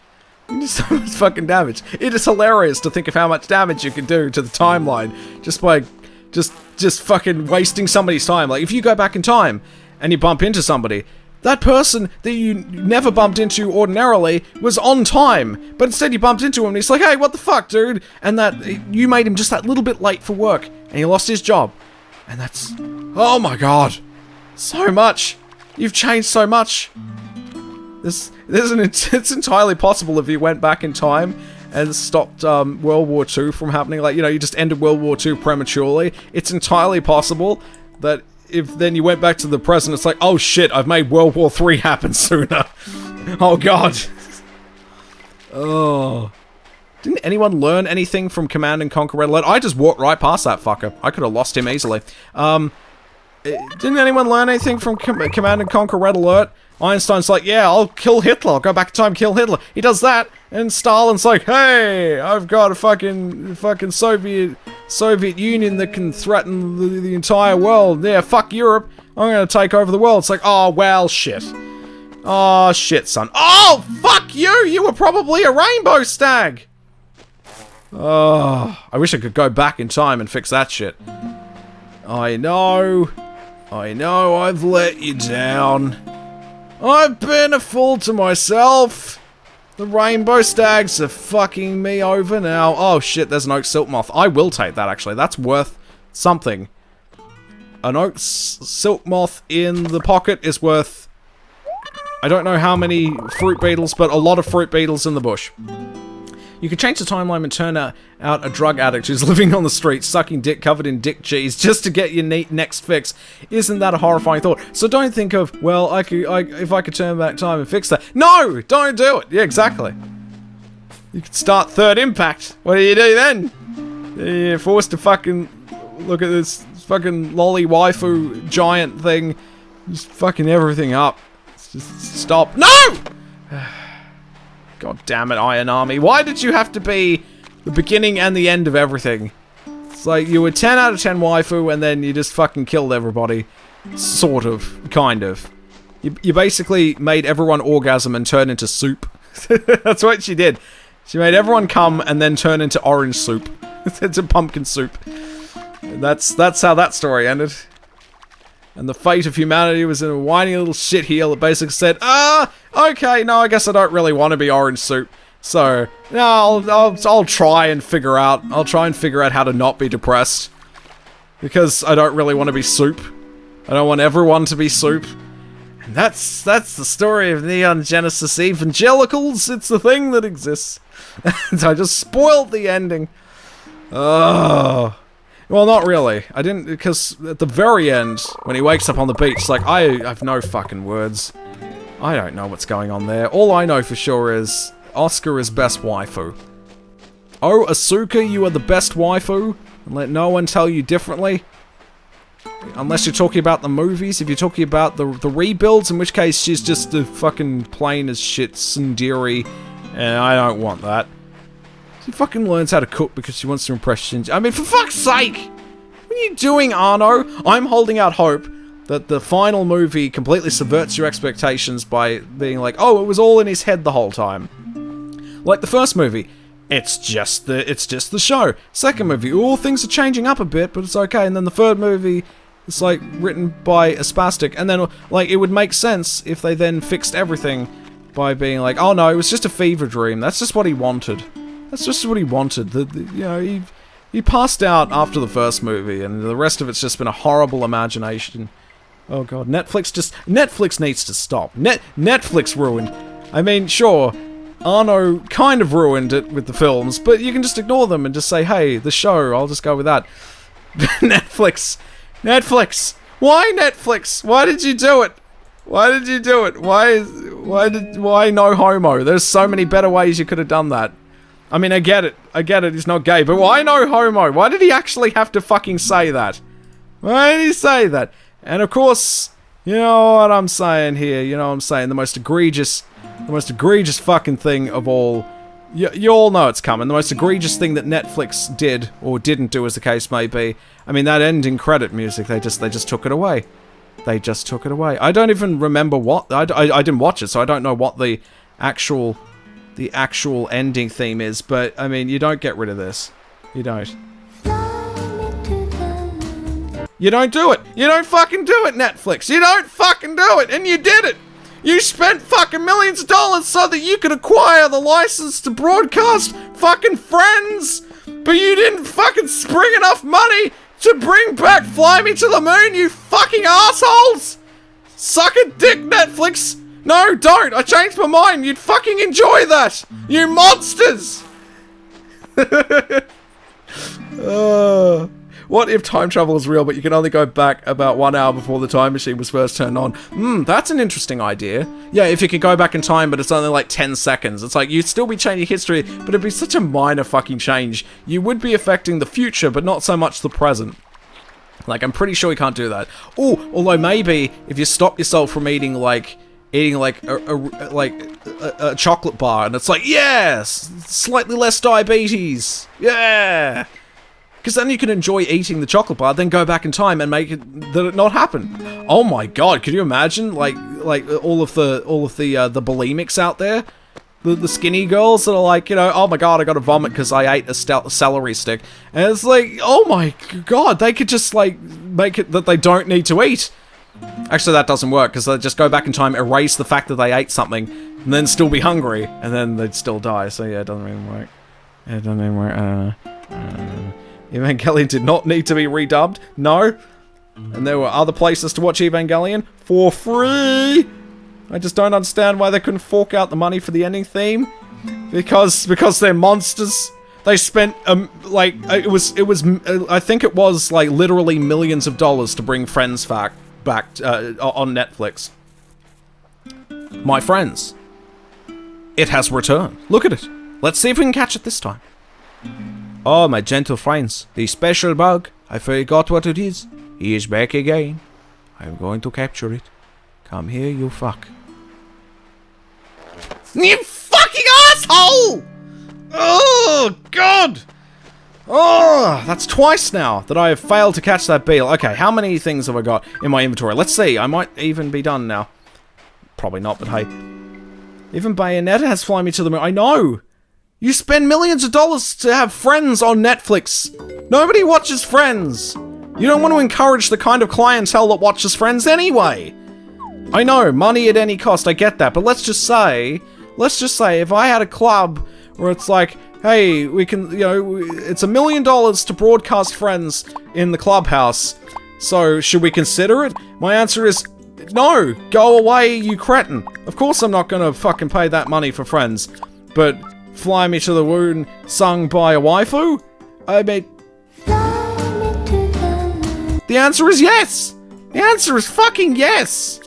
You do so much fucking damage. It is hilarious to think of how much damage you can do to the timeline just by just fucking wasting somebody's time. Like, if you go back in time and you bump into somebody, that person that you never bumped into ordinarily was on time, but instead you bumped into him and he's like, hey, what the fuck, dude? And that you made him just that little bit late for work, and he lost his job. And that's, oh my god, so much. You've changed so much. It's entirely possible if you went back in time and stopped World War II from happening. Like, you know, you just ended World War II prematurely. It's entirely possible that if then you went back to the present, it's like, oh shit, I've made World War III happen sooner. Oh god. Oh. Didn't anyone learn anything from Command and Conquer Red Alert? I just walked right past that fucker. I could have lost him easily. Didn't anyone learn anything from Command and Conquer Red Alert? Einstein's like, yeah, I'll kill Hitler. I'll go back in time and kill Hitler. He does that, and Stalin's like, hey, I've got a fucking Soviet Union that can threaten the entire world. Yeah, fuck Europe. I'm gonna take over the world. It's like, oh, well, shit. Oh, shit, son. Oh, fuck you! You were probably a rainbow stag! Oh, I wish I could go back in time and fix that shit. I know, I've let you down. I've been a fool to myself. The rainbow stags are fucking me over now. Oh shit, there's an oak silk moth. I will take that, actually. That's worth something. An oak silk moth in the pocket is worth, I don't know how many fruit beetles, but a lot of fruit beetles in the bush. You can change the timeline and turn out a drug addict who's living on the street, sucking dick covered in dick cheese, just to get your next fix. Isn't that a horrifying thought? So don't think of, well, if I could turn back time and fix that. No! Don't do it! Yeah, exactly. You could start Third Impact. What do you do then? You're forced to fucking look at this fucking lolly waifu giant thing. Just fucking everything up. Just stop. No! God damn it, Iron Army. Why did you have to be the beginning and the end of everything? It's like you were 10 out of 10 waifu and then you just fucking killed everybody. Sort of. Kind of. You basically made everyone orgasm and turn into soup. That's what she did. She made everyone come and then turn into orange soup. Into pumpkin soup. That's how that story ended. And the fate of humanity was in a whiny little shitheel that basically said, okay, no, I guess I don't really want to be orange soup. So, no, I'll try and figure out, how to not be depressed. Because I don't really want to be soup. I don't want everyone to be soup. And that's the story of Neon Genesis Evangelicals. It's the thing that exists. And I just spoiled the ending. Oh. Well, not really. I didn't, because at the very end, when he wakes up on the beach, like, I have no fucking words. I don't know what's going on there. All I know for sure is, Oscar is best waifu. Oh, Asuka, you are the best waifu, and let no one tell you differently. Unless you're talking about the movies. If you're talking about the rebuilds, in which case she's just a fucking plain as shit tsundere, and I don't want that. She fucking learns how to cook because she wants to impress Shinji. I mean, for fuck's sake! What are you doing, Arno? I'm holding out hope that the final movie completely subverts your expectations by being like, oh, it was all in his head the whole time. Like the first movie, it's just the show. Second movie, all things are changing up a bit, but it's okay. And then the third movie, it's like written by a spastic. And then, like, it would make sense if they then fixed everything by being like, oh no, it was just a fever dream. That's just what he wanted. That's just what he wanted. You know, he passed out after the first movie, and the rest of it's just been a horrible imagination. Oh god, Netflix needs to stop. Netflix ruined. I mean, sure, Arno kind of ruined it with the films, but you can just ignore them and just say, hey, the show, I'll just go with that. Netflix. Why Netflix? Why did you do it? Why did you do it? Why no homo? There's so many better ways you could have done that. I mean, I get it, he's not gay, but why no homo? Why did he actually have to fucking say that? Why did he say that? And of course, you know what I'm saying here, the most egregious fucking thing of all. You all know it's coming. The most egregious thing that Netflix did, or didn't do as the case may be. I mean, that ending credit music, they just took it away. They just took it away. I don't even remember what, I didn't watch it, so I don't know what the actual ending theme is, but, I mean, you don't get rid of this. You don't. You don't do it. You don't fucking do it, Netflix. You don't fucking do it, and you did it. You spent fucking millions of dollars so that you could acquire the license to broadcast fucking Friends, but you didn't fucking spring enough money to bring back Fly Me to the Moon, you fucking assholes! Suck a dick, Netflix! No, don't! I changed my mind! You'd fucking enjoy that! You monsters! What if time travel is real, but you can only go back about 1 hour before the time machine was first turned on? That's an interesting idea. Yeah, if you could go back in time, but it's only like 10 seconds. It's like, you'd still be changing history, but it'd be such a minor fucking change. You would be affecting the future, but not so much the present. Like, I'm pretty sure you can't do that. Oh, although maybe, if you stop yourself from eating a chocolate bar, and it's like, yes! Slightly less diabetes! Yeah! Because then you can enjoy eating the chocolate bar, then go back in time and make it not happen. Oh my god, could you imagine, like all of the bulimics out there, the skinny girls that are like, oh my god, I gotta vomit because I ate a celery stick, and it's like, oh my god, they could just like make it that they don't need to eat. Actually, that doesn't work because they just go back in time, erase the fact that they ate something, and then still be hungry, and then they'd still die. So yeah, it doesn't even work. It doesn't even work. Evangelion did not need to be redubbed. No. And there were other places to watch Evangelion for free. I just don't understand why they couldn't fork out the money for the ending theme. Because they're monsters. They spent I think it was like literally millions of dollars to bring Friends back on Netflix. My friends, it has returned. Look at it. Let's see if we can catch it this time. Oh, my gentle friends, the special bug, I forgot what it is. He is back again. I'm going to capture it. Come here, you fuck. You fucking asshole! Oh, God! Oh, that's twice now that I have failed to catch that beetle. Okay, how many things have I got in my inventory? Let's see, I might even be done now. Probably not, but hey. Even Bayonetta has Fly Me to the Moon. I know! You spend millions of dollars to have Friends on Netflix. Nobody watches Friends. You don't want to encourage the kind of clientele that watches Friends anyway. I know, money at any cost, I get that, but let's just say if I had a club where it's like, hey, we can, it's $1 million to broadcast Friends in the clubhouse, so should we consider it? My answer is, no, go away, you cretin. Of course I'm not gonna fucking pay that money for Friends, but Fly Me to the Moon sung by a waifu? I mean... The answer is yes! The answer is fucking yes!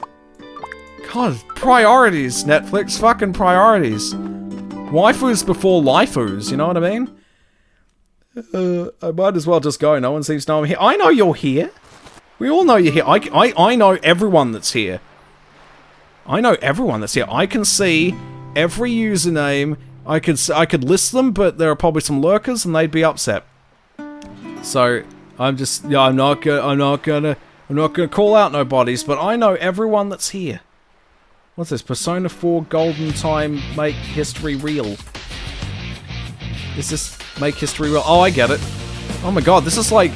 God, priorities, Netflix, fucking priorities. Waifus before lifus, you know what I mean? I might as well just go, no one seems to know I'm here. I know you're here! We all know you're here. I know everyone that's here. I know everyone that's here. I can see every username. I could list them, but there are probably some lurkers, and they'd be upset. So I'm not gonna call out no bodies, but I know everyone that's here. What's this? Persona 4 Golden Time Make History Real. Is this Make History Real? Oh, I get it. Oh my god, this is like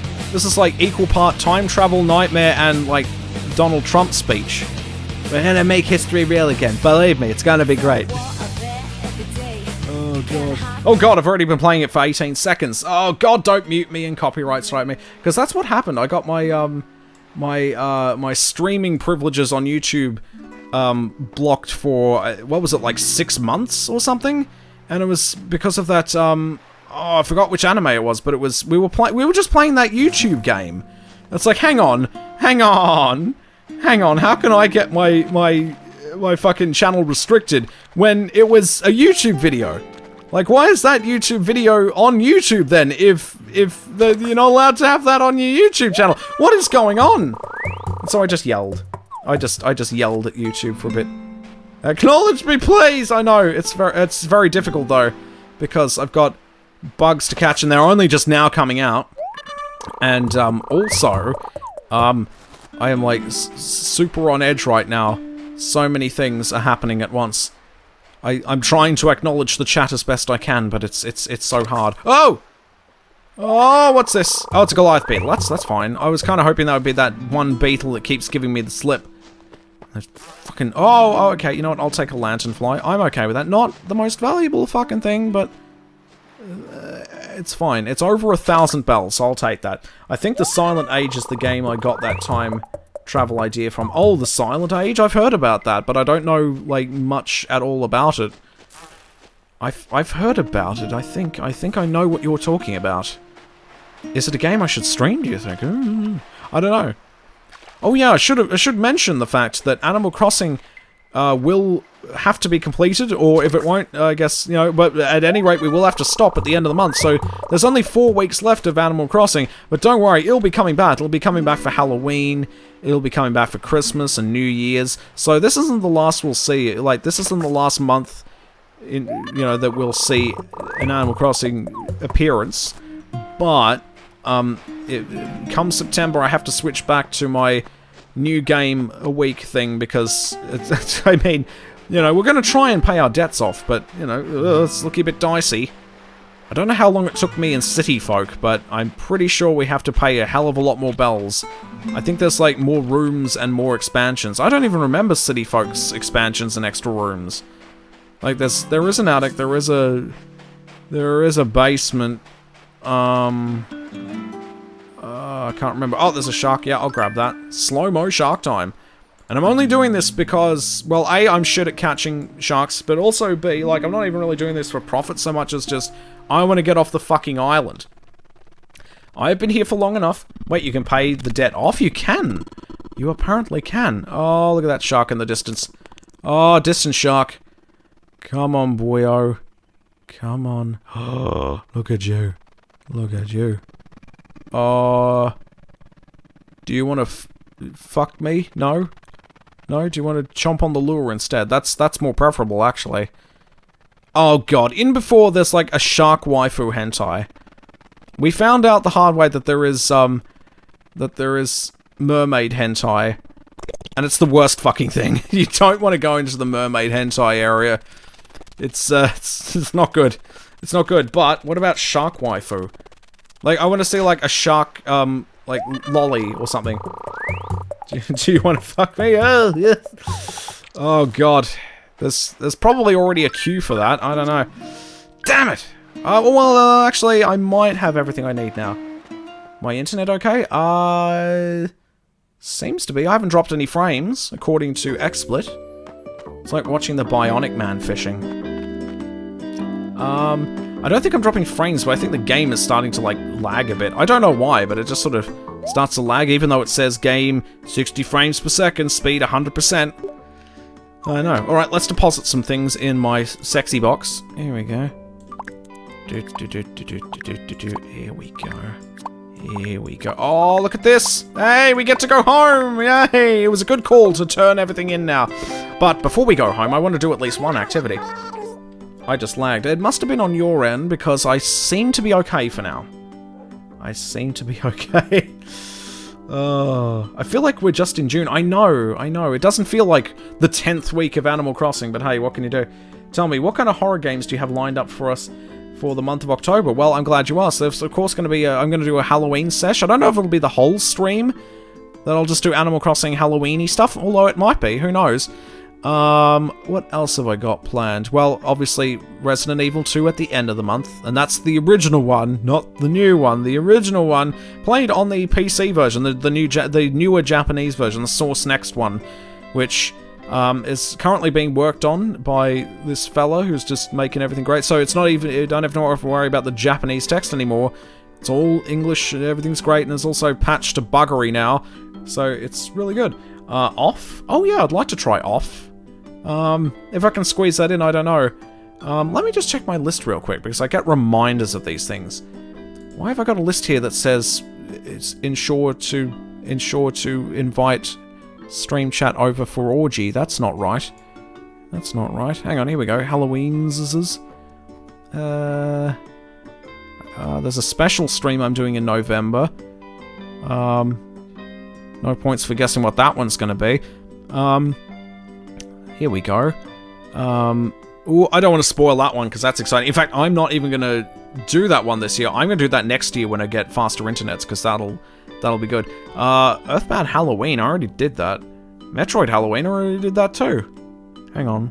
equal part time travel nightmare and like Donald Trump speech. We're gonna make history real again. Believe me, it's gonna be great. Oh god. Oh god, I've already been playing it for 18 seconds. Oh god, don't mute me and copyright strike me. Because that's what happened. I got my my streaming privileges on YouTube blocked for, what was it, like 6 months or something? And it was because of that, oh, I forgot which anime it was, but it was, we were just playing that YouTube game. It's like, hang on, how can I get my fucking channel restricted when it was a YouTube video? Like, why is that YouTube video on YouTube then, if you're not allowed to have that on your YouTube channel? What is going on? And so I just yelled. I just yelled at YouTube for a bit. Acknowledge me, please! I know, it's very difficult, though, because I've got bugs to catch, and they're only just now coming out. And, also, I am, like, super on edge right now. So many things are happening at once. I'm trying to acknowledge the chat as best I can, but it's so hard. Oh! Oh, what's this? Oh, it's a Goliath beetle. That's fine. I was kind of hoping that would be that one beetle that keeps giving me the slip. Fucking... Oh, okay, you know what? I'll take a lanternfly. I'm okay with that. Not the most valuable fucking thing, but... it's fine. It's over 1,000 bells, so I'll take that. I think the Silent Age is the game I got that time travel idea from. Oh, the Silent Age? I've heard about that, but I don't know, like, much at all about it. I've heard about it. I think I know what you're talking about. Is it a game I should stream, do you think? I don't know. Oh yeah, I should mention the fact that Animal Crossing will have to be completed, or if it won't, I guess, you know, but at any rate, we will have to stop at the end of the month, so there's only 4 weeks left of Animal Crossing, but don't worry, it'll be coming back. It'll be coming back for Halloween, it'll be coming back for Christmas and New Year's, so this isn't the last we'll see, like, this isn't the last month, you know, that we'll see an Animal Crossing appearance, but, come September, I have to switch back to my new game a week thing, because, I mean, you know, we're going to try and pay our debts off, but, you know, it's looking a bit dicey. I don't know how long it took me in City Folk, but I'm pretty sure we have to pay a hell of a lot more bells. I think there's, like, more rooms and more expansions. I don't even remember City Folk's expansions and extra rooms. Like, there is an attic, there is a basement, I can't remember. Oh, there's a shark. Yeah, I'll grab that. Slow-mo shark time. And I'm only doing this because, well, A, I'm shit at catching sharks, but also B, like, I'm not even really doing this for profit so much as just, I want to get off the fucking island. I've been here for long enough. Wait, you can pay the debt off? You can. You apparently can. Oh, look at that shark in the distance. Oh, distant shark. Come on, boyo. Come on. Oh, look at you. Look at you. Do you want to fuck me? No? No? Do you want to chomp on the lure instead? That's more preferable, actually. Oh god, in before there's like a shark waifu hentai. We found out the hard way that there is mermaid hentai. And it's the worst fucking thing. You don't want to go into the mermaid hentai area. It's not good. It's not good, but what about shark waifu? Like, I want to see, like, a shark, like, lolly or something. Do you want to fuck me? Oh, yes. Oh, God. There's probably already a queue for that. I don't know. Damn it! Well, actually, I might have everything I need now. My internet okay? Seems to be. I haven't dropped any frames, according to XSplit. It's like watching the Bionic Man fishing. I don't think I'm dropping frames, but I think the game is starting to, like, lag a bit. I don't know why, but it just sort of starts to lag, even though it says game 60 frames per second, speed 100%. I know. Alright, let's deposit some things in my sexy box. Here we go. Here we go. Here we go. Oh, look at this! Hey, we get to go home! Yay! It was a good call to turn everything in now. But before we go home, I want to do at least one activity. I just lagged. It must have been on your end, because I seem to be okay for now. I seem to be okay. I feel like we're just in June. I know. It doesn't feel like the 10th week of Animal Crossing, but hey, what can you do? Tell me, what kind of horror games do you have lined up for us for the month of October? Well, I'm glad you asked. There's, of course, going to be I'm going to do a Halloween sesh. I don't know if it'll be the whole stream that I'll just do Animal Crossing Halloween-y stuff, although it might be. Who knows? What else have I got planned? Well, obviously, Resident Evil 2 at the end of the month, and that's the original one, not the new one. The original one, played on the PC version, the newer Japanese version, the Source Next one, which is currently being worked on by this fella who's just making everything great. So it's not even, you don't have to worry about the Japanese text anymore. It's all English and everything's great, and there's also patched to buggery now. So it's really good. Off? Oh yeah, I'd like to try off. If I can squeeze that in, I don't know. Let me just check my list real quick, because I get reminders of these things. Why have I got a list here that says it's ensure to invite stream chat over for orgy? That's not right. That's not right. Hang on, here we go. Halloween's. There's a special stream I'm doing in November. No points for guessing what that one's going to be. Here we go. Ooh, I don't want to spoil that one because that's exciting. In fact, I'm not even going to do that one this year. I'm going to do that next year when I get faster internets, because that'll be good. Earthbound Halloween, I already did that. Metroid Halloween, I already did that too. Hang on.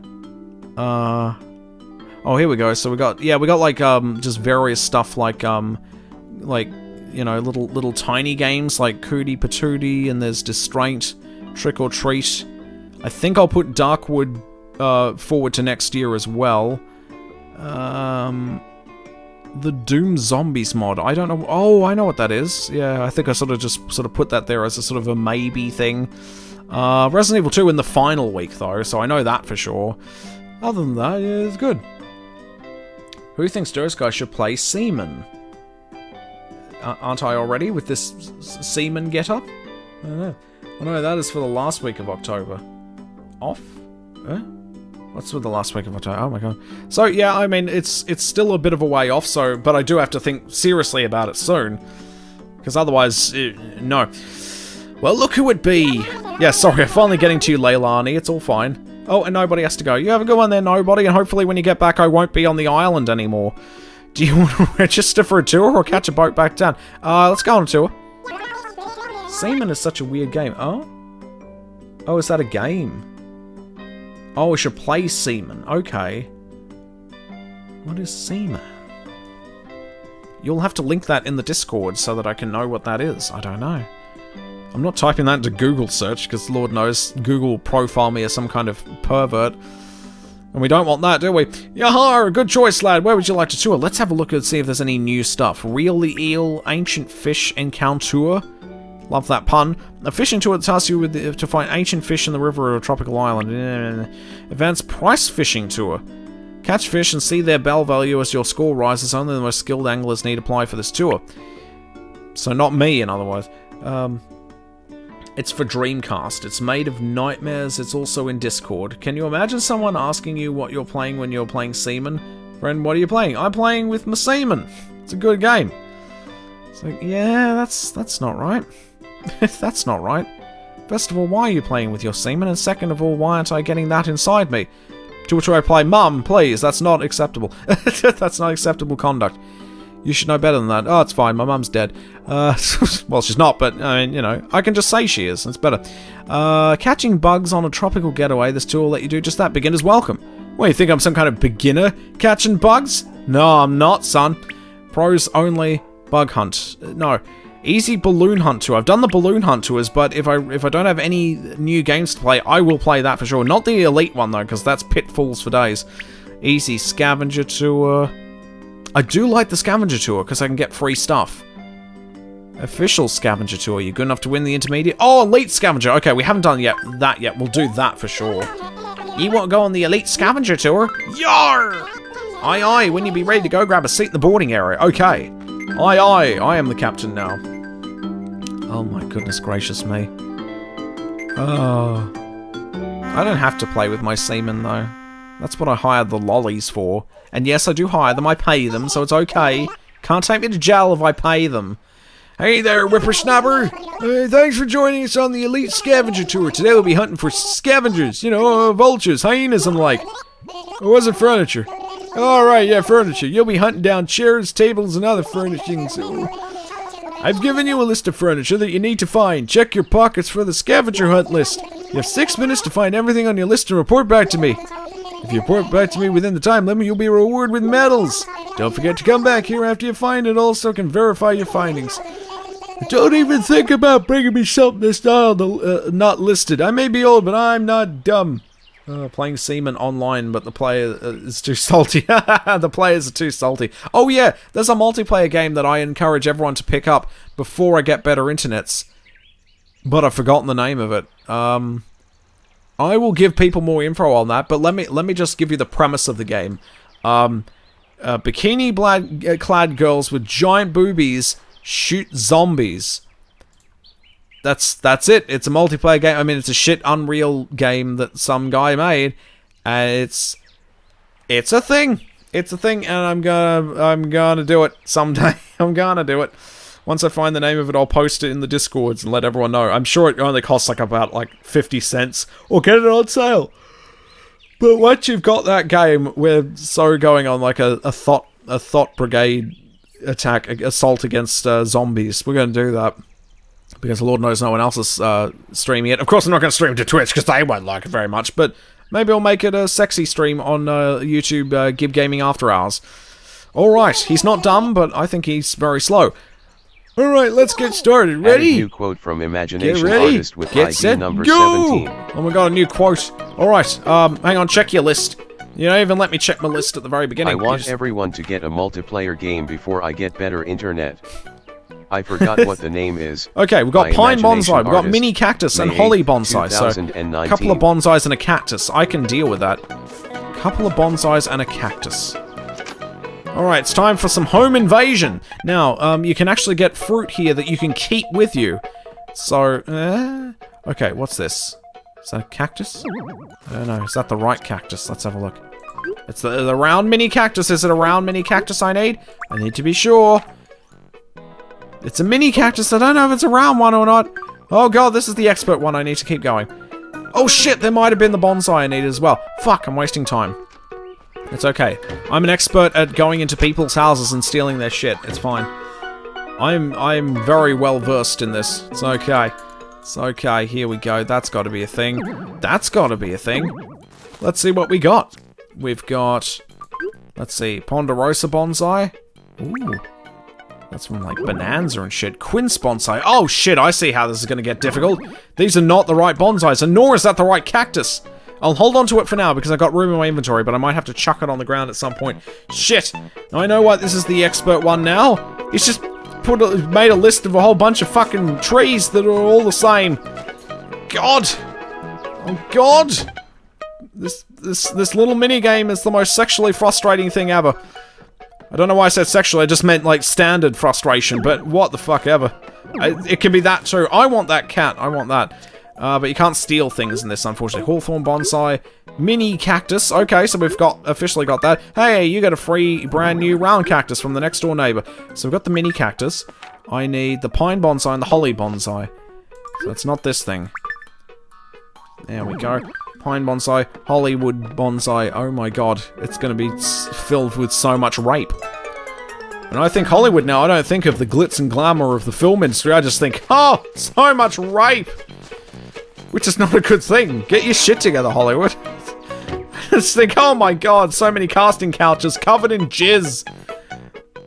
Oh, here we go. So we got like just various stuff like you know, little tiny games like Cootie Patootie, and there's Distraint, Trick or Treat. I think I'll put Darkwood forward to next year as well. The Doom Zombies mod. I don't know. Oh, I know what that is. Yeah, I think I sort of put that there as a sort of a maybe thing. Resident Evil 2 in the final week though, so I know that for sure. Other than that, yeah, it's good. Who thinks JoesGuy should play Seaman? Aren't I already with this Seaman get-up? I don't know. I know that is for the last week of October. Off? What's with the last week of October? Oh my god. So yeah, I mean, it's still a bit of a way off, so, but I do have to think seriously about it soon. Because otherwise, no. Well, look who it be. Yeah, sorry, I'm finally getting to you, Leilani. It's all fine. Oh, and nobody has to go. You have a good one there, nobody, and hopefully when you get back, I won't be on the island anymore. Do you want to register for a tour or catch a boat back down? Let's go on a tour. Seaman is such a weird game. Oh? Oh, is that a game? Oh, we should play Seaman. Okay. What is Seaman? You'll have to link that in the Discord so that I can know what that is. I don't know. I'm not typing that into Google search, because Lord knows Google will profile me as some kind of pervert. And we don't want that, do we? Yaha! Good choice, lad. Where would you like to tour? Let's have a look and see if there's any new stuff. Reel the Eel, Ancient Fish Encounter. Love that pun. A fishing tour that tasks you with to find ancient fish in the river or a tropical island. Advanced price fishing tour. Catch fish and see their bell value as your score rises. Only the most skilled anglers need to apply for this tour. So not me, in other words. It's for Dreamcast. It's made of nightmares. It's also in Discord. Can you imagine someone asking you what you're playing when you're playing Seaman? Friend, what are you playing? I'm playing with my Seaman. It's a good game. It's like, yeah, that's not right. That's not right. First of all, why are you playing with your Seaman? And second of all, why aren't I getting that inside me? To which I reply, Mum, please, that's not acceptable. That's not acceptable conduct. You should know better than that. Oh, it's fine, my mum's dead. Well, she's not, but, I mean, you know, I can just say she is. It's better. Catching bugs on a tropical getaway. This tour will let you do just that. Beginner's welcome. What, you think I'm some kind of beginner catching bugs? No, I'm not, son. Pros only bug hunt. No. Easy balloon hunt tour. I've done the balloon hunt tours, but if I don't have any new games to play, I will play that for sure. Not the elite one, though, because that's pitfalls for days. Easy scavenger tour. I do like the scavenger tour, because I can get free stuff. Official scavenger tour. You good enough to win the intermediate? Oh, elite scavenger. Okay, we haven't done that yet. We'll do that for sure. You want to go on the elite scavenger tour? Yar! Aye, aye. When you be ready to go, grab a seat in the boarding area. Okay. Aye, aye. I am the captain now. Oh my goodness gracious me. Oh. I don't have to play with my seamen, though. That's what I hired the lollies for. And yes, I do hire them, I pay them, so it's okay. Can't take me to jail if I pay them. Hey there, whippersnapper! Thanks for joining us on the Elite Scavenger Tour. Today we'll be hunting for scavengers, you know, vultures, hyenas and like. Or was it furniture? Alright, yeah, furniture. You'll be hunting down chairs, tables, and other furnishings. I've given you a list of furniture that you need to find. Check your pockets for the scavenger hunt list. You have 6 minutes to find everything on your list and report back to me. If you report back to me within the time limit, you'll be rewarded with medals. Don't forget to come back here after you find it, also can verify your findings. Don't even think about bringing me something that's not listed. I may be old, but I'm not dumb. Playing Seaman online, but the player is too salty. The players are too salty. Oh yeah, there's a multiplayer game that I encourage everyone to pick up before I get better internets. But I've forgotten the name of it. I will give people more info on that, but let me just give you the premise of the game. Bikini-clad girls with giant boobies shoot zombies. That's it. It's a multiplayer game. I mean, it's a shit Unreal game that some guy made, and it's a thing. It's a thing, and I'm gonna do it someday. I'm gonna do it. Once I find the name of it, I'll post it in the Discords and let everyone know. I'm sure it only costs about 50 cents, or get it on sale. But once you've got that game, we're so going on like a thought brigade assault against zombies. We're gonna do that. Because Lord knows no one else is streaming it. Of course, I'm not going to stream to Twitch because they won't like it very much. But maybe I'll make it a sexy stream on YouTube, Gib Gaming After Hours. Alright, he's not dumb, but I think he's very slow. Alright, let's get started. Ready? A new quote from Imagination Get ready. Artist with Get ID set, number go! 17. Oh my god, a new quote. Alright, hang on, check your list. You don't even let me check my list at the very beginning. I want everyone to get a multiplayer game before I get better internet. I forgot what the name is. Okay, we've got Pine Bonsai, we've got Artist, Mini Cactus and May Holly 8th, Bonsai, so a couple of bonsais and a cactus. I can deal with that. Couple of bonsais and a cactus. Alright, it's time for some home invasion. Now, you can actually get fruit here that you can keep with you. So, okay, what's this? Is that a cactus? I don't know, is that the right cactus? Let's have a look. It's the round mini cactus. Is it a round mini cactus I need? I need to be sure. It's a mini cactus. I don't know if it's a round one or not. Oh god, this is the expert one. I need to keep going. Oh shit, there might have been the bonsai I needed as well. Fuck, I'm wasting time. It's okay. I'm an expert at going into people's houses and stealing their shit. It's fine. I'm very well versed in this. It's okay. It's okay. Here we go. That's got to be a thing. That's got to be a thing. Let's see what we got. We've got... Let's see. Ponderosa bonsai. Ooh. That's from, like, Bonanza and shit. Quince bonsai. Oh, shit, I see how this is going to get difficult. These are not the right bonsais, and nor is that the right cactus. I'll hold on to it for now, because I've got room in my inventory, but I might have to chuck it on the ground at some point. Shit! I know what, this is the expert one now. He's just made a list of a whole bunch of fucking trees that are all the same. God! Oh, God! This little minigame is the most sexually frustrating thing ever. I don't know why I said sexual, I just meant, like, standard frustration, but what the fuck ever. It can be that too. I want that cat, I want that. But you can't steal things in this, unfortunately. Hawthorn bonsai, mini cactus. Okay, so we've officially got that. Hey, you got a free brand new round cactus from the next door neighbor. So we've got the mini cactus. I need the pine bonsai and the holly bonsai. So it's not this thing. There we go. Pine bonsai, Hollywood bonsai. Oh my god, it's gonna be filled with so much rape. When I think Hollywood now, I don't think of the glitz and glamour of the film industry. I just think, oh, so much rape! Which is not a good thing. Get your shit together, Hollywood. I just think, oh my god, so many casting couches covered in jizz.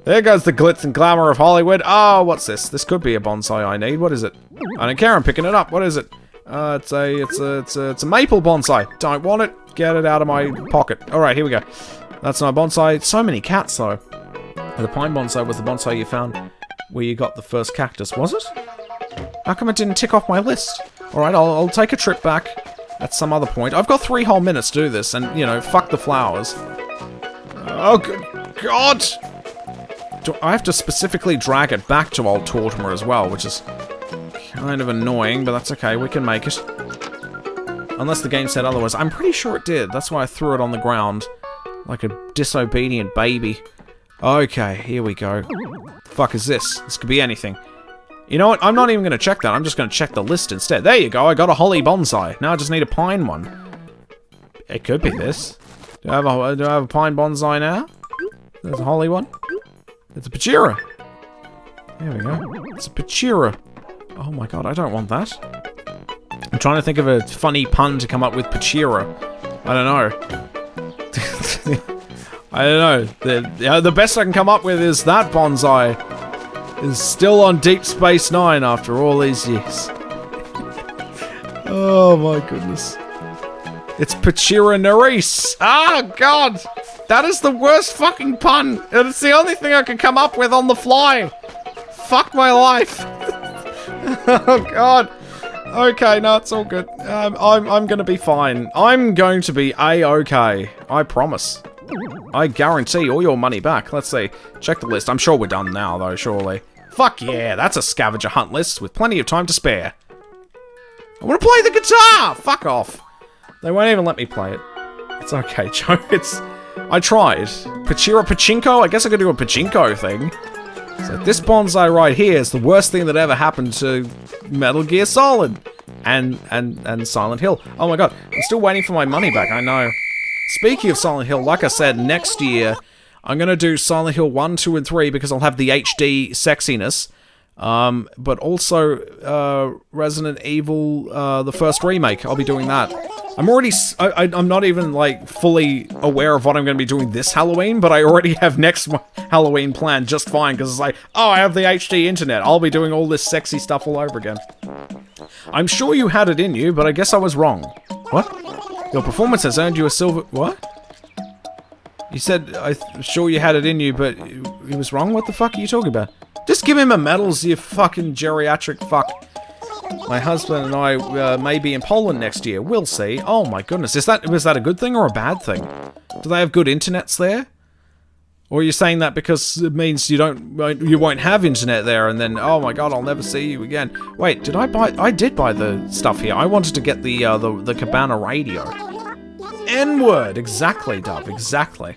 There goes the glitz and glamour of Hollywood. Oh, what's this? This could be a bonsai I need. What is it? I don't care, I'm picking it up. What is it? It's a maple bonsai. Don't want it. Get it out of my pocket. Alright, here we go. That's not a bonsai. So many cats, though. The pine bonsai was the bonsai you found where you got the first cactus, was it? How come it didn't tick off my list? Alright, I'll take a trip back at some other point. I've got 3 whole minutes to do this, and, you know, fuck the flowers. Oh, God! I have to specifically drag it back to Old Tortimer as well, which is kind of annoying, but that's okay, we can make it. Unless the game said otherwise. I'm pretty sure it did, that's why I threw it on the ground. Like a disobedient baby. Okay, here we go. The fuck is this? This could be anything. You know what? I'm not even going to check that. I'm just going to check the list instead. There you go. I got a holly bonsai. Now I just need a pine one. It could be this. Do I have a pine bonsai now? There's a holly one. It's a Pachira. There we go. It's a Pachira. Oh my god, I don't want that. I'm trying to think of a funny pun to come up with Pachira. I don't know. I don't know. The best I can come up with is that bonsai. is still on Deep Space Nine after all these years. Oh my goodness. It's Pachira Nerys. Oh god! That is the worst fucking pun, and it's the only thing I can come up with on the fly. Fuck my life. Oh god. Okay, no, it's all good. I'm gonna be fine. I'm going to be A-okay. I promise. I guarantee all your money back. Let's see. Check the list. I'm sure we're done now, though, surely. Fuck yeah, that's a scavenger hunt list with plenty of time to spare. I want to play the guitar! Fuck off. They won't even let me play it. It's okay, Joe. I tried. Pachira Pachinko? I guess I could do a Pachinko thing. So this bonsai right here is the worst thing that ever happened to Metal Gear Solid. And Silent Hill. Oh my god, I'm still waiting for my money back, I know. Speaking of Silent Hill, like I said, next year, I'm gonna do Silent Hill 1, 2, and 3 because I'll have the HD sexiness. But also, Resident Evil, the first remake, I'll be doing that. I'm already, I'm not even, like, fully aware of what I'm going to be doing this Halloween, but I already have next Halloween planned just fine, because it's like, oh, I have the HD internet, I'll be doing all this sexy stuff all over again. I'm sure you had it in you, but I guess I was wrong. What? Your performance has earned you a silver... What? You said, I'm sure you had it in you, but he was wrong? What the fuck are you talking about? Just give him a medals, you fucking geriatric fuck. My husband and I may be in Poland next year. We'll see. Oh my goodness. Was that a good thing or a bad thing? Do they have good internets there? Or are you saying that because it means you won't have internet there and then, oh my god, I'll never see you again. Wait, did I buy... I did buy the stuff here. I wanted to get the Cabana radio. N-word! Exactly, Dove. Exactly.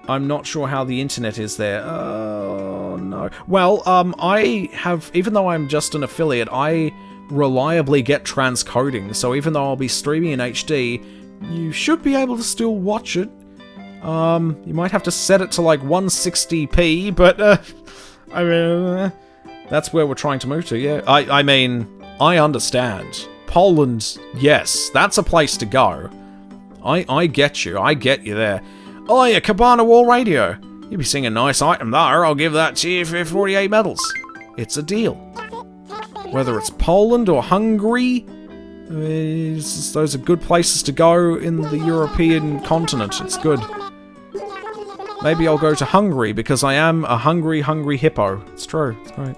I'm not sure how the internet is there. Oh, no. Well, I have... Even though I'm just an affiliate, I reliably get transcoding. So even though I'll be streaming in HD, you should be able to still watch it. You might have to set it to, like, 160p, but, I mean... that's where we're trying to move to, yeah. I mean, I understand. Poland, yes, that's a place to go. I get you. I get you there. Oh yeah, Cabana Wall Radio. You'll be seeing a nice item there. I'll give that to you for 48 medals. It's a deal. Whether it's Poland or Hungary, those are good places to go in the European continent. It's good. Maybe I'll go to Hungary because I am a hungry hippo. It's true. It's great.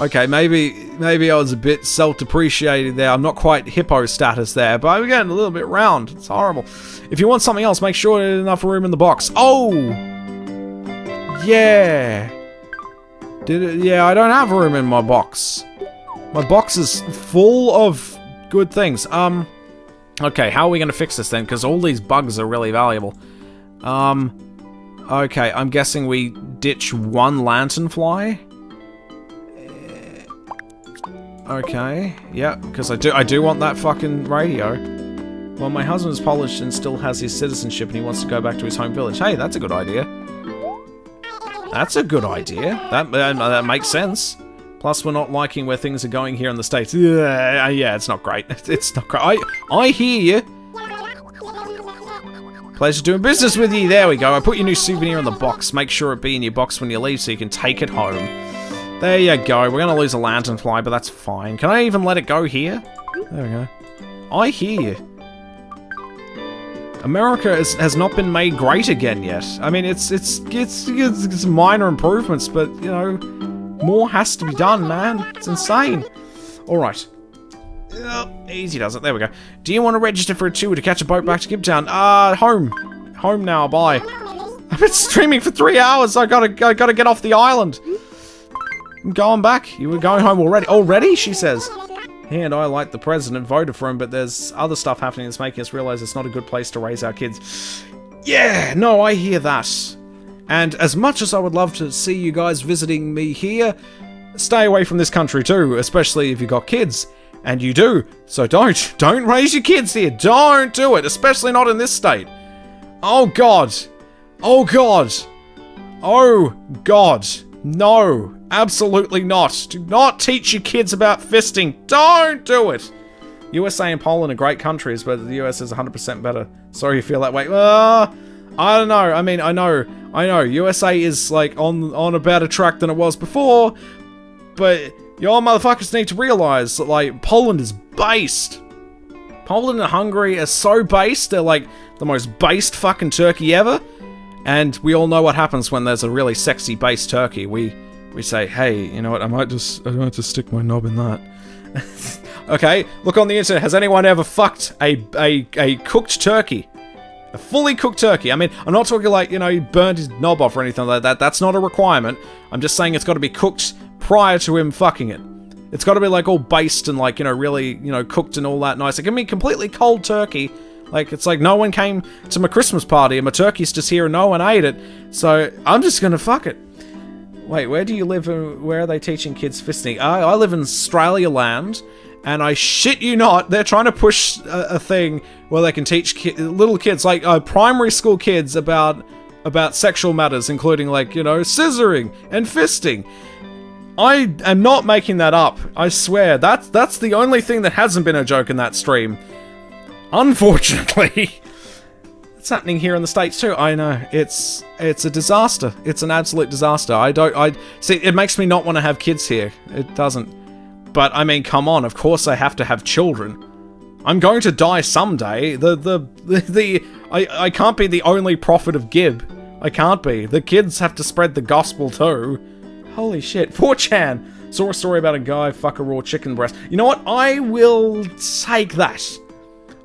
Okay, maybe I was a bit self-depreciated there. I'm not quite hippo status there, but I'm getting a little bit round. It's horrible. If you want something else, make sure there's enough room in the box. Oh! Yeah! Yeah, I don't have room in my box. My box is full of good things. Okay, how are we gonna fix this then? Because all these bugs are really valuable. Okay, I'm guessing we ditch one lanternfly. Okay, yeah, because I do want that fucking radio. Well, my husband is Polish and still has his citizenship and he wants to go back to his home village. Hey, that's a good idea. That's a good idea. That makes sense. Plus, we're not liking where things are going here in the States. Yeah, it's not great. It's not great. I hear you. Pleasure doing business with you. There we go. I put your new souvenir in the box. Make sure it be in your box when you leave so you can take it home. There you go. We're going to lose a lanternfly, but that's fine. Can I even let it go here? There we go. I hear you. America has not been made great again yet. I mean, it's minor improvements, but, you know, more has to be done, man. It's insane. Alright. Easy does it. There we go. Do you want to register for a tour to catch a boat back to Cape Town? Home. Home now. Bye. I've been streaming for 3 hours. I gotta get off the island. I'm going back. You were going home already. Already? She says. He and I, like the president, voted for him, but there's other stuff happening that's making us realize it's not a good place to raise our kids. Yeah, no, I hear that. And as much as I would love to see you guys visiting me here, stay away from this country too, especially if you got kids. And you do. So don't raise your kids here. Don't do it, especially not in this state. Oh God. Oh God. Oh God. No. Absolutely not. Do not teach your kids about fisting. Don't do it. USA and Poland are great countries, but the US is 100% better. Sorry you feel that way. I don't know. I mean, I know I know, USA is, like, on a better track than it was before, but y'all motherfuckers need to realize that, like, Poland is based. Poland and Hungary are so based, they're, like, the most based fucking turkey ever, and we all know what happens when there's a really sexy based turkey. We say, hey, you know what, I might just stick my knob in that. Okay, look on the internet, has anyone ever fucked a cooked turkey? A fully cooked turkey. I mean, I'm not talking like, you know, you burned his knob off or anything like that. That's not a requirement. I'm just saying it's got to be cooked prior to him fucking it. It's got to be, like, all based and, like, you know, really, you know, cooked and all that nice. It can be completely cold turkey. Like, it's like no one came to my Christmas party and my turkey's just here and no one ate it. So, I'm just gonna fuck it. Wait, where do you live and where are they teaching kids fisting? I live in Australia land. And I shit you not, they're trying to push a thing where they can teach little kids, like primary school kids, about sexual matters, including, like, you know, scissoring and fisting. I am not making that up. I swear. That's the only thing that hasn't been a joke in that stream. Unfortunately. It's happening here in the States too. I know. It's a disaster. It's an absolute disaster. See, it makes me not want to have kids here. It doesn't. But, I mean, come on, of course I have to have children. I'm going to die someday. I can't be the only prophet of Gib. I can't be. The kids have to spread the gospel too. Holy shit. 4chan! Saw a story about a guy fuck a raw chicken breast. You know what? I will take that.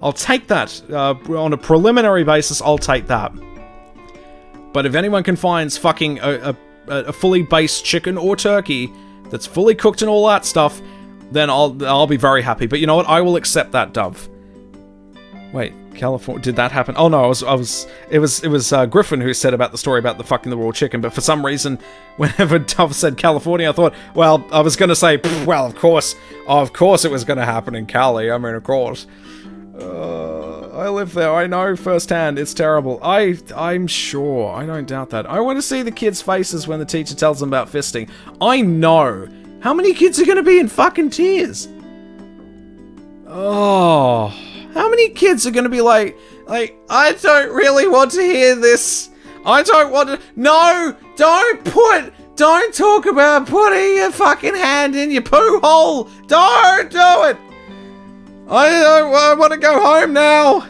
I'll take that. On a preliminary basis, I'll take that. But if anyone can find fucking a fully based chicken or turkey that's fully cooked and all that stuff, then I'll be very happy. But you know what? I will accept that, Dove. Wait, California, did that happen? Oh no, it was Griffin who said about the story about the fucking the raw chicken. But for some reason, whenever Dove said California, I thought, well, I was gonna say, well, of course it was gonna happen in Cali. I mean, of course. I live there. I know firsthand. It's terrible. I'm sure. I don't doubt that. I want to see the kids' faces when the teacher tells them about fisting. I know. How many kids are going to be in fucking tears? Oh. How many kids are going to be like, I don't really want to hear this. I don't want to... No! Don't talk about putting your fucking hand in your poo hole! Don't do it! I want to go home now!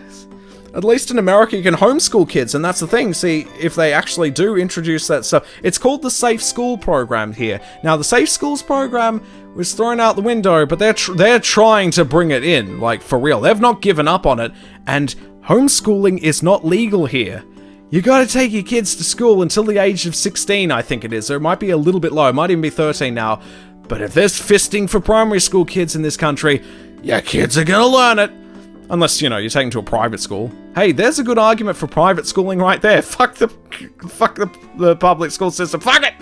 At least in America you can homeschool kids, and that's the thing. See, if they actually do introduce that stuff... It's called the Safe School Program here. Now, the Safe Schools Program was thrown out the window, but they're trying to bring it in, like, for real. They've not given up on it, and homeschooling is not legal here. You gotta take your kids to school until the age of 16, I think it is. Or it might be a little bit low, it might even be 13 now. But if there's fisting for primary school kids in this country, your kids are gonna learn it. Unless, you know, you're taken to a private school. Hey, there's a good argument for private schooling right there. Fuck the public school system. Fuck it!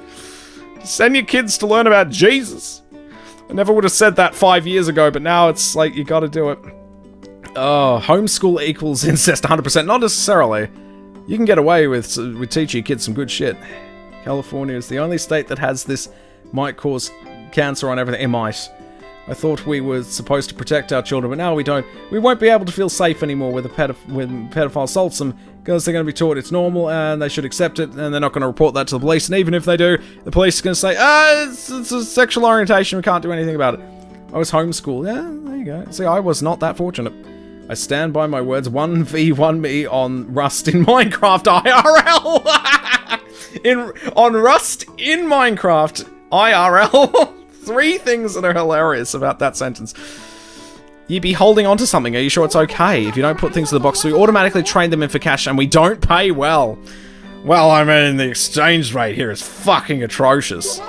Send your kids to learn about Jesus. I never would have said that 5 years ago, but now it's like, you gotta do it. Oh, homeschool equals incest 100%. Not necessarily. You can get away with teaching your kids some good shit. California is the only state that has this. Might cause cancer on everything. It might. I thought we were supposed to protect our children, but now we don't. We won't be able to feel safe anymore when pedophile assaults them, because they're going to be taught it's normal and they should accept it, and they're not going to report that to the police. And even if they do, the police are going to say, it's a sexual orientation, we can't do anything about it. I was homeschooled. Yeah, there you go. See, I was not that fortunate. I stand by my words. 1v1 me on Rust in Minecraft IRL. On Rust in Minecraft IRL. 3 things that are hilarious about that sentence. You'd be holding on to something. Are you sure it's okay? If you don't put things in the box, we automatically trade them in for cash, and we don't pay well. Well, I mean, the exchange rate here is fucking atrocious.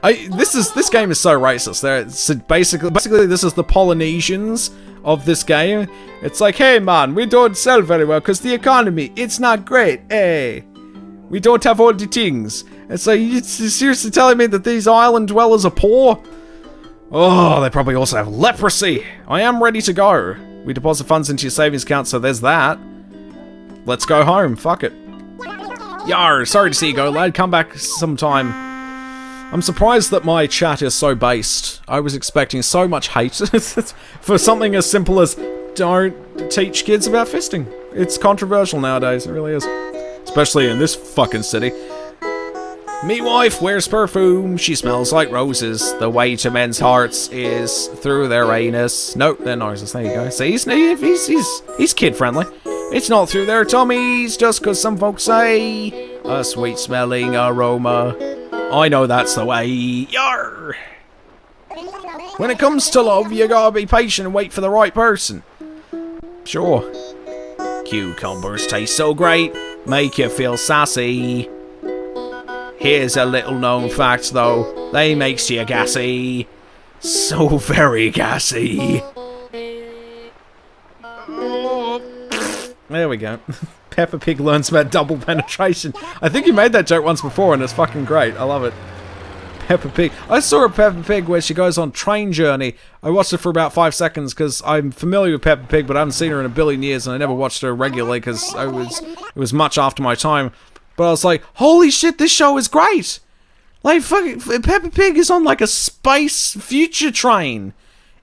This game is so racist. Basically, this is the Polynesians of this game. It's like, hey man, we don't sell very well because the economy, it's not great. Hey, we don't have all the things. It's like, you're seriously telling me that these island dwellers are poor? Oh, they probably also have leprosy. I am ready to go. We deposit funds into your savings account, so there's that. Let's go home. Fuck it. Yo, sorry to see you go, lad. Come back sometime. I'm surprised that my chat is so based. I was expecting so much hate for something as simple as don't teach kids about fisting. It's controversial nowadays, it really is. especially in this fucking city. Me wife wears perfume, she smells like roses. The way to men's hearts is through their anus. No, their noses, there you go. See, he's kid-friendly. It's not through their tummies, just cause some folks say a sweet-smelling aroma. I know that's the way. Yarr! When it comes to love, you gotta be patient and wait for the right person. Sure. Cucumbers taste so great, make you feel sassy. Here's a little known fact though, they makes you gassy. So very gassy. There we go. Peppa Pig learns about double penetration. I think you made that joke once before and it's fucking great. I love it. Peppa Pig. I saw a Peppa Pig where she goes on train journey. I watched it for about 5 seconds because I'm familiar with Peppa Pig, but I haven't seen her in a billion years and I never watched her regularly because it was much after my time. But I was like, holy shit, this show is great! Like, fucking, Peppa Pig is on like a space future train.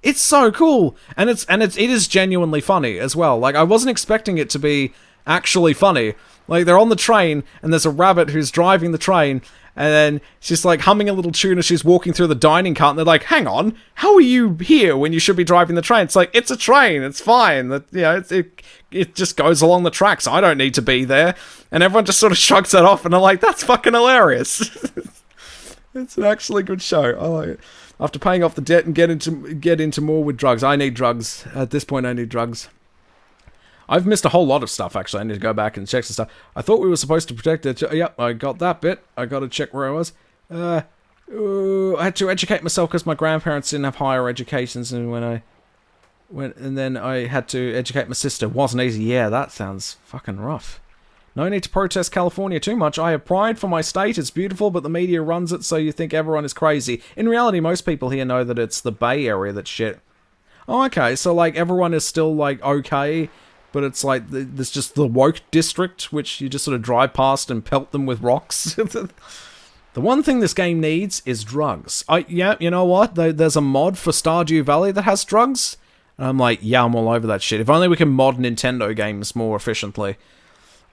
It's so cool, and it is genuinely funny as well. Like, I wasn't expecting it to be actually funny. Like, they're on the train, and there's a rabbit who's driving the train, and then she's like humming a little tune as she's walking through the dining cart, and they're like, hang on, how are you here when you should be driving the train? It's like, it's a train, it's fine. That, you know, it just goes along the tracks. I don't need to be there. And everyone just sort of shrugs it off, and I'm like, that's fucking hilarious. It's an actually good show. I like it. After paying off the debt and get into more with drugs. I need drugs. At this point, I need drugs. I've missed a whole lot of stuff, actually. I need to go back and check some stuff. I thought we were supposed to protect it. Yep, I got that bit. I got to check where I was. I had to educate myself because my grandparents didn't have higher educations, and and then I had to educate my sister. Wasn't easy. Yeah, that sounds fucking rough. No need to protest California too much. I have pride for my state. It's beautiful, but the media runs it so you think everyone is crazy. In reality, most people here know that it's the Bay Area that's shit. Oh, okay. So, like, everyone is still, like, okay, but it's like, there's just the woke district, which you just sort of drive past and pelt them with rocks. The one thing this game needs is drugs. Yeah, you know what? There's a mod for Stardew Valley that has drugs. And I'm like, yeah, I'm all over that shit. If only we can mod Nintendo games more efficiently.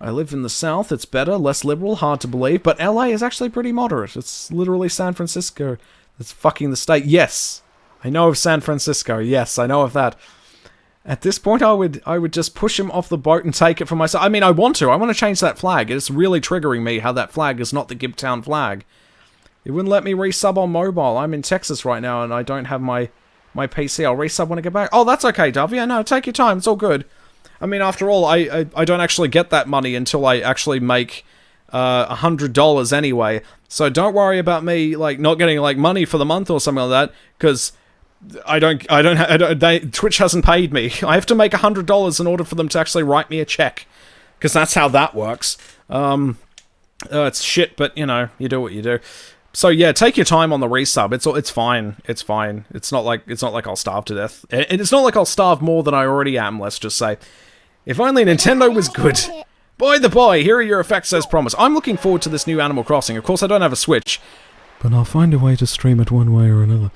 I live in the South, it's better, less liberal, hard to believe, but LA is actually pretty moderate. It's literally San Francisco that's fucking the state. Yes, I know of San Francisco. Yes, I know of that. At this point, I would just push him off the boat and take it for myself. I mean, I want to change that flag. It's really triggering me how that flag is not the Gibtown flag. It wouldn't let me resub on mobile. I'm in Texas right now, and I don't have my PC. I'll resub when I get back. Oh, that's okay, Dove. Yeah, no, take your time. It's all good. I mean, after all, I don't actually get that money until I actually make $100 anyway. So don't worry about me like not getting like money for the month or something like that, because Twitch hasn't paid me. I have to make $100 in order for them to actually write me a check, because that's how that works. It's shit, but you know, you do what you do. So yeah, take your time on the resub. It's fine. It's fine. It's not like I'll starve to death. And it's not like I'll starve more than I already am, let's just say. If only Nintendo was good. By the by, here are your effects as promised. I'm looking forward to this new Animal Crossing. Of course, I don't have a Switch, but I'll find a way to stream it one way or another.